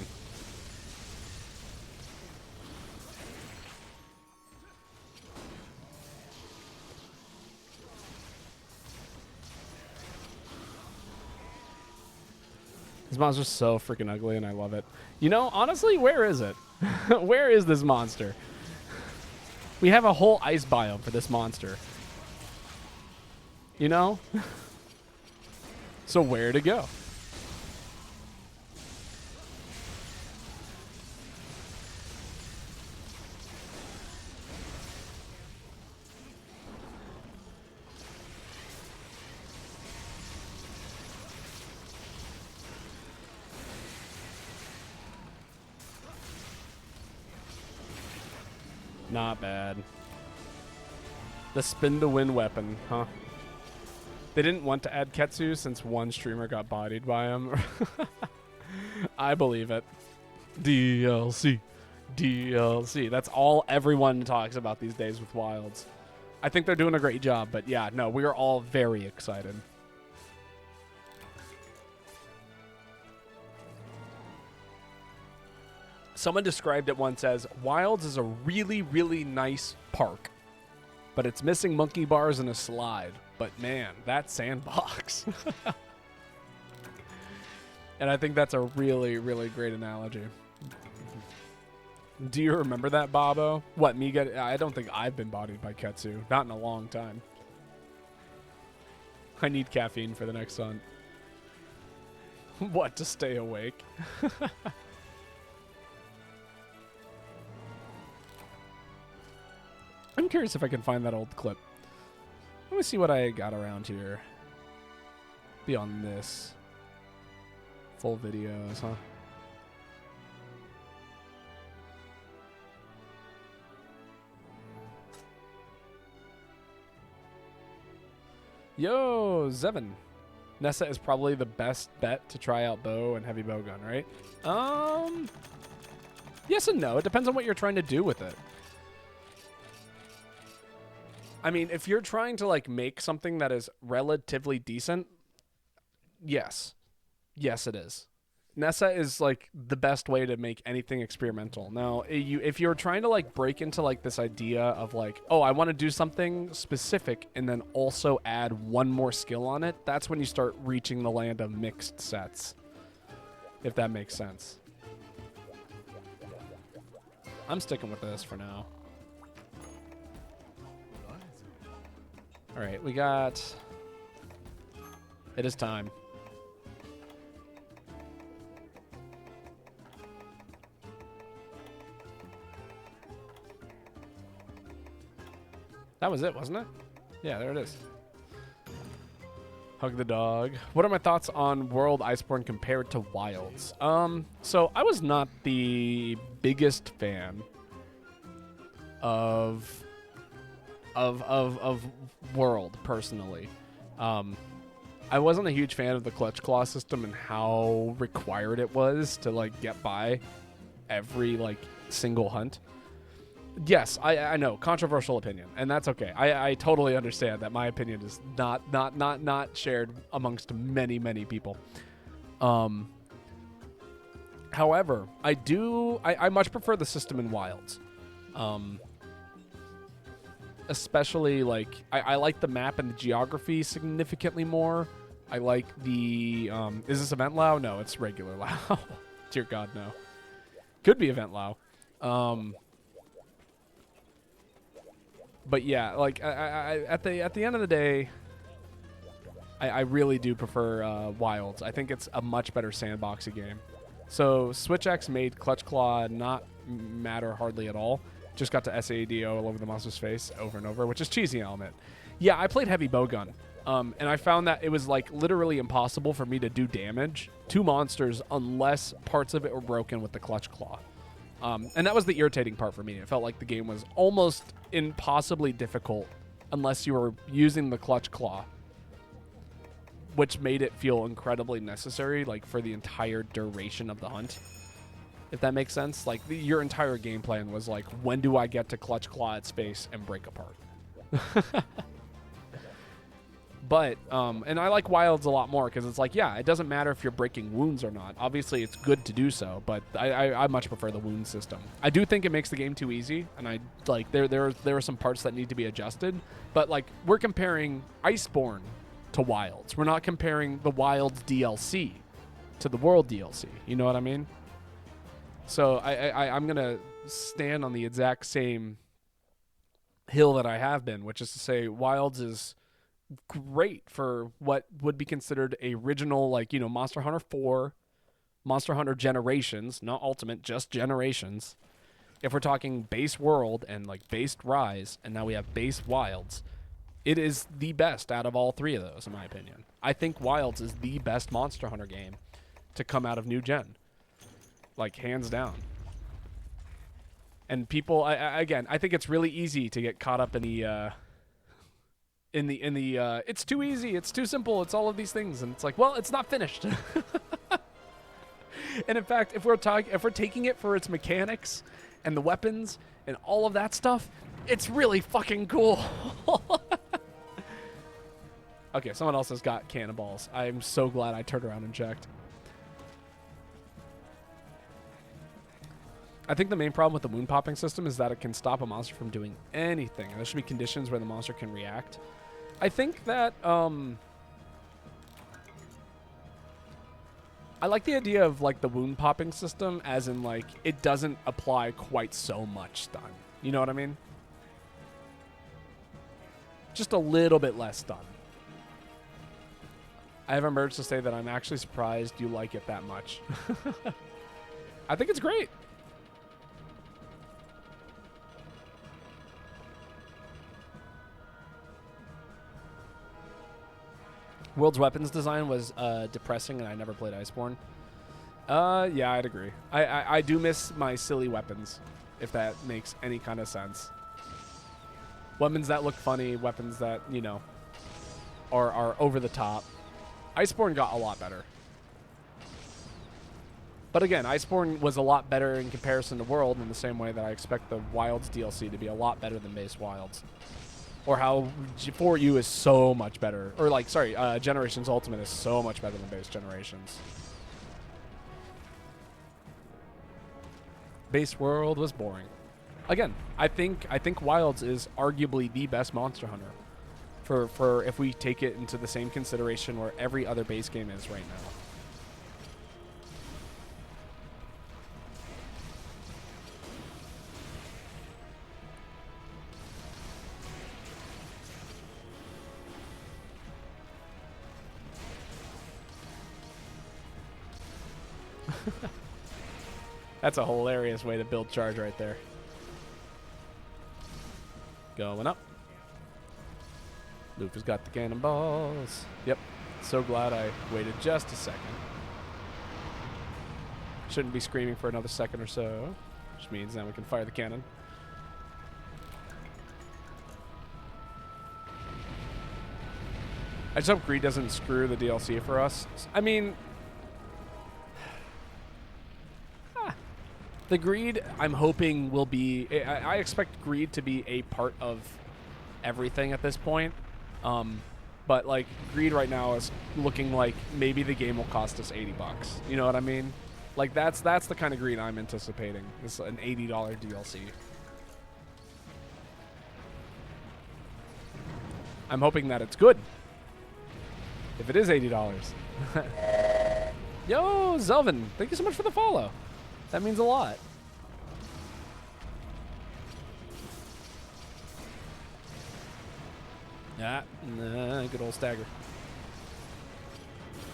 This monster's so freaking ugly, and I love it. You know, honestly, where is it? Where is this monster? We have a whole ice biome for this monster. You know? So where to go? Not bad. The spin to win weapon, huh? They didn't want to add Ketsu since one streamer got bodied by him. I believe it. DLC. DLC. That's all everyone talks about these days with Wilds. I think they're doing a great job, but yeah, no, we are all very excited. Someone described it once as, Wilds is a really, really nice park, but it's missing monkey bars and a slide. But man, that sandbox. And I think that's a really, really great analogy. Do you remember that, Babo? What, me get? I don't think I've been bodied by Ketsu. Not in a long time. I need caffeine for the next hunt. What, to stay awake? I'm curious if I can find that old clip. Let me see what I got around here. Beyond this. Full videos, huh? Yo, Zevin. Nessa is probably the best bet to try out bow and heavy bow gun, right? Yes and no. It depends on what you're trying to do with it. I mean, if you're trying to, like, make something that is relatively decent, yes. Yes, it is. Nessa is, like, the best way to make anything experimental. Now, if you're trying to, like, break into, like, this idea of, like, oh, I want to do something specific and then also add one more skill on it, that's when you start reaching the land of mixed sets, if that makes sense. I'm sticking with this for now. All right, we got... It is time. That was it, wasn't it? Yeah, there it is. Hug the dog. What are my thoughts on World Iceborne compared to Wilds? So I was not the biggest fan of World, personally. I wasn't a huge fan of the clutch claw system and how required it was to, like, get by every, like, single hunt. Yes, I know, controversial opinion, and that's okay. I totally understand that my opinion is not shared amongst many people. However, I much prefer the system in Wilds. Especially, like, I like the map and the geography significantly more. I like the, is this event Lao? No, it's regular Lao. Dear God, no. Could be event Lao. But yeah, like, at the end of the day, I really do prefer Wilds. I think it's a much better sandboxy game. So Switch X made Clutch Claw not matter hardly at all. Just got to SAD all over the monster's face over and over, which is cheesy element. Yeah, I played heavy bowgun, and I found that it was, like, literally impossible for me to do damage to monsters unless parts of it were broken with the Clutch Claw. And that was the irritating part for me. It felt like the game was almost impossibly difficult unless you were using the Clutch Claw, which made it feel incredibly necessary, like, for the entire duration of the hunt. If that makes sense. Like, your entire game plan was like, when do I get to Clutch Claw its face and break apart? But and I like Wilds a lot more because it's like, yeah, it doesn't matter if you're breaking wounds or not. Obviously, it's good to do so, but I much prefer the wound system. I do think it makes the game too easy, and I like there are some parts that need to be adjusted. But like we're comparing Iceborne to Wilds. We're not comparing the Wilds DLC to the World DLC. You know what I mean? So I'm gonna stand on the exact same hill that I have been, which is to say Wilds is great for what would be considered a original, like, you know, Monster Hunter 4, Monster Hunter Generations, not Ultimate, just Generations. If we're talking base World and like base Rise, and now we have base Wilds, it is the best out of all three of those, in my opinion. I think Wilds is the best Monster Hunter game to come out of new gen, like hands down. And people, again, I think it's really easy to get caught up in the it's too easy, it's too simple, it's all of these things, and it's like, well, it's not finished. And in fact, if we're taking it for its mechanics and the weapons and all of that stuff, it's really fucking cool. Okay, someone else has got cannonballs. I'm so glad I turned around and checked. I think the main problem with the wound popping system is that it can stop a monster from doing anything. And there should be conditions where the monster can react. I think that I like the idea of like the wound popping system, as in like it doesn't apply quite so much stun. You know what I mean? Just a little bit less stun. I have emerged to say that I'm actually surprised you like it that much. I think it's great. World's weapons design was depressing, and I never played Iceborne. Yeah, I'd agree. I do miss my silly weapons, if that makes any kind of sense. Weapons that look funny, weapons that, you know, are over the top. Iceborne got a lot better. But again, Iceborne was a lot better in comparison to World, in the same way that I expect the Wilds DLC to be a lot better than base Wilds. Or how 4U is so much better. Or like, sorry, Generations Ultimate is so much better than base Generations. Base World was boring. Again, I think Wilds is arguably the best Monster Hunter. For if we take it into the same consideration where every other base game is right now. That's a hilarious way to build charge right there. Going up. Luffy's got the cannonballs. Yep. So glad I waited just a second. Shouldn't be screaming for another second or so, which means now we can fire the cannon. I just hope Greed doesn't screw the DLC for us. I mean, the Greed, I'm hoping, will be... I expect Greed to be a part of everything at this point. But, like, Greed right now is looking like maybe the game will cost us $80. You know what I mean? Like, that's the kind of Greed I'm anticipating. It's an $80 DLC. I'm hoping that it's good. If it is $80. Yo, Zelvin, thank you so much for the follow. That means a lot. Yeah, nah, good old stagger.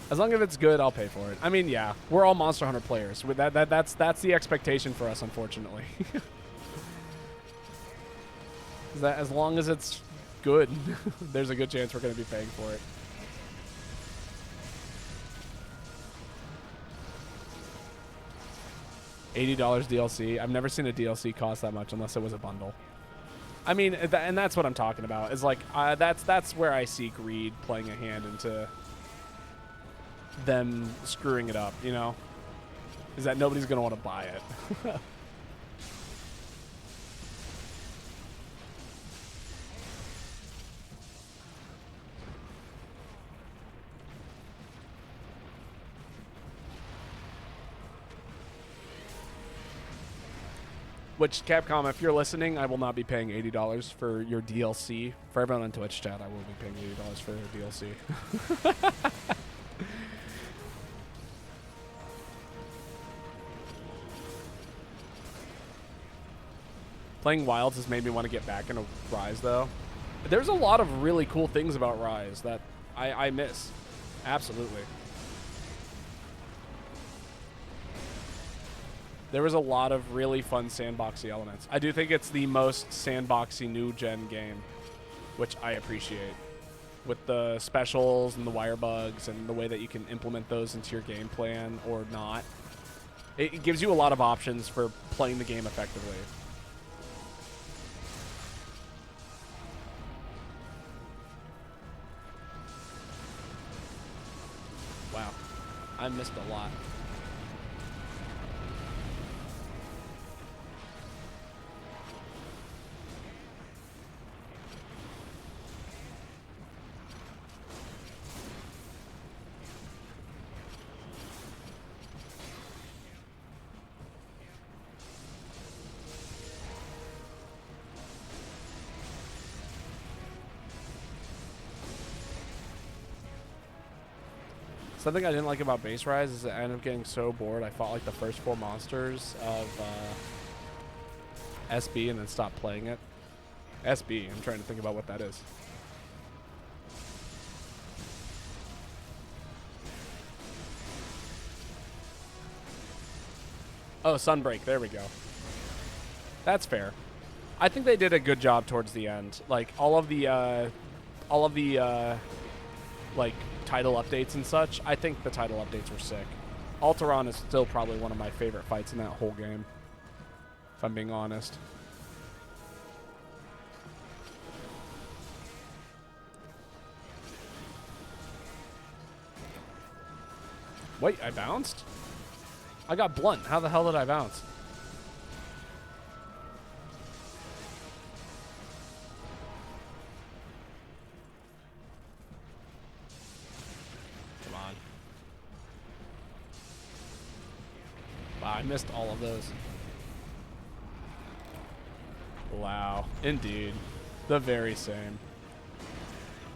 As long as it's good, I'll pay for it. I mean, yeah, we're all Monster Hunter players. With that's the expectation for us, unfortunately. Is that as long as it's good, there's a good chance we're going to be paying for it. $80 DLC. I've never seen a DLC cost that much unless it was a bundle. I mean, and that's what I'm talking about. Is like that's where I see Greed playing a hand into them screwing it up. You know, is that nobody's gonna want to buy it. Which, Capcom, if you're listening, I will not be paying $80 for your DLC. For everyone on Twitch chat, I will be paying $80 for their DLC. Playing Wilds has made me want to get back into Rise, though. There's a lot of really cool things about Rise that I miss. Absolutely. There was a lot of really fun sandboxy elements. I do think it's the most sandboxy new-gen game, which I appreciate. With the specials and the wire bugs and the way that you can implement those into your game plan or not. It gives you a lot of options for playing the game effectively. Wow. I missed a lot. Something I didn't like about Base Rise is that I ended up getting so bored. I fought like the first 4 monsters of SB and then stopped playing it. SB, I'm trying to think about what that is. Oh, Sunbreak, there we go. That's fair. I think they did a good job towards the end. Like all of the like title updates and such. I think the title updates were sick. Alteron is still probably one of my favorite fights in that whole game, if I'm being honest. Wait, I bounced? I got blunt. How the hell did I bounce? Come on. Wow, I missed all of those. Wow, indeed. The very same.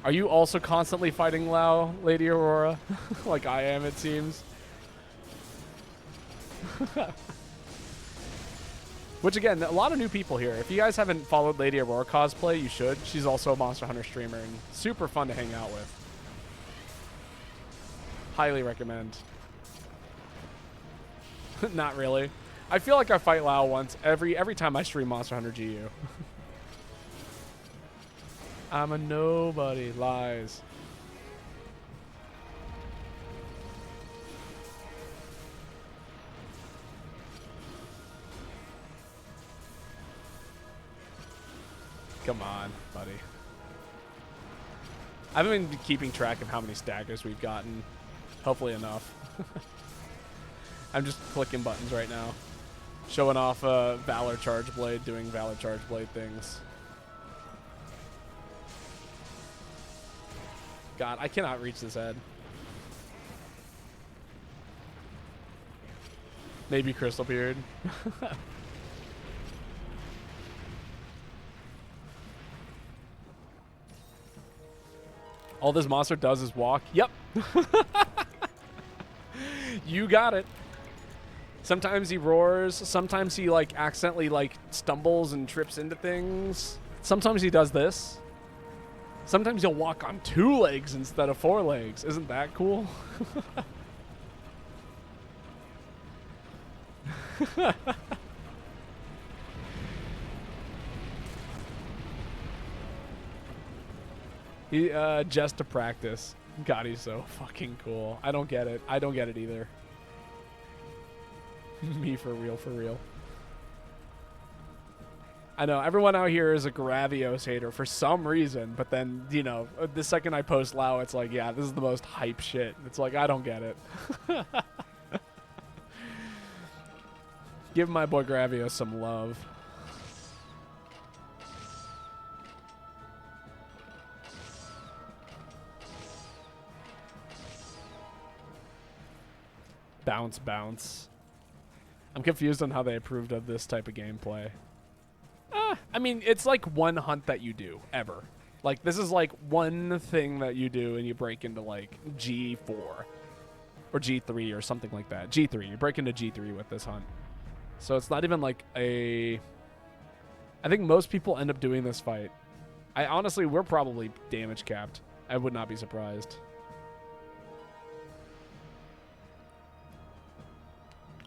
Are you also constantly fighting Lao, Lady Aurora? Like I am, it seems. Which again, a lot of new people here. If you guys haven't followed Lady Aurora cosplay, you should. She's also a Monster Hunter streamer and super fun to hang out with. Highly recommend. Not really. I feel like I fight Lao once every time I stream Monster Hunter GU. I'm a nobody. Lies. Come on, buddy. I haven't been keeping track of how many staggers we've gotten. Hopefully enough. I'm just clicking buttons right now. Showing off Valor Charge Blade, doing Valor Charge Blade things. God, I cannot reach this head. Maybe Crystal Beard. All this monster does is walk. Yep. You got it. Sometimes he roars. Sometimes he like accidentally like stumbles and trips into things. Sometimes he does this. Sometimes he'll walk on 2 legs instead of 4 legs. Isn't that cool? He just to practice. God, he's so fucking cool. I don't get it. I don't get it either. Me for real, for real. I know everyone out here is a Gravios hater for some reason, but then, you know, the second I post Lao, it's like, yeah, this is the most hype shit. It's like, I don't get it. Give my boy Gravios some love. Bounce, bounce. I'm confused on how they approved of this type of gameplay. I mean, it's like one hunt that you do ever. Like, this is like one thing that you do and you break into like G4 or G3 or something like that. G3. You break into G3 with this hunt. So it's not even like a... I think most people end up doing this fight. Honestly, we're probably damage capped. I would not be surprised.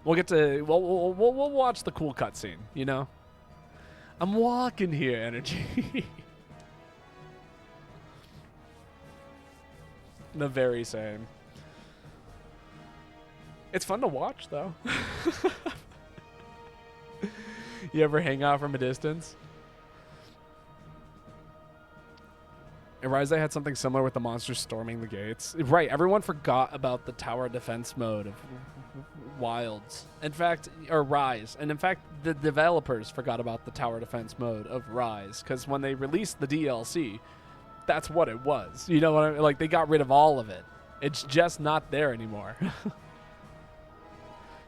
We'll get to... We'll watch the cool cutscene, you know? I'm walking here, energy. The very same. It's fun to watch, though. You ever hang out from a distance? In Rise, they had something similar with the monsters storming the gates. Right, everyone forgot about the tower defense mode of Wilds. In fact, or Rise. And in fact, the developers forgot about the tower defense mode of Rise. Because when they released the DLC, that's what it was. You know what I mean? Like, they got rid of all of it. It's just not there anymore.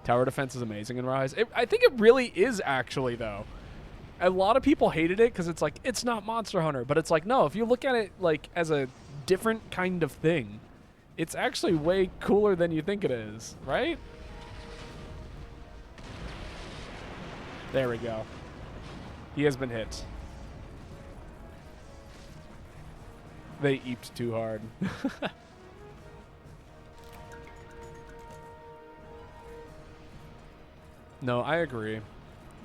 Tower defense is amazing in Rise. I think it really is, actually, though. A lot of people hated it because it's like, it's not Monster Hunter. But it's like, no, if you look at it like as a different kind of thing, it's actually way cooler than you think it is, right? There we go. He has been hit. They eeped too hard. No, I agree.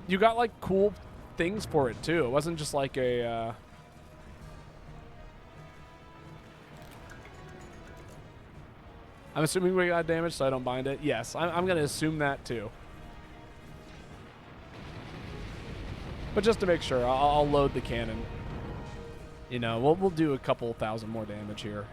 You got like cool things for it too. It wasn't just like a I'm assuming we got damage, so I don't bind it. Yes, I'm gonna assume that too. But just to make sure, I'll load the cannon. You know, we'll do a couple thousand more damage here.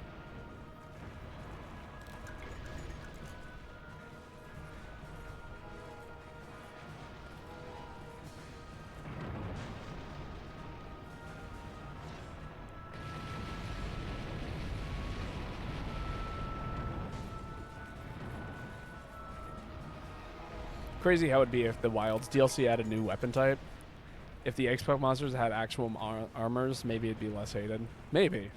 Crazy how it'd be if the Wilds DLC had a new weapon type. If the Expo monsters had actual armors, maybe it'd be less hated. Maybe.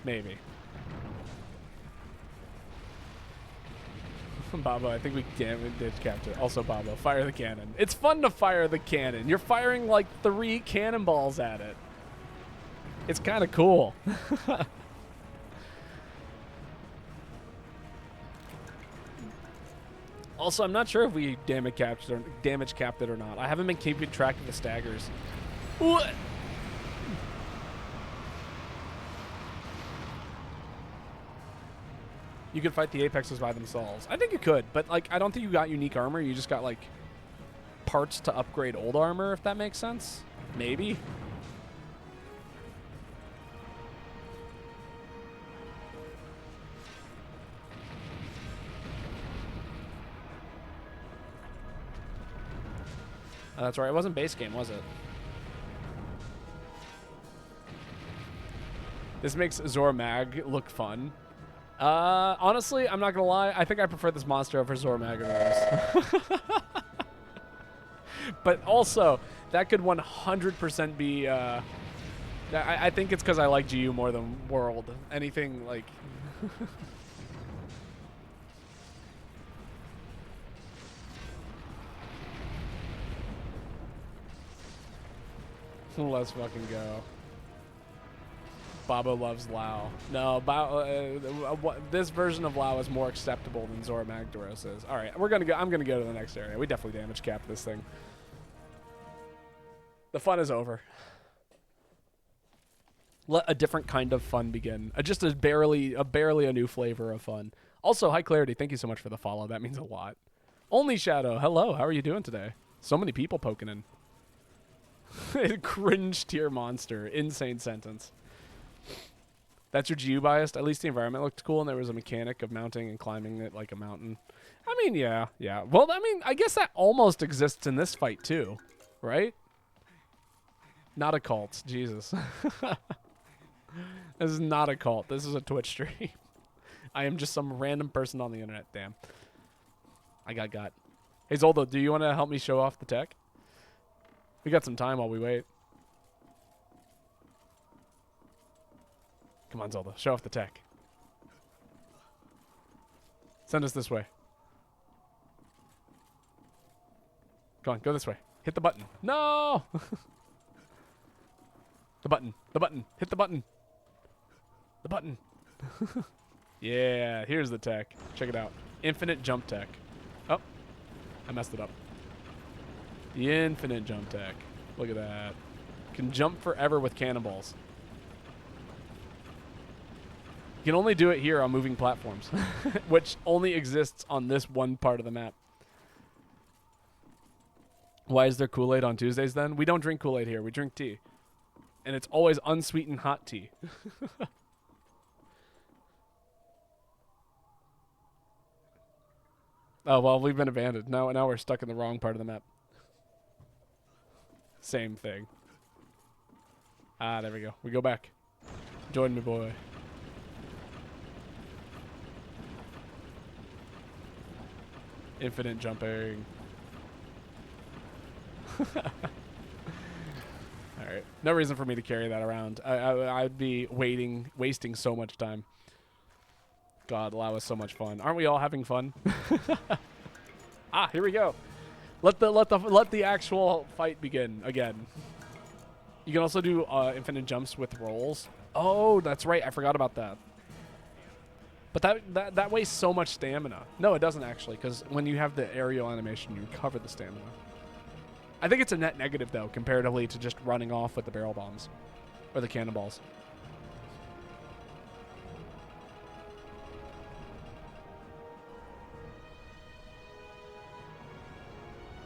Babo, I think we did capture it. Also, Babo, fire the cannon. It's fun to fire the cannon. You're firing like 3 cannonballs at it. It's kind of cool. Also, I'm not sure if we damage capped it or not. I haven't been keeping track of the staggers. What? You could fight the Apexes by themselves. I think you could, but like I don't think you got unique armor. You just got like parts to upgrade old armor, if that makes sense. Maybe. Oh, that's right. It wasn't base game, was it? This makes Zormag look fun. Honestly, I'm not gonna lie. I think I prefer this monster over Zormag or But also, that could 100% be. I think it's because I like GU more than World. Anything like. Let's fucking go. Babo loves Lao. No, this version of Lao is more acceptable than Zora Magdaros is. All right, I'm gonna go to the next area. We definitely damage capped this thing. The fun is over. Let a different kind of fun begin. Just a barely a new flavor of fun. Also, High Clarity, thank you so much for the follow. That means a lot. Only Shadow, hello. How are you doing today? So many people poking in. Cringe tier monster. Insane sentence. That's your GU biased? At least the environment looked cool and there was a mechanic of mounting and climbing it like a mountain. I mean, yeah. Well, I mean, I guess that almost exists in this fight too, right? Not a cult. Jesus. This is not a cult. This is a Twitch stream. I am just some random person on the internet. Damn. I got. Hey Zoldo, do you want to help me show off the tech? We got some time while we wait. Come on, Zoldo, show off the tech. Send us this way. Come on, go this way. Hit the button. No! The button. The button. Hit the button. The button. Yeah, here's the tech. Check it out. Infinite jump tech. Oh, I messed it up. The infinite jump tech. Look at that. Can jump forever with cannonballs. You can only do it here on moving platforms, which only exists on this one part of the map. Why is there Kool-Aid on Tuesdays then? We don't drink Kool-Aid here. We drink tea. And it's always unsweetened hot tea. Oh, well, we've been abandoned. Now we're stuck in the wrong part of the map. Same thing. Ah, there we go. We go back. Join me, boy. Infinite jumping. Alright. No reason for me to carry that around. I'd be wasting so much time. God, that was so much fun. Aren't we all having fun? Ah, here we go. Let the actual fight begin again. You can also do infinite jumps with rolls. Oh, that's right. I forgot about that. But that wastes so much stamina. No, it doesn't actually, because when you have the aerial animation, you recover the stamina. I think it's a net negative, though, comparatively to just running off with the barrel bombs. Or the cannonballs.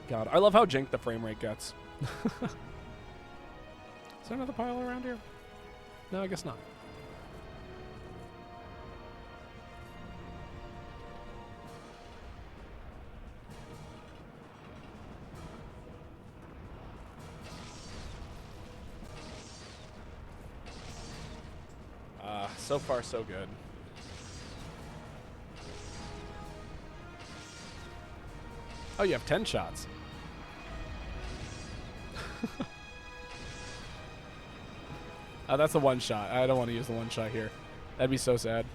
God, I love how jank the frame rate gets. Is there another pile around here? No, I guess not. So far, so good. Oh, you have 10 shots. Oh, that's a one shot. I don't want to use the one shot here. That'd be so sad.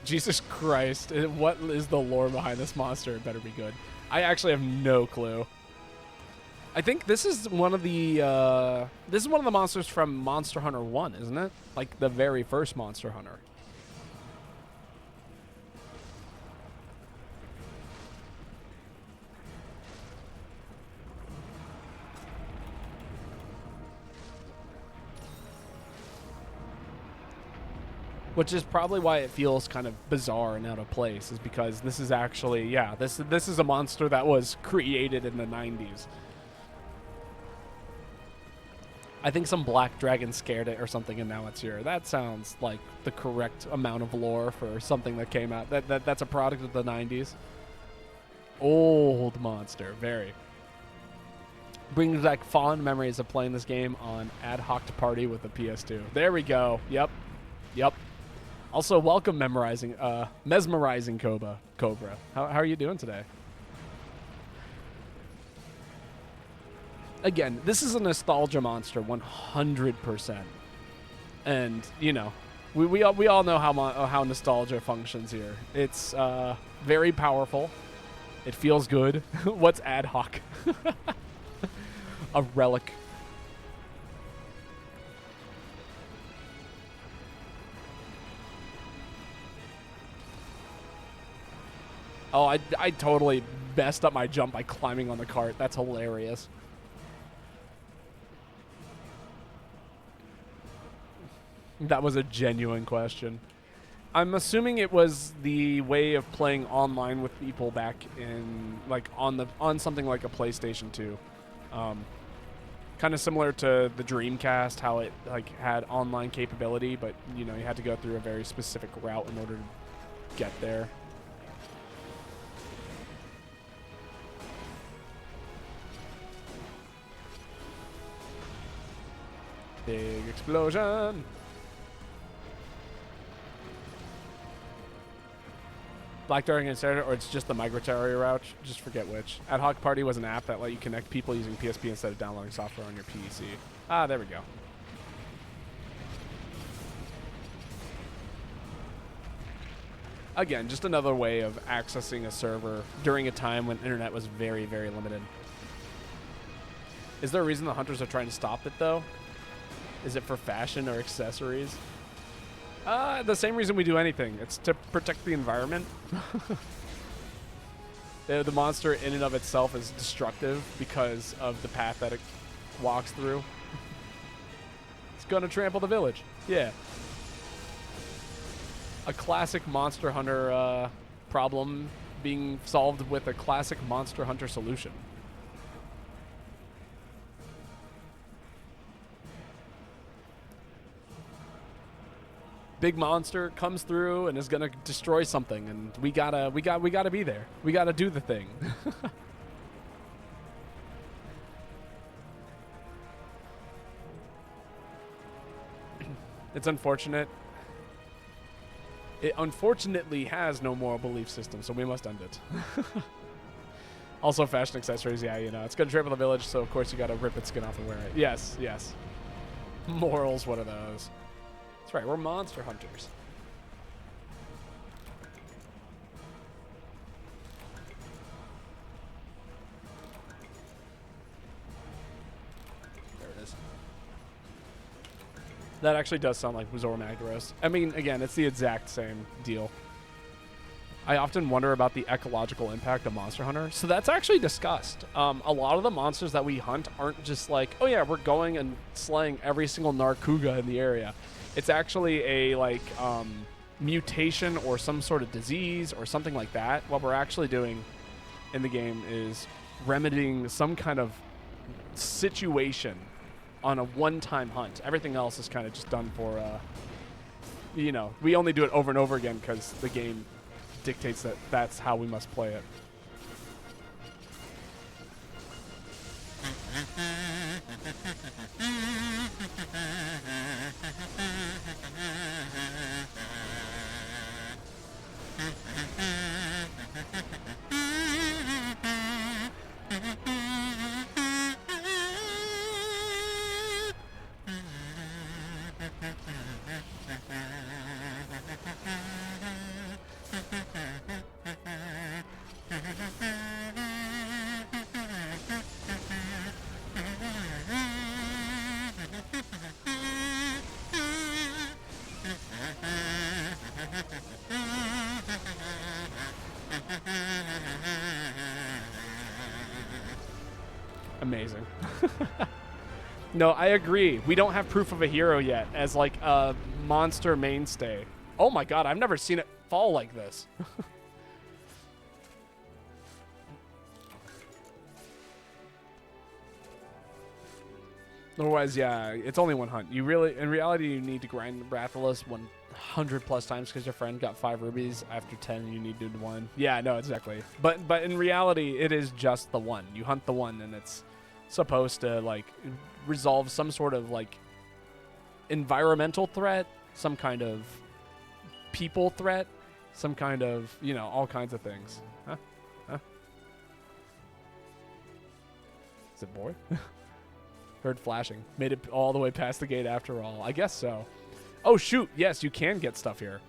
Jesus Christ. What is the lore behind this monster? It better be good. I actually have no clue. I think this is one of the monsters from Monster Hunter 1, isn't it? Like the very first Monster Hunter. Which is probably why it feels kind of bizarre and out of place, is because this is actually, yeah, this is a monster that was created in the 90s. I think some black dragon scared it or something, and now it's here. That sounds like the correct amount of lore for something that came out. That's a product of the 90s. Old monster, very. Brings back fond memories of playing this game on Ad Hoc to Party with the PS2. There we go. Yep. Also, welcome mesmerizing Cobra. How are you doing today? Again, this is a nostalgia monster, 100%. And, you know, we all know how nostalgia functions here. It's very powerful. It feels good. What's ad hoc? A relic. Oh, I totally messed up my jump by climbing on the cart. That's hilarious. That was a genuine question. I'm assuming it was the way of playing online with people back in, like, on something like a PlayStation 2. Kind of similar to the Dreamcast, how it like had online capability, but you know you had to go through a very specific route in order to get there. Big explosion. Black Dragon Insider, or it's just the migratory route. Just forget which. Ad Hoc Party was an app that let you connect people using PSP instead of downloading software on your PC. Ah, there we go. Again, just another way of accessing a server during a time when internet was very, very limited. Is there a reason the hunters are trying to stop it, though? Is it for fashion or accessories? The same reason we do anything. It's to protect the environment. The monster in and of itself is destructive because of the path that it walks through. It's gonna trample the village. Yeah. A classic Monster Hunter problem being solved with a classic Monster Hunter solution. Big monster comes through and is gonna destroy something, and we gotta be there. We gotta do the thing. It's unfortunate. It unfortunately has no moral belief system, so we must end it. Also, fashion accessories, yeah, you know, it's gonna trample the village, so of course you gotta rip its skin off and wear it. Yes, yes. Morals, what are those? That's right, we're monster hunters. There it is. That actually does sound like Zor Magdaros. I mean, again, it's the exact same deal. I often wonder about the ecological impact of Monster Hunter. So that's actually discussed. A lot of the monsters that we hunt aren't just like, oh yeah, we're going and slaying every single Narkuga in the area. It's actually a like mutation or some sort of disease or something like that. What we're actually doing in the game is remedying some kind of situation on a one-time hunt. Everything else is kind of just done for, you know, we only do it over and over again because the game dictates that that's how we must play it. Amazing. No, I agree. We don't have proof of a hero yet as like a monster mainstay. Oh my god, I've never seen it fall like this. Otherwise, yeah, it's only one hunt. You really, in reality, you need to grind Rathalos 100 plus times because your friend got 5 rubies. After 10, you need to do 1. Yeah, no, exactly. But in reality, it is just the one. You hunt the one, and it's supposed to like resolve some sort of like environmental threat, some kind of people threat, some kind of, you know, all kinds of things. Huh? Huh? Is it boy? Heard flashing. Made it all the way past the gate after all. I guess so. Oh, shoot. Yes, you can get stuff here.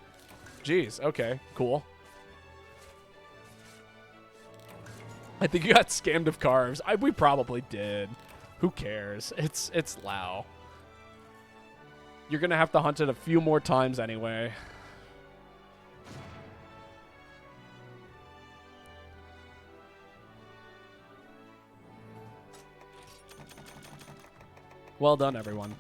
Jeez. Okay. Cool. I think you got scammed of carbs. We probably did. Who cares? It's Lao. You're going to have to hunt it a few more times anyway. Well done, everyone.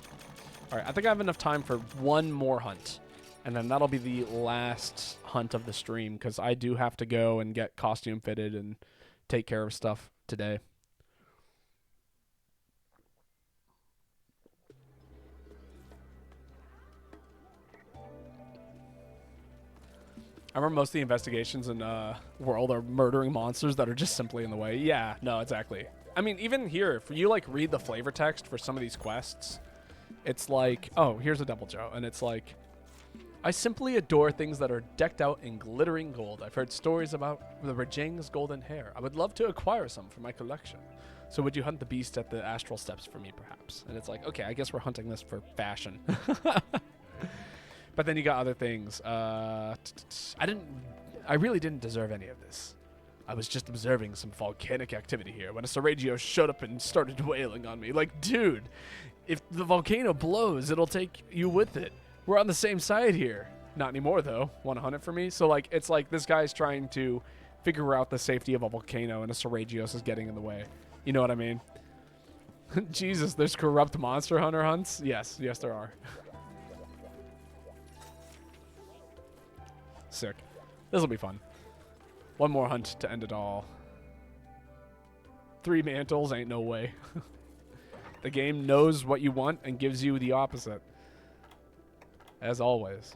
All right, I think I have enough time for one more hunt. And then that'll be the last hunt of the stream, because I do have to go and get costume fitted and take care of stuff today. I remember most of the investigations in World are murdering monsters that are just simply in the way. Yeah, no, exactly. I mean, even here, if you like read the flavor text for some of these quests, it's like, oh, here's a double Joe, and it's like, I simply adore things that are decked out in glittering gold. I've heard stories about the Rajang's golden hair. I would love to acquire some for my collection. So would you hunt the beast at the astral steps for me, perhaps? And it's like, okay, I guess we're hunting this for fashion. But then you got other things. I really didn't deserve any of this. I was just observing some volcanic activity here when a Seragio showed up and started wailing on me. Like, dude, if the volcano blows, it'll take you with it. We're on the same side here. Not anymore, though. Want to hunt it for me? So, like, it's like this guy's trying to figure out the safety of a volcano, and a Seragios is getting in the way. You know what I mean? Jesus, there's corrupt monster hunter hunts? Yes, yes, there are. Sick. This'll be fun. One more hunt to end it all. 3 mantles ain't no way. The game knows what you want and gives you the opposite. As always.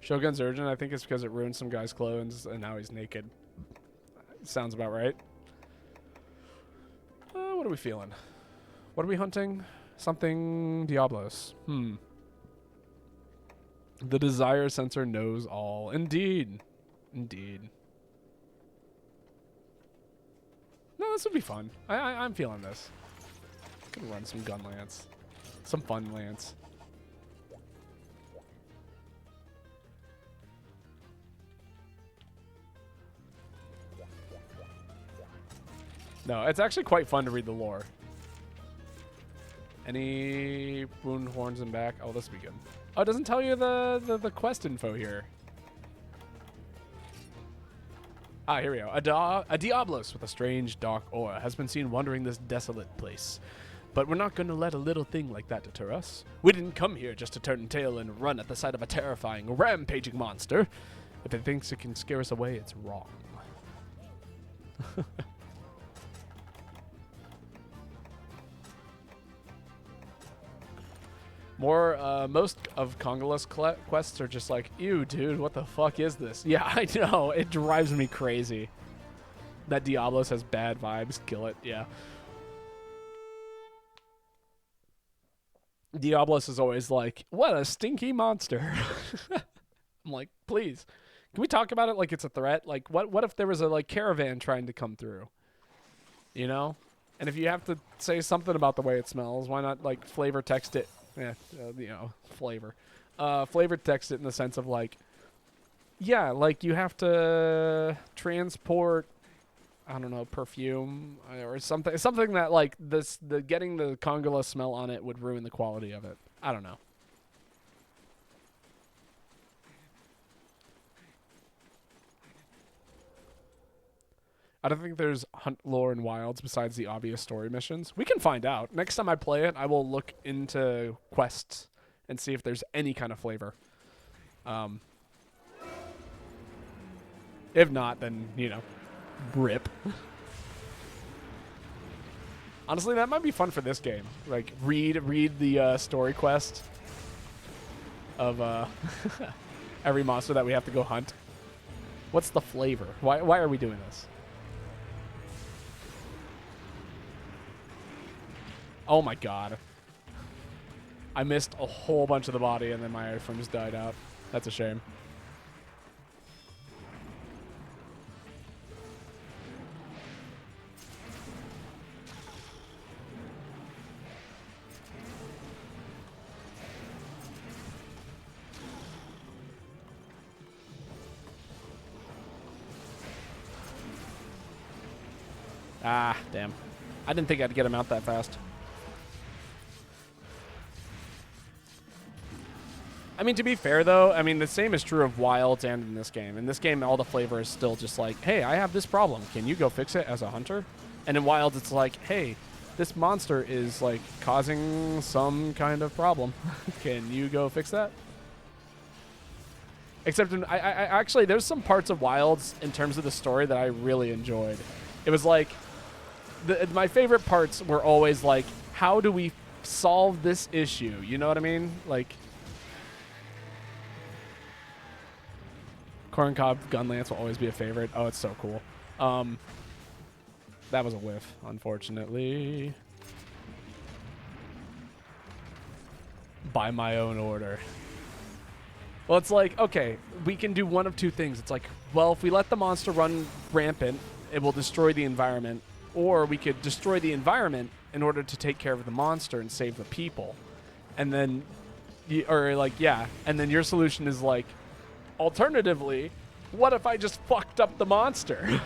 Shogun's urgent, I think it's because it ruined some guy's clothes and now he's naked. Sounds about right. What are we feeling? What are we hunting? Something Diablos. The desire sensor knows all. Indeed. Indeed. No, this would be fun. I'm feeling this. Gonna run some gun lance. Some fun lance. No, it's actually quite fun to read the lore. Any wound horns and back? Oh, this would be good. Oh, it doesn't tell you the quest info here. Ah, here we go. A Diablos with a strange dark aura has been seen wandering this desolate place. But we're not going to let a little thing like that deter us. We didn't come here just to turn tail and run at the sight of a terrifying, rampaging monster. If it thinks it can scare us away, it's wrong. Most of Congolus quests are just like, ew, dude, what the fuck is this? Yeah, I know. It drives me crazy. That Diablos has bad vibes. Kill it. Yeah. Diablos is always like, what a stinky monster. I'm like, please. Can we talk about it like it's a threat? Like, what if there was a, like, caravan trying to come through? You know? And if you have to say something about the way it smells, why not, like, flavor text it? Yeah, you know, flavor. Flavor text it in the sense of, like, yeah, like, you have to transport, I don't know, perfume or something that, like, getting the Congola smell on it would ruin the quality of it. I don't know. I don't think there's hunt lore in Wilds besides the obvious story missions. We can find out. Next time I play it, I will look into quests and see if there's any kind of flavor. If not, then, you know, rip. Honestly, that might be fun for this game. Like, read the story quest of every monster that we have to go hunt. What's the flavor? Why are we doing this? Oh my god. I missed a whole bunch of the body and then my airframe just died out. That's a shame. Ah, damn. I didn't think I'd get him out that fast. I mean, to be fair, though, I mean, the same is true of Wilds and in this game. In this game, all the flavor is still just like, hey, I have this problem. Can you go fix it as a hunter? And in Wilds, it's like, hey, this monster is, like, causing some kind of problem. Can you go fix that? Except, I actually, there's some parts of Wilds in terms of the story that I really enjoyed. It was like, my favorite parts were always like, how do we solve this issue? You know what I mean? Like, Corncob Gunlance will always be a favorite. Oh, it's so cool. That was a whiff, unfortunately. by my own order. Well, it's like, okay, we can do one of two things. It's like, well, if we let the monster run rampant, it will destroy the environment. Or we could destroy the environment in order to take care of the monster and save the people. And then, and then your solution is like, alternatively, what if I just fucked up the monster?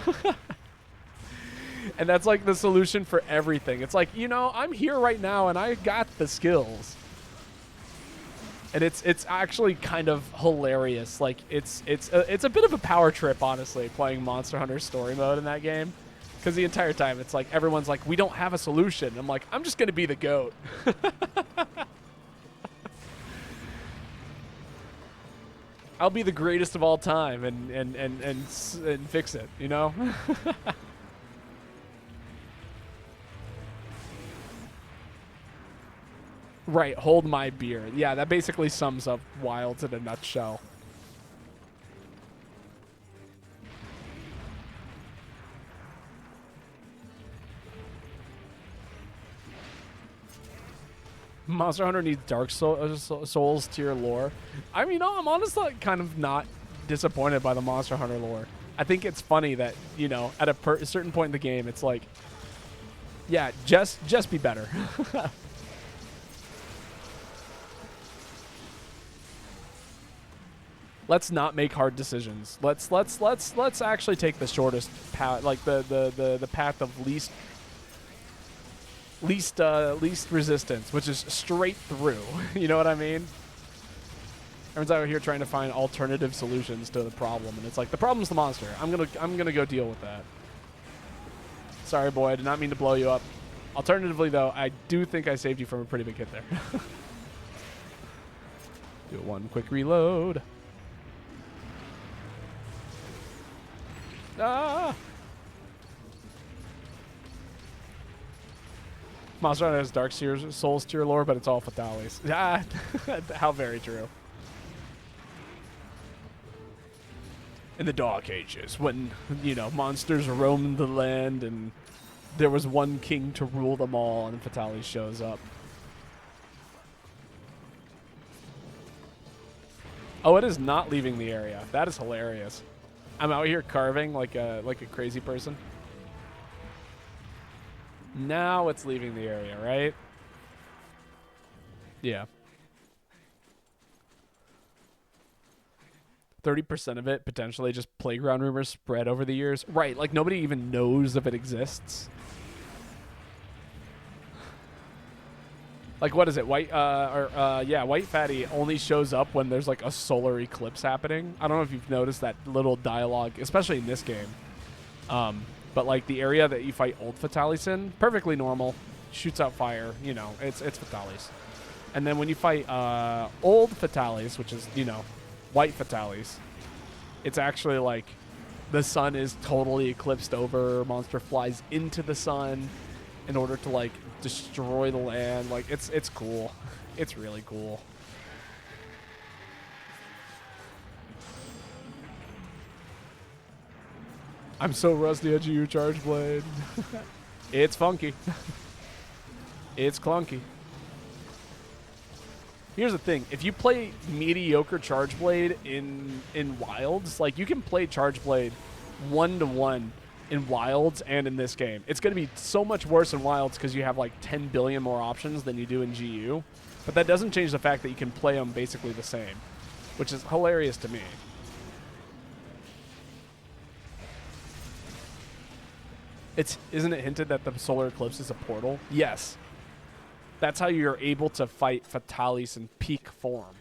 And that's like the solution for everything. It's like, I'm here right now and I got the skills. And it's actually kind of hilarious. Like it's a bit of a power trip, honestly, playing Monster Hunter story mode in that game, because the entire time it's like everyone's like, we don't have a solution. I'm like, I'm just gonna be the goat. I'll be the greatest of all time and fix it, Right, hold my beer. Yeah, that basically sums up Wilds in a nutshell. Monster Hunter needs Dark Souls tier lore. I mean, I'm honestly kind of not disappointed by the Monster Hunter lore. I think it's funny that, at a certain point in the game, it's like, yeah, just be better. Let's not make hard decisions. Let's actually take the shortest path, like the path of least resistance, which is straight through. You know what I mean? Everyone's out here trying to find alternative solutions to the problem, and it's like, the problem's the monster. I'm gonna go deal with that. Sorry, boy, I did not mean to blow you up. Alternatively, though, I do think I saved you from a pretty big hit there. Do one quick reload. Ah! Monster Hunter has Dark Souls tier lore, but it's all fatales. Ah, how very true. In the Dark Ages, when, monsters roamed the land and there was one king to rule them all, and Fatale shows up. Oh, it is not leaving the area. That is hilarious. I'm out here carving like a crazy person. Now it's leaving the area, right? Yeah. 30% of it potentially just playground rumors spread over the years. Right, like nobody even knows if it exists. Like, what is it? White Fatty only shows up when there's like a solar eclipse happening. I don't know if you've noticed that little dialogue, especially in this game. But like the area that you fight old Fatalis in, perfectly normal, shoots out fire. It's Fatalis. And then when you fight old Fatalis, which is white Fatalis, it's actually like the sun is totally eclipsed over. Monster flies into the sun in order to like destroy the land. Like it's cool. It's really cool. I'm so rusty at you, Charge Blade. It's funky. It's clunky. Here's the thing. If you play mediocre Charge Blade in Wilds, like you can play Charge Blade 1-to-1 in Wilds and in this game. It's going to be so much worse in Wilds because you have like 10 billion more options than you do in GU. But that doesn't change the fact that you can play them basically the same, which is hilarious to me. Isn't it hinted that the solar eclipse is a portal? Yes. That's how you're able to fight Fatalis in peak form,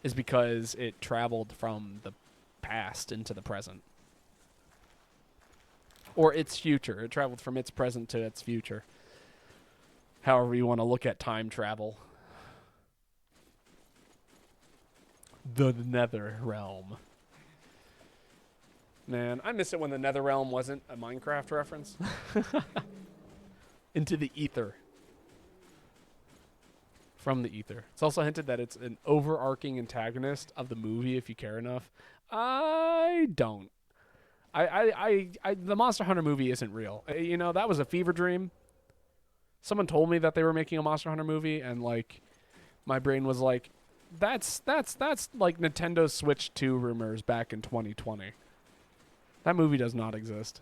is because it traveled from the past into the present. Or its future. It traveled from its present to its future. However you want to look at time travel. The Nether Realm. Man, I miss it when the Nether Realm wasn't a Minecraft reference. Into the ether. From the ether. It's also hinted that it's an overarching antagonist of the movie if you care enough. I don't. The Monster Hunter movie isn't real. That was a fever dream. Someone told me that they were making a Monster Hunter movie, and like, my brain was like, that's like Nintendo Switch 2 rumors back in 2020. That movie does not exist.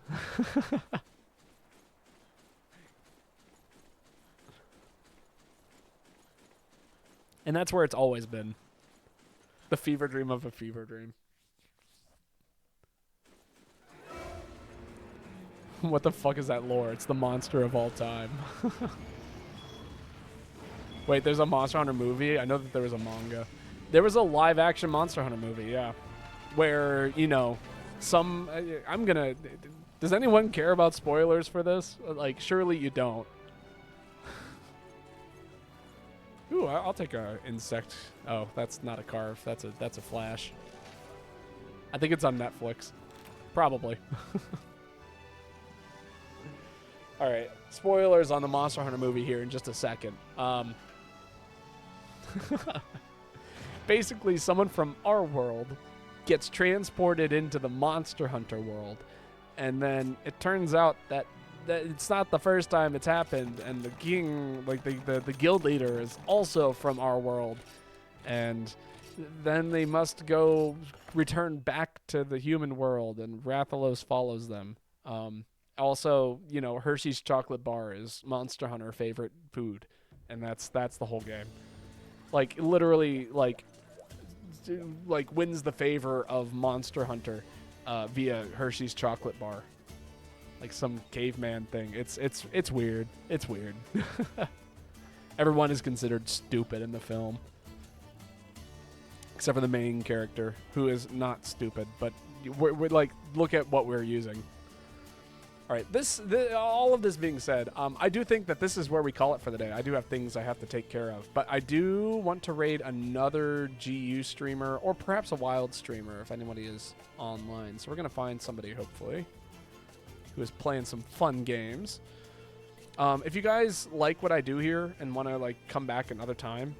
And that's where it's always been. The fever dream of a fever dream. What the fuck is that lore? It's the monster of all time. Wait, there's a Monster Hunter movie? I know that there was a manga. There was a live action Monster Hunter movie, yeah. Where, you know, I'm gonna... Does anyone care about spoilers for this? Like, surely you don't. Ooh, I'll take a insect. Oh, that's not a carve. That's a flash. I think it's on Netflix. Probably. All right, spoilers on the Monster Hunter movie here in just a second. Basically, someone from our world gets transported into the Monster Hunter world, and then it turns out that it's not the first time it's happened, and the king, like the guild leader, is also from our world, and then they must go return back to the human world, and Rathalos follows them. Also, you know, Hershey's chocolate bar is Monster Hunter favorite food, and that's the whole game. Like, literally, like wins the favor of Monster Hunter via Hershey's chocolate bar. Like some caveman thing. It's weird. It's weird. Everyone is considered stupid in the film, except for the main character, who is not stupid. But we're like, look at what we're using. All right, all of this being said, I do think that this is where we call it for the day. I do have things I have to take care of, but I do want to raid another GU streamer, or perhaps a wild streamer if anybody is online. So we're gonna find somebody, hopefully, who is playing some fun games. If you guys like what I do here and want to like come back another time,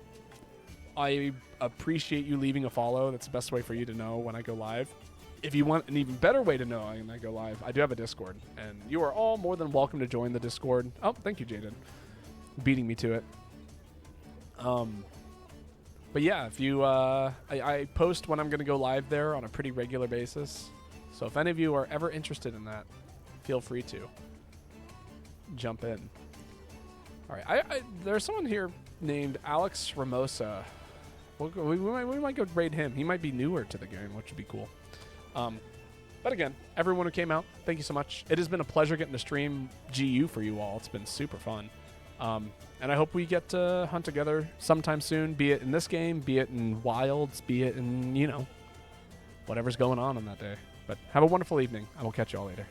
I appreciate you leaving a follow. That's the best way for you to know when I go live. If you want an even better way to know when I go live, I do have a Discord, and you are all more than welcome to join the Discord. Oh, thank you, Jaden, beating me to it. But yeah, if you, I post when I'm going to go live there on a pretty regular basis. So if any of you are ever interested in that, feel free to jump in. All right, there's someone here named Alex Ramosa. We might go raid him. He might be newer to the game, which would be cool. But again, everyone who came out, thank you so much. It has been a pleasure getting to stream GU for you all. It's been super fun. And I hope we get to hunt together sometime soon, be it in this game, be it in Wilds, be it in, you know, whatever's going on that day. But have a wonderful evening. I will catch you all later.